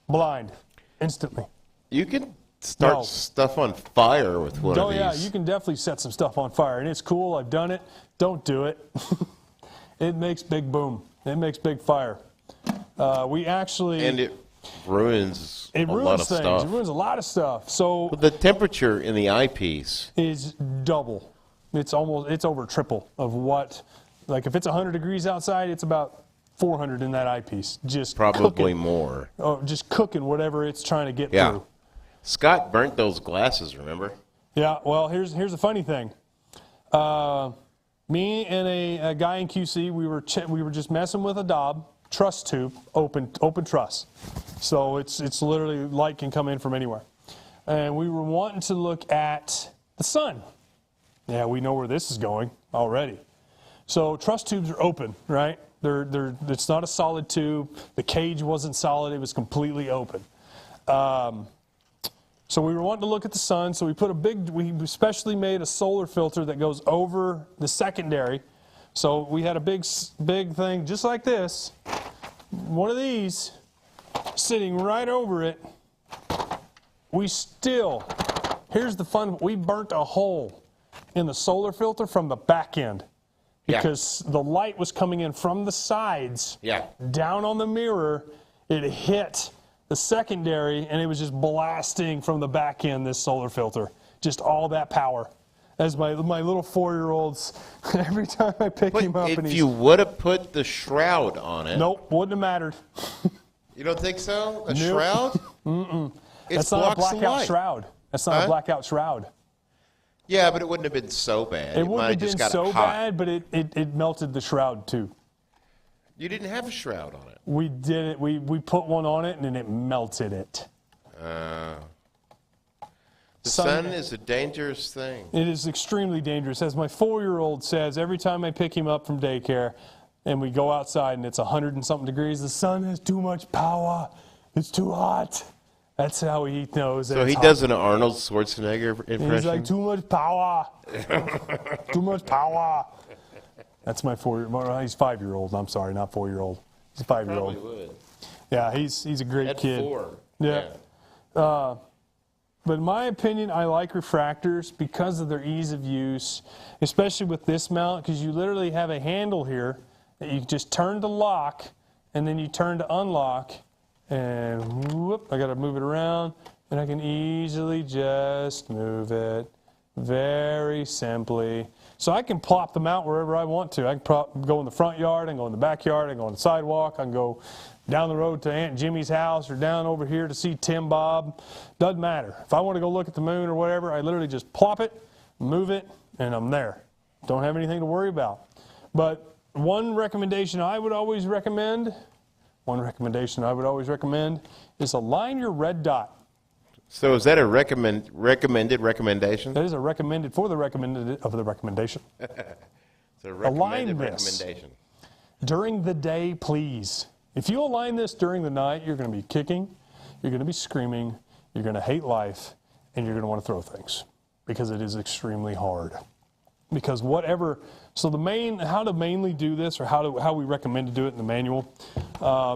[SPEAKER 4] blind, instantly.
[SPEAKER 2] You can start stuff on fire with one of these.
[SPEAKER 4] Oh yeah, you can definitely set some stuff on fire, and it's cool. I've done it. Don't do it. It makes big boom. It makes big fire. We actually...
[SPEAKER 2] And it ruins a lot of
[SPEAKER 4] things.
[SPEAKER 2] stuff.
[SPEAKER 4] It ruins a lot of stuff. So
[SPEAKER 2] But the temperature in the eyepiece
[SPEAKER 4] is double. It's over triple of what, like if it's 100 degrees outside, it's about 400 in that eyepiece. Just
[SPEAKER 2] probably
[SPEAKER 4] cooking.
[SPEAKER 2] more.
[SPEAKER 4] Oh, just cooking whatever it's trying to get
[SPEAKER 2] Yeah.
[SPEAKER 4] through.
[SPEAKER 2] Scott burnt those glasses, remember?
[SPEAKER 4] Yeah, well, here's the funny thing. Me and a guy in QC, we were just messing with a Dob truss tube, open truss. So it's literally light can come in from anywhere. And we were wanting to look at the sun. Yeah, we know where this is going already. So truss tubes are open, right? It's not a solid tube. The cage wasn't solid. It was completely open. So we were wanting to look at the sun, so we specially made a solar filter that goes over the secondary. So we had a big thing just like this, one of these, sitting right over it. Here's the fun, we burnt a hole in the solar filter from the back end. Because the light was coming in from the sides, down on the mirror, it hit the secondary, and it was just blasting from the back end, this solar filter. Just all that power. As my little 4-year-olds, every time I pick him up.
[SPEAKER 2] If you would have put the shroud on it.
[SPEAKER 4] Nope, wouldn't have mattered.
[SPEAKER 11] You don't think so? A
[SPEAKER 4] Nope.
[SPEAKER 11] shroud?
[SPEAKER 4] Mm-mm.
[SPEAKER 11] It
[SPEAKER 4] That's not a
[SPEAKER 11] blocks the
[SPEAKER 4] blackout
[SPEAKER 11] light.
[SPEAKER 4] shroud. That's not a blackout shroud.
[SPEAKER 11] Yeah, but it wouldn't have been so bad.
[SPEAKER 4] It wouldn't have
[SPEAKER 11] just
[SPEAKER 4] been
[SPEAKER 11] got
[SPEAKER 4] so
[SPEAKER 11] hot.
[SPEAKER 4] bad, but it melted the shroud too.
[SPEAKER 11] You didn't have a shroud on it.
[SPEAKER 4] We did it. We put one on it, and then it melted it.
[SPEAKER 11] The sun is a dangerous thing.
[SPEAKER 4] It is extremely dangerous. As my 4-year-old says, every time I pick him up from daycare and we go outside and it's 100 and something degrees, the sun has too much power. It's too hot. That's how he knows.
[SPEAKER 2] So he does an Arnold Schwarzenegger impression?
[SPEAKER 4] He's like, too much power. Too much power. That's my 4-year-old. He's 5-year-old. I'm sorry, not 4-year-old. He's a 5-year-old.
[SPEAKER 2] Probably would.
[SPEAKER 4] Yeah, he's a great
[SPEAKER 2] At
[SPEAKER 4] kid.
[SPEAKER 2] 4.
[SPEAKER 4] Yeah. But in my opinion, I like refractors because of their ease of use, especially with this mount, because you literally have a handle here that you just turn to lock, and then you turn to unlock, and whoop, I got to move it around, and I can easily just move it very simply. So I can plop them out wherever I want to. I can go in the front yard, I can go in the backyard, I can go on the sidewalk, I can go down the road to Aunt Jimmy's house or down over here to see Tim Bob. Doesn't matter. If I want to go look at the moon or whatever, I literally just plop it, move it, and I'm there. Don't have anything to worry about. But one recommendation I would always recommend is align your red dot.
[SPEAKER 11] So is that a recommended recommendation?
[SPEAKER 4] That is a recommended for the recommended of the recommendation.
[SPEAKER 11] It's a recommended recommendation.
[SPEAKER 4] During the day, please. If you align this during the night, you're going to be kicking, you're going to be screaming, you're going to hate life, and you're going to want to throw things because it is extremely hard. Because whatever, so how to mainly do this, or how we recommend to do it in the manual,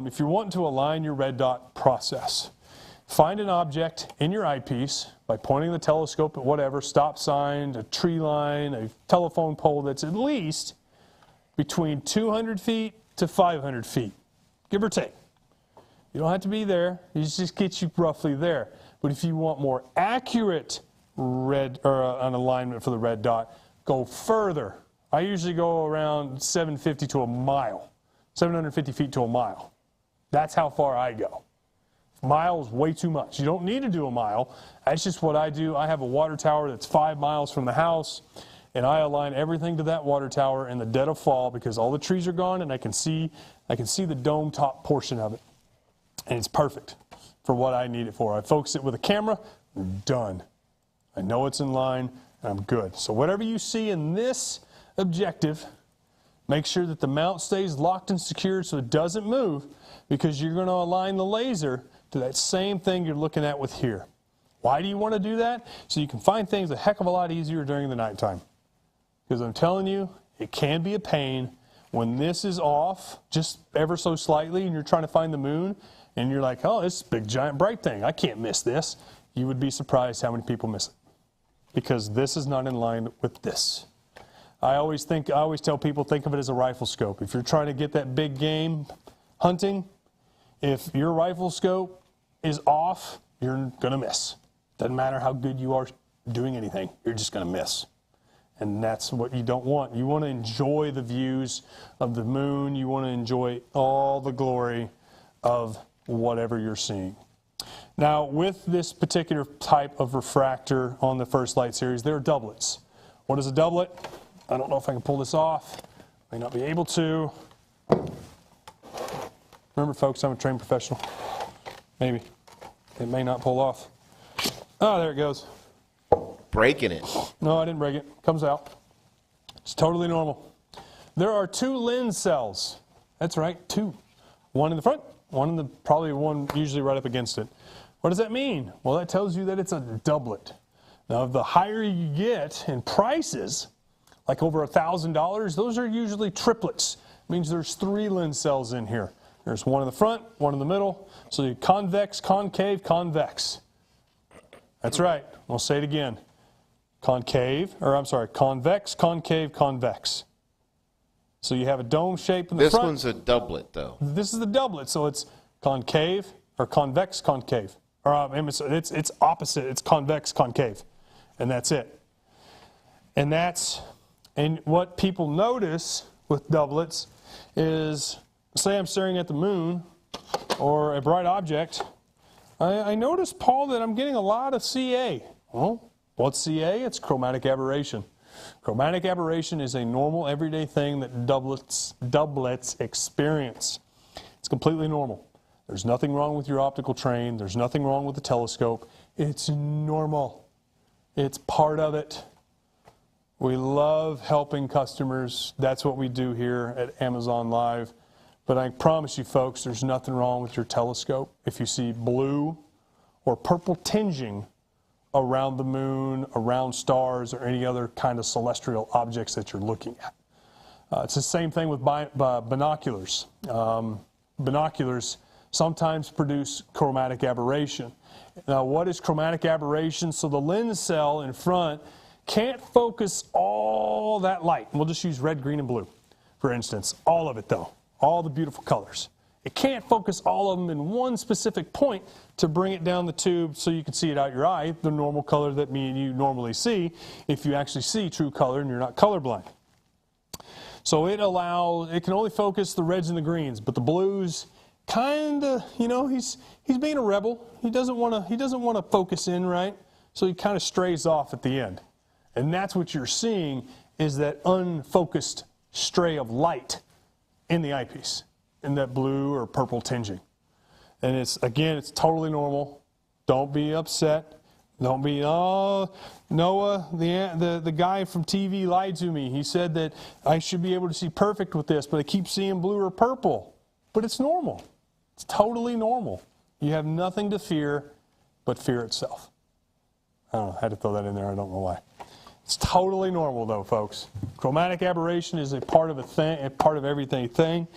[SPEAKER 4] if you're wanting to align your red dot process, find an object in your eyepiece by pointing the telescope at whatever, stop sign, a tree line, a telephone pole that's at least between 200 feet to 500 feet, give or take. You don't have to be there, it just gets you roughly there. But if you want more accurate an alignment for the red dot, go further. I usually go around 750 to a mile, 750 feet to a mile. That's how far I go. Mile is way too much. You don't need to do a mile. That's just what I do. I have a water tower that's 5 miles from the house, and I align everything to that water tower in the dead of fall because all the trees are gone, and I can see the dome top portion of it. And it's perfect for what I need it for. I focus it with a camera, I'm done. I know it's in line, and I'm good. So whatever you see in this objective, make sure that the mount stays locked and secured so it doesn't move, because you're going to align the laser to that same thing you're looking at with here. Why do you want to do that? So you can find things a heck of a lot easier during the nighttime. Because I'm telling you, it can be a pain when this is off just ever so slightly and you're trying to find the moon and you're like, oh, this is a big giant bright thing, I can't miss this. You would be surprised how many people miss it. Because this is not in line with this. I always tell people, think of it as a rifle scope. If you're trying to get that big game hunting, if your rifle scope is off, you're going to miss. Doesn't matter how good you are doing anything, you're just going to miss. And that's what you don't want. You want to enjoy the views of the moon. You want to enjoy all the glory of whatever you're seeing. Now, with this particular type of refractor on the First Light series, there are doublets. What is a doublet? I don't know if I can pull this off. May not be able to. Remember, folks, I'm a trained professional. Maybe. It may not pull off. Oh, there it goes.
[SPEAKER 11] Breaking it.
[SPEAKER 4] No, I didn't break it. Comes out. It's totally normal. There are 2 lens cells. That's right, 2. One in the front, probably one usually right up against it. What does that mean? Well, that tells you that it's a doublet. Now, the higher you get in prices, like over $1,000, those are usually triplets. It means there's 3 lens cells in here. There's one in the front, one in the middle. So you convex, concave, convex. That's right. We'll say it again. Convex, concave, convex. So you have a dome shape in the front.
[SPEAKER 11] This one's a doublet, though.
[SPEAKER 4] This is the doublet, so it's concave, or convex, concave. Or it's opposite, it's convex, concave. And that's it. And what people notice with doublets is, say I'm staring at the moon or a bright object, I notice, Paul, that I'm getting a lot of CA. Well, what's CA? It's chromatic aberration. Chromatic aberration is a normal, everyday thing that doublets experience. It's completely normal. There's nothing wrong with your optical train. There's nothing wrong with the telescope. It's normal. It's part of it. We love helping customers. That's what we do here at Amazon Live. But I promise you, folks, there's nothing wrong with your telescope. If you see blue or purple tinging around the moon, around stars, or any other kind of celestial objects that you're looking at. It's the same thing with binoculars. Binoculars sometimes produce chromatic aberration. Now, what is chromatic aberration? So the lens cell in front can't focus all that light. We'll just use red, green, and blue, for instance. All of it, though. All the beautiful colors. It can't focus all of them in one specific point to bring it down the tube so you can see it out your eye, the normal color that me and you normally see, if you actually see true color and you're not colorblind. So it can only focus the reds and the greens, but the blues, kind of, he's being a rebel. He doesn't want to focus in, right? So he kind of strays off at the end. And that's what you're seeing, is that unfocused stray of light in the eyepiece, in that blue or purple tinging. And it's totally normal. Don't be upset. Don't be, oh, Noah, the guy from TV lied to me. He said that I should be able to see perfect with this, but I keep seeing blue or purple. But it's normal. It's totally normal. You have nothing to fear but fear itself. I don't know, I had to throw that in there. I don't know why. It's totally normal, though, folks. Chromatic aberration is a part of everything.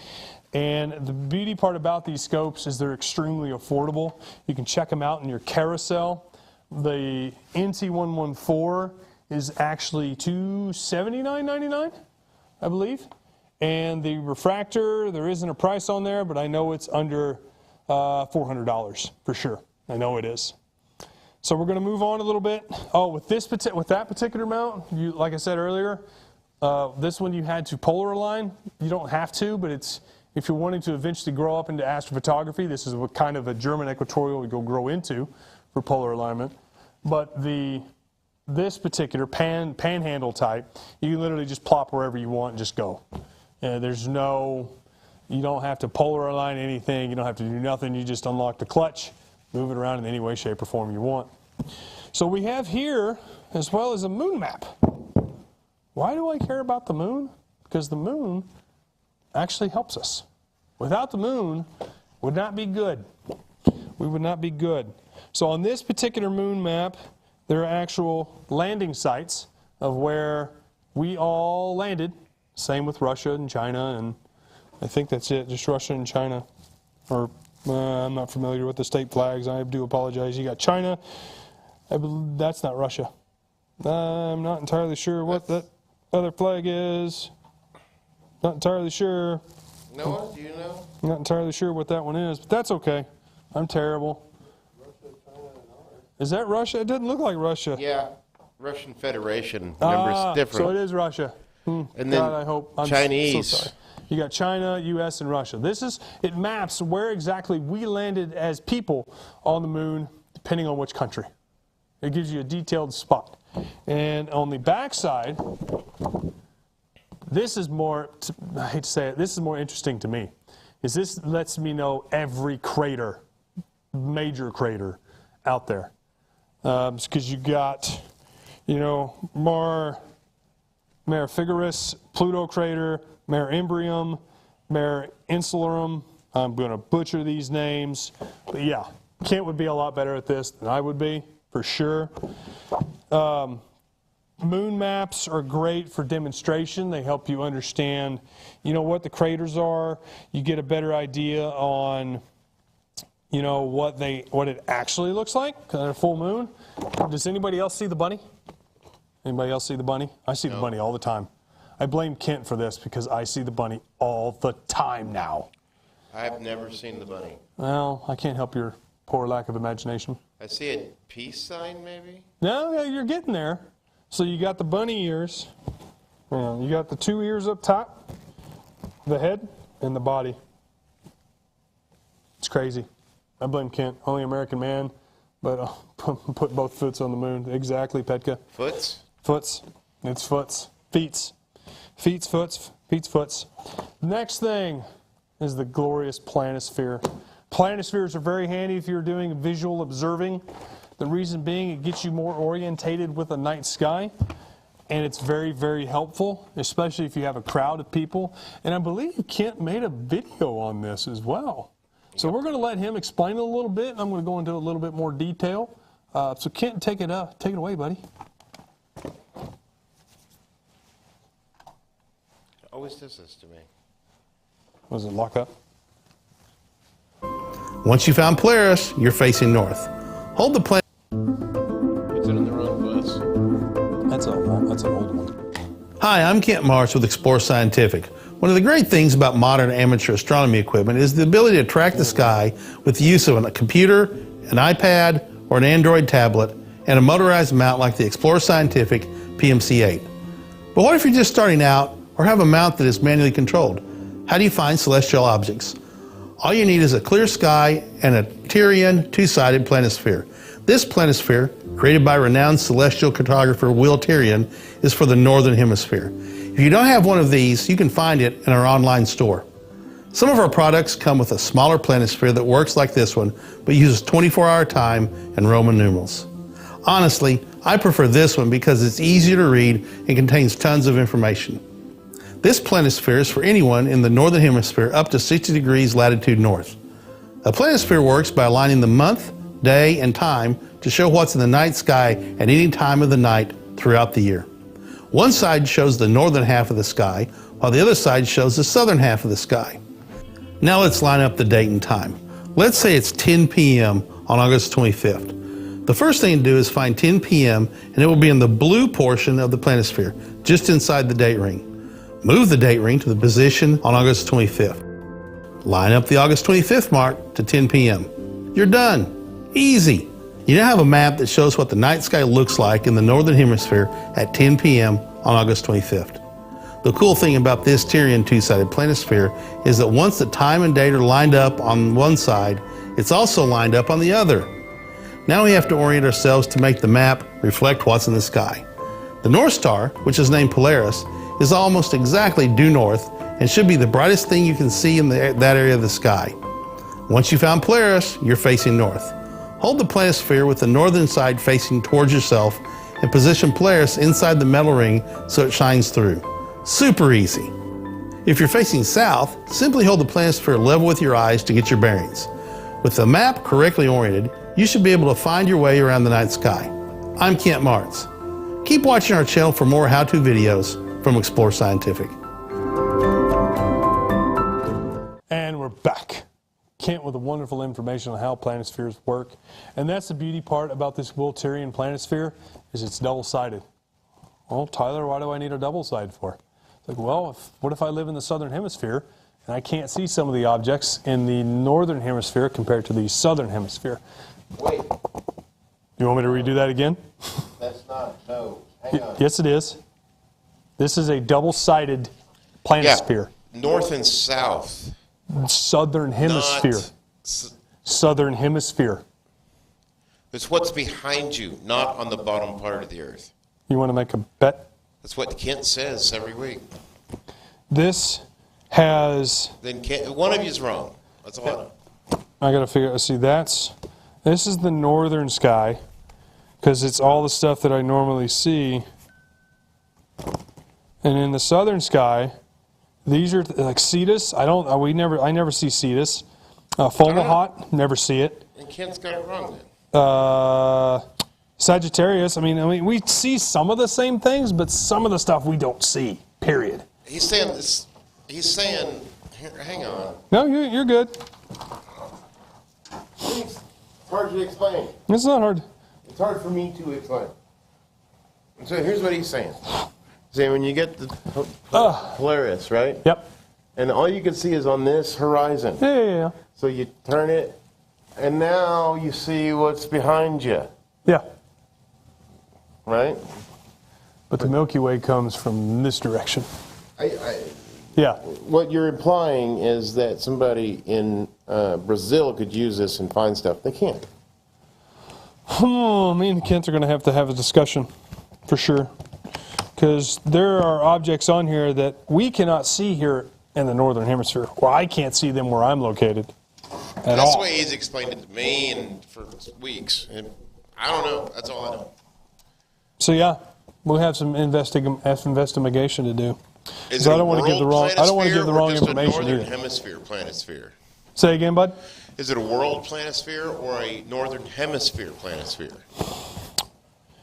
[SPEAKER 4] And the beauty part about these scopes is they're extremely affordable. You can check them out in your carousel. The NT114 is actually $279.99, I believe. And the refractor, there isn't a price on there, but I know it's under $400 for sure. I know it is. So we're going to move on a little bit. Oh, with that particular mount, like I said earlier, this one you had to polar align. You don't have to, but if you're wanting to eventually grow up into astrophotography, this is what kind of a German equatorial you'll grow into for polar alignment. But this particular panhandle type, you can literally just plop wherever you want and just go. You don't have to polar align anything. You don't have to do nothing. You just unlock the clutch, move it around in any way, shape, or form you want. So we have here, as well as a moon map. Why do I care about the moon? Because the moon actually helps us. Without the moon, would not be good. We would not be good. So on this particular moon map, there are actual landing sites of where we all landed. Same with Russia and China, and I think that's it, just Russia and China. Or I'm not familiar with the state flags. I do apologize. You got China. That's not Russia. I'm not entirely sure what that other flag is. Not entirely sure.
[SPEAKER 11] Noah, do you know?
[SPEAKER 4] I'm not entirely sure what that one is, but that's okay. I'm terrible.
[SPEAKER 5] Russia, China, and ours.
[SPEAKER 4] Is that Russia? It doesn't look like Russia.
[SPEAKER 11] Yeah, Russian Federation numbers different.
[SPEAKER 4] So it is Russia.
[SPEAKER 11] And
[SPEAKER 4] God,
[SPEAKER 11] then
[SPEAKER 4] I hope. I'm
[SPEAKER 11] Chinese.
[SPEAKER 4] so sorry. You got China, U.S., and Russia. It maps where exactly we landed as people on the moon, depending on which country. It gives you a detailed spot. And on the back side, this is more, I hate to say it, this is more interesting to me. This lets me know every crater, major crater out there. Because you got, Mare Frigoris, Pluto crater, Mare Imbrium, Mare Insularum. I'm going to butcher these names. But yeah, Kent would be a lot better at this than I would be, for sure. Moon maps are great for demonstration. They help you understand, what the craters are. You get a better idea on, what it actually looks like on a full moon. Does anybody else see the bunny? Anybody else see the bunny? I see the bunny all the time. I blame Kent for this because I see the bunny all the time now.
[SPEAKER 11] I've never seen the bunny.
[SPEAKER 4] Well, I can't help your poor lack of imagination.
[SPEAKER 11] I see a peace sign, maybe?
[SPEAKER 4] No, you're getting there. So you got the bunny ears. You got the 2 ears up top, the head, and the body. It's crazy. I blame Kent. Only American man, but put both foots on the moon. Exactly, Petka.
[SPEAKER 11] Foots?
[SPEAKER 4] Foots. It's foots. Feets. Feets, foots, feets, foots. Next thing is the glorious planosphere. Planospheres are very handy if you're doing visual observing. The reason being, it gets you more orientated with the night sky, and it's very, very helpful, especially if you have a crowd of people. And I believe Kent made a video on this as well. So we're going to let him explain it a little bit, and I'm going to go into a little bit more detail. So Kent, take it away, buddy.
[SPEAKER 11] Always does this to me.
[SPEAKER 4] Was it lock up?
[SPEAKER 1] Once you found Polaris, you're facing north. Hold the planet.
[SPEAKER 11] It's in the wrong bus.
[SPEAKER 4] That's an old one.
[SPEAKER 1] Hi, I'm Kent Marsh with Explore Scientific. One of the great things about modern amateur astronomy equipment is the ability to track the sky with the use of a computer, an iPad, or an Android tablet, and a motorized mount like the Explore Scientific PMC-8. But what if you're just starting out or have a mount that is manually controlled? How do you find celestial objects? All you need is a clear sky and a Tyrian two-sided planisphere. This planisphere, created by renowned celestial cartographer Will Tyrian, is for the northern hemisphere. If you don't have one of these, you can find it in our online store. Some of our products come with a smaller planisphere that works like this one, but uses 24-hour time and Roman numerals. Honestly, I prefer this one because it's easier to read and contains tons of information. This planisphere is for anyone in the northern hemisphere up to 60 degrees latitude north. A planisphere works by aligning the month, day, and time to show what's in the night sky at any time of the night throughout the year. One side shows the northern half of the sky, while the other side shows the southern half of the sky. Now let's line up the date and time. Let's say it's 10 p.m. on August 25th. The first thing to do is find 10 p.m. and it will be in the blue portion of the planisphere, just inside the date ring. Move the date ring to the position on August 25th. Line up the August 25th mark to 10 p.m. You're done. Easy. You now have a map that shows what the night sky looks like in the northern hemisphere at 10 p.m. on August 25th. The cool thing about this Tyrian two-sided planisphere is that once the time and date are lined up on one side, it's also lined up on the other. Now we have to orient ourselves to make the map reflect what's in the sky. The North Star, which is named Polaris, is almost exactly due north and should be the brightest thing you can see in that area of the sky. Once you found Polaris, you're facing north. Hold the planisphere with the northern side facing towards yourself and position Polaris inside the metal ring so it shines through. Super easy. If you're facing south, simply hold the planisphere level with your eyes to get your bearings. With the map correctly oriented, you should be able to find your way around the night sky. I'm Kent Martz. Keep watching our channel for more how-to videos from Explore Scientific.
[SPEAKER 4] And we're back. Kent with the wonderful information on how planispheres work. And that's the beauty part about this Will Tyrian planisphere, is it's double-sided. Well, Tyler, why do I need a double side for? It's like, well, what if I live in the southern hemisphere and I can't see some of the objects in the northern hemisphere compared to the southern hemisphere?
[SPEAKER 11] Wait,
[SPEAKER 4] You want me to redo that again?
[SPEAKER 11] that's not, no, hang on.
[SPEAKER 4] Yes, it is. This is a double-sided planisphere.
[SPEAKER 11] Yeah, north and south.
[SPEAKER 4] Southern hemisphere. Southern hemisphere.
[SPEAKER 11] It's what's behind you, not on the bottom part of the earth.
[SPEAKER 4] You want to make a bet?
[SPEAKER 11] That's what Kent says every week.
[SPEAKER 4] This has...
[SPEAKER 11] Then Kent, one of you is wrong. That's all I know.
[SPEAKER 4] I got to figure out, see, this is the northern sky, because it's all the stuff that I normally see. And in the southern sky, these are like Cetus. I never see Cetus. Fomalhaut, never see it.
[SPEAKER 11] And Kent's got it wrong then.
[SPEAKER 4] Sagittarius, I mean, we see some of the same things, but some of the stuff we don't see, period.
[SPEAKER 11] He's saying this, here, hang on.
[SPEAKER 4] No, you're good.
[SPEAKER 11] It's hard to explain.
[SPEAKER 4] It's not hard.
[SPEAKER 11] It's hard for me to explain. So here's what he's saying. See, when you get the Polaris, right?
[SPEAKER 4] Yep.
[SPEAKER 11] And all you can see is on this horizon.
[SPEAKER 4] Yeah.
[SPEAKER 11] So you turn it, and now you see what's behind you,
[SPEAKER 4] Yeah.
[SPEAKER 11] right?
[SPEAKER 4] But the Milky Way comes from this direction. Yeah.
[SPEAKER 11] What you're implying is that somebody in Brazil could use this and find stuff. They can't.
[SPEAKER 4] Me and Kent are going to have a discussion, for sure. Because there are objects on here that we cannot see here in the northern hemisphere, or I can't see them where I'm located at all.
[SPEAKER 11] That's the way he's explained it to me and for weeks. And I don't know. That's all I know.
[SPEAKER 4] So yeah, we'll have some investigation to do.
[SPEAKER 11] Is it
[SPEAKER 4] I don't want to give the wrong. I don't want to give the wrong
[SPEAKER 11] just
[SPEAKER 4] information
[SPEAKER 11] a northern
[SPEAKER 4] either.
[SPEAKER 11] hemisphere planisphere?
[SPEAKER 4] Say again, bud.
[SPEAKER 11] Is it a world planisphere or a northern hemisphere planisphere?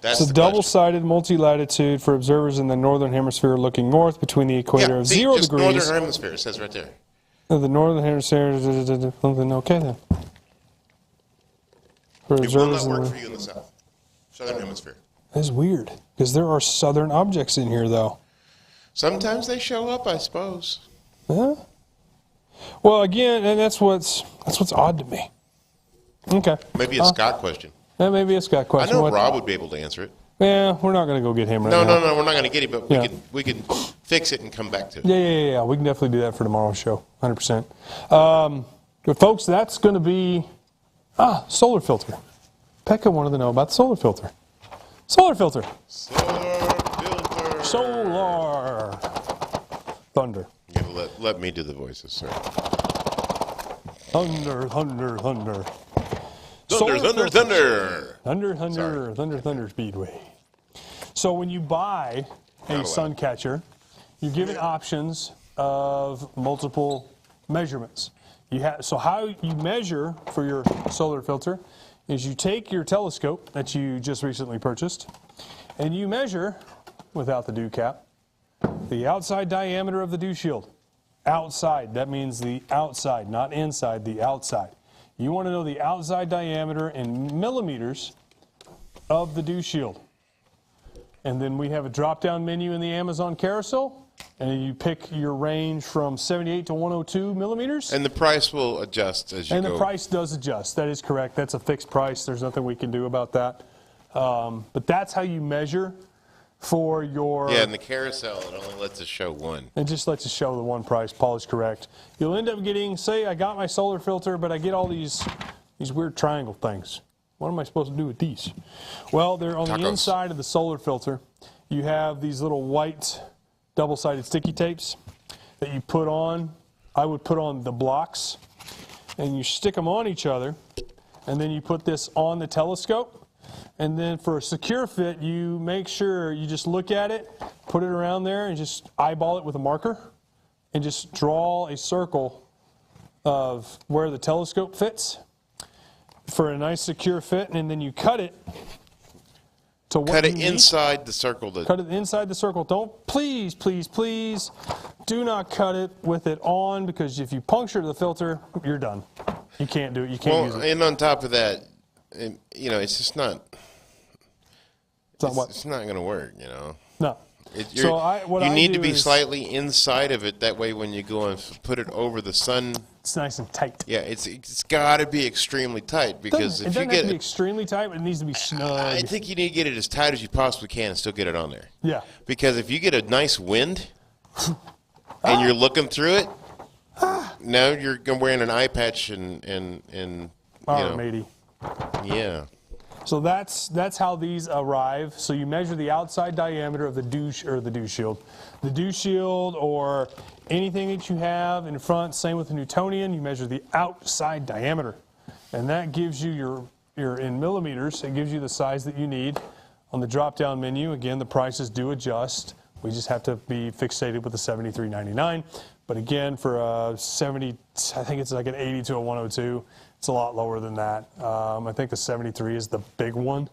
[SPEAKER 11] That's
[SPEAKER 4] It's a double-sided multi-latitude for observers in the northern hemisphere looking north between the equator of 0
[SPEAKER 11] just
[SPEAKER 4] degrees.
[SPEAKER 11] northern hemisphere, it says right there.
[SPEAKER 4] The northern hemisphere, something okay then.
[SPEAKER 11] It will
[SPEAKER 4] observers
[SPEAKER 11] not work
[SPEAKER 4] in
[SPEAKER 11] for you in the south, southern hemisphere.
[SPEAKER 4] That's weird, because there are southern objects in here, though.
[SPEAKER 11] Sometimes they show up, I suppose.
[SPEAKER 4] Huh? Well, again, and that's what's odd to me. Okay.
[SPEAKER 11] Maybe a Scott question.
[SPEAKER 4] That may be a Scott
[SPEAKER 11] I
[SPEAKER 4] question.
[SPEAKER 11] know Rob would be able to answer it.
[SPEAKER 4] Yeah, we're not going to go get him right
[SPEAKER 11] No,
[SPEAKER 4] now.
[SPEAKER 11] no, we're not going to get it, but
[SPEAKER 4] Yeah.
[SPEAKER 11] we can fix it and come back to it.
[SPEAKER 4] Yeah. We can definitely do that for tomorrow's show, 100%. But folks, that's going to be solar filter. Pekka wanted to know about the solar filter. Solar filter. Solar. Thunder.
[SPEAKER 11] You gotta let me do the voices, sir.
[SPEAKER 4] Thunder, thunder, thunder.
[SPEAKER 11] Thunder, thunder, thunder.
[SPEAKER 4] Thunder, Speedway. So when you buy a sun catcher, you're given options of multiple measurements. So how you measure for your solar filter is you take your telescope that you just recently purchased, and you measure, without the dew cap, the outside diameter of the dew shield. Outside, that means the outside, not inside, the outside. You want to know the outside diameter in millimeters of the dew shield. And then we have a drop-down menu in the Amazon carousel, and you pick your range from 78 to 102 millimeters.
[SPEAKER 11] And the price will adjust as you go.
[SPEAKER 4] And the price does adjust. That is correct. That's a fixed price. There's nothing we can do about that. But that's how you measure for your...
[SPEAKER 11] Yeah, in the carousel, it only lets us show one.
[SPEAKER 4] It just lets us show the one price. Paul is correct. You'll end up getting, say, I got my solar filter, but I get all these weird triangle things. What am I supposed to do with these? Well, they're on the inside of the solar filter. You have these little white double-sided sticky tapes that you put on. I would put on the blocks, and you stick them on each other, and then you put this on the telescope. And then for a secure fit, you make sure you just look at it, put it around there, and just eyeball it with a marker, and just draw a circle of where the telescope fits for a nice secure fit, and then you cut it to what
[SPEAKER 11] Cut it
[SPEAKER 4] you need.
[SPEAKER 11] inside the circle.
[SPEAKER 4] Cut it inside the circle. Don't, please, do not cut it with it on, because if you puncture the filter, you're done. You can't do it. You can't use it.
[SPEAKER 11] And on top of that, it's just not...
[SPEAKER 4] It's
[SPEAKER 11] not going to work,
[SPEAKER 4] No.
[SPEAKER 11] You need to be slightly inside of it. That way, when you go and put it over the sun,
[SPEAKER 4] it's nice and tight.
[SPEAKER 11] Yeah, it's got to be extremely tight, because
[SPEAKER 4] It
[SPEAKER 11] if you
[SPEAKER 4] doesn't have
[SPEAKER 11] get
[SPEAKER 4] to be
[SPEAKER 11] it,
[SPEAKER 4] extremely tight, but it needs to be snug.
[SPEAKER 11] I think you need to get it as tight as you possibly can and still get it on there.
[SPEAKER 4] Yeah.
[SPEAKER 11] Because if you get a nice wind and you're looking through it, now you're wearing an eye patch and
[SPEAKER 4] matey.
[SPEAKER 11] Yeah.
[SPEAKER 4] So that's how these arrive. So you measure the outside diameter of the dew shield. The dew shield or anything that you have in front, same with the Newtonian, you measure the outside diameter. And that gives you your in millimeters, it gives you the size that you need. On the drop-down menu, again, the prices do adjust. We just have to be fixated with the $73.99. But again, for a 70, I think it's like an 80 to a 102. It's a lot lower than that. I think the 73 is the big one,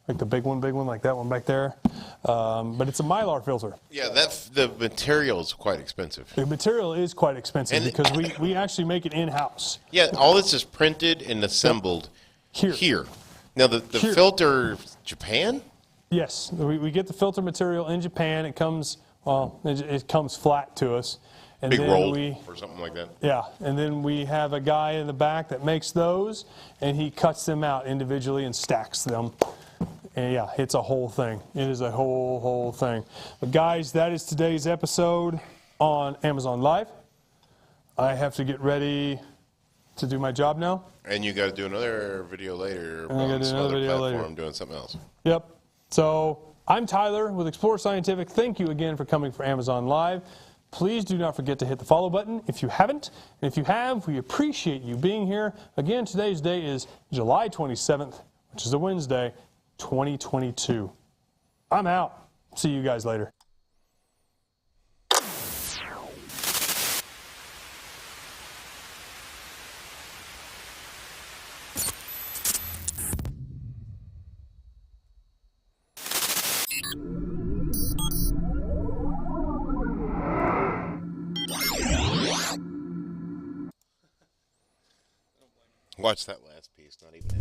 [SPEAKER 4] like the big one, like that one back there. But it's a Mylar filter.
[SPEAKER 11] Yeah, the material is quite expensive.
[SPEAKER 4] The material is quite expensive because we actually make it in-house.
[SPEAKER 11] Yeah, all this is printed and assembled here. Now, the filter, Japan?
[SPEAKER 4] Yes, we get the filter material in Japan. It comes, it comes flat to us. And
[SPEAKER 11] Big
[SPEAKER 4] then
[SPEAKER 11] roll or something like that.
[SPEAKER 4] Yeah, and then we have a guy in the back that makes those, and he cuts them out individually and stacks them. And yeah, it's a whole thing. It is a whole thing. But guys, that is today's episode on Amazon Live. I have to get ready to do my job now.
[SPEAKER 11] And you got to do another video later
[SPEAKER 4] And I gotta
[SPEAKER 11] on
[SPEAKER 4] do
[SPEAKER 11] some
[SPEAKER 4] another
[SPEAKER 11] other
[SPEAKER 4] video
[SPEAKER 11] platform
[SPEAKER 4] later.
[SPEAKER 11] doing something else.
[SPEAKER 4] Yep. So I'm Tyler with Explore Scientific. Thank you again for coming for Amazon Live. Please do not forget to hit the follow button if you haven't. And if you have, we appreciate you being here. Again, today's day is July 27th, which is a Wednesday, 2022. I'm out. See you guys later.
[SPEAKER 11] Watch that last piece, not even.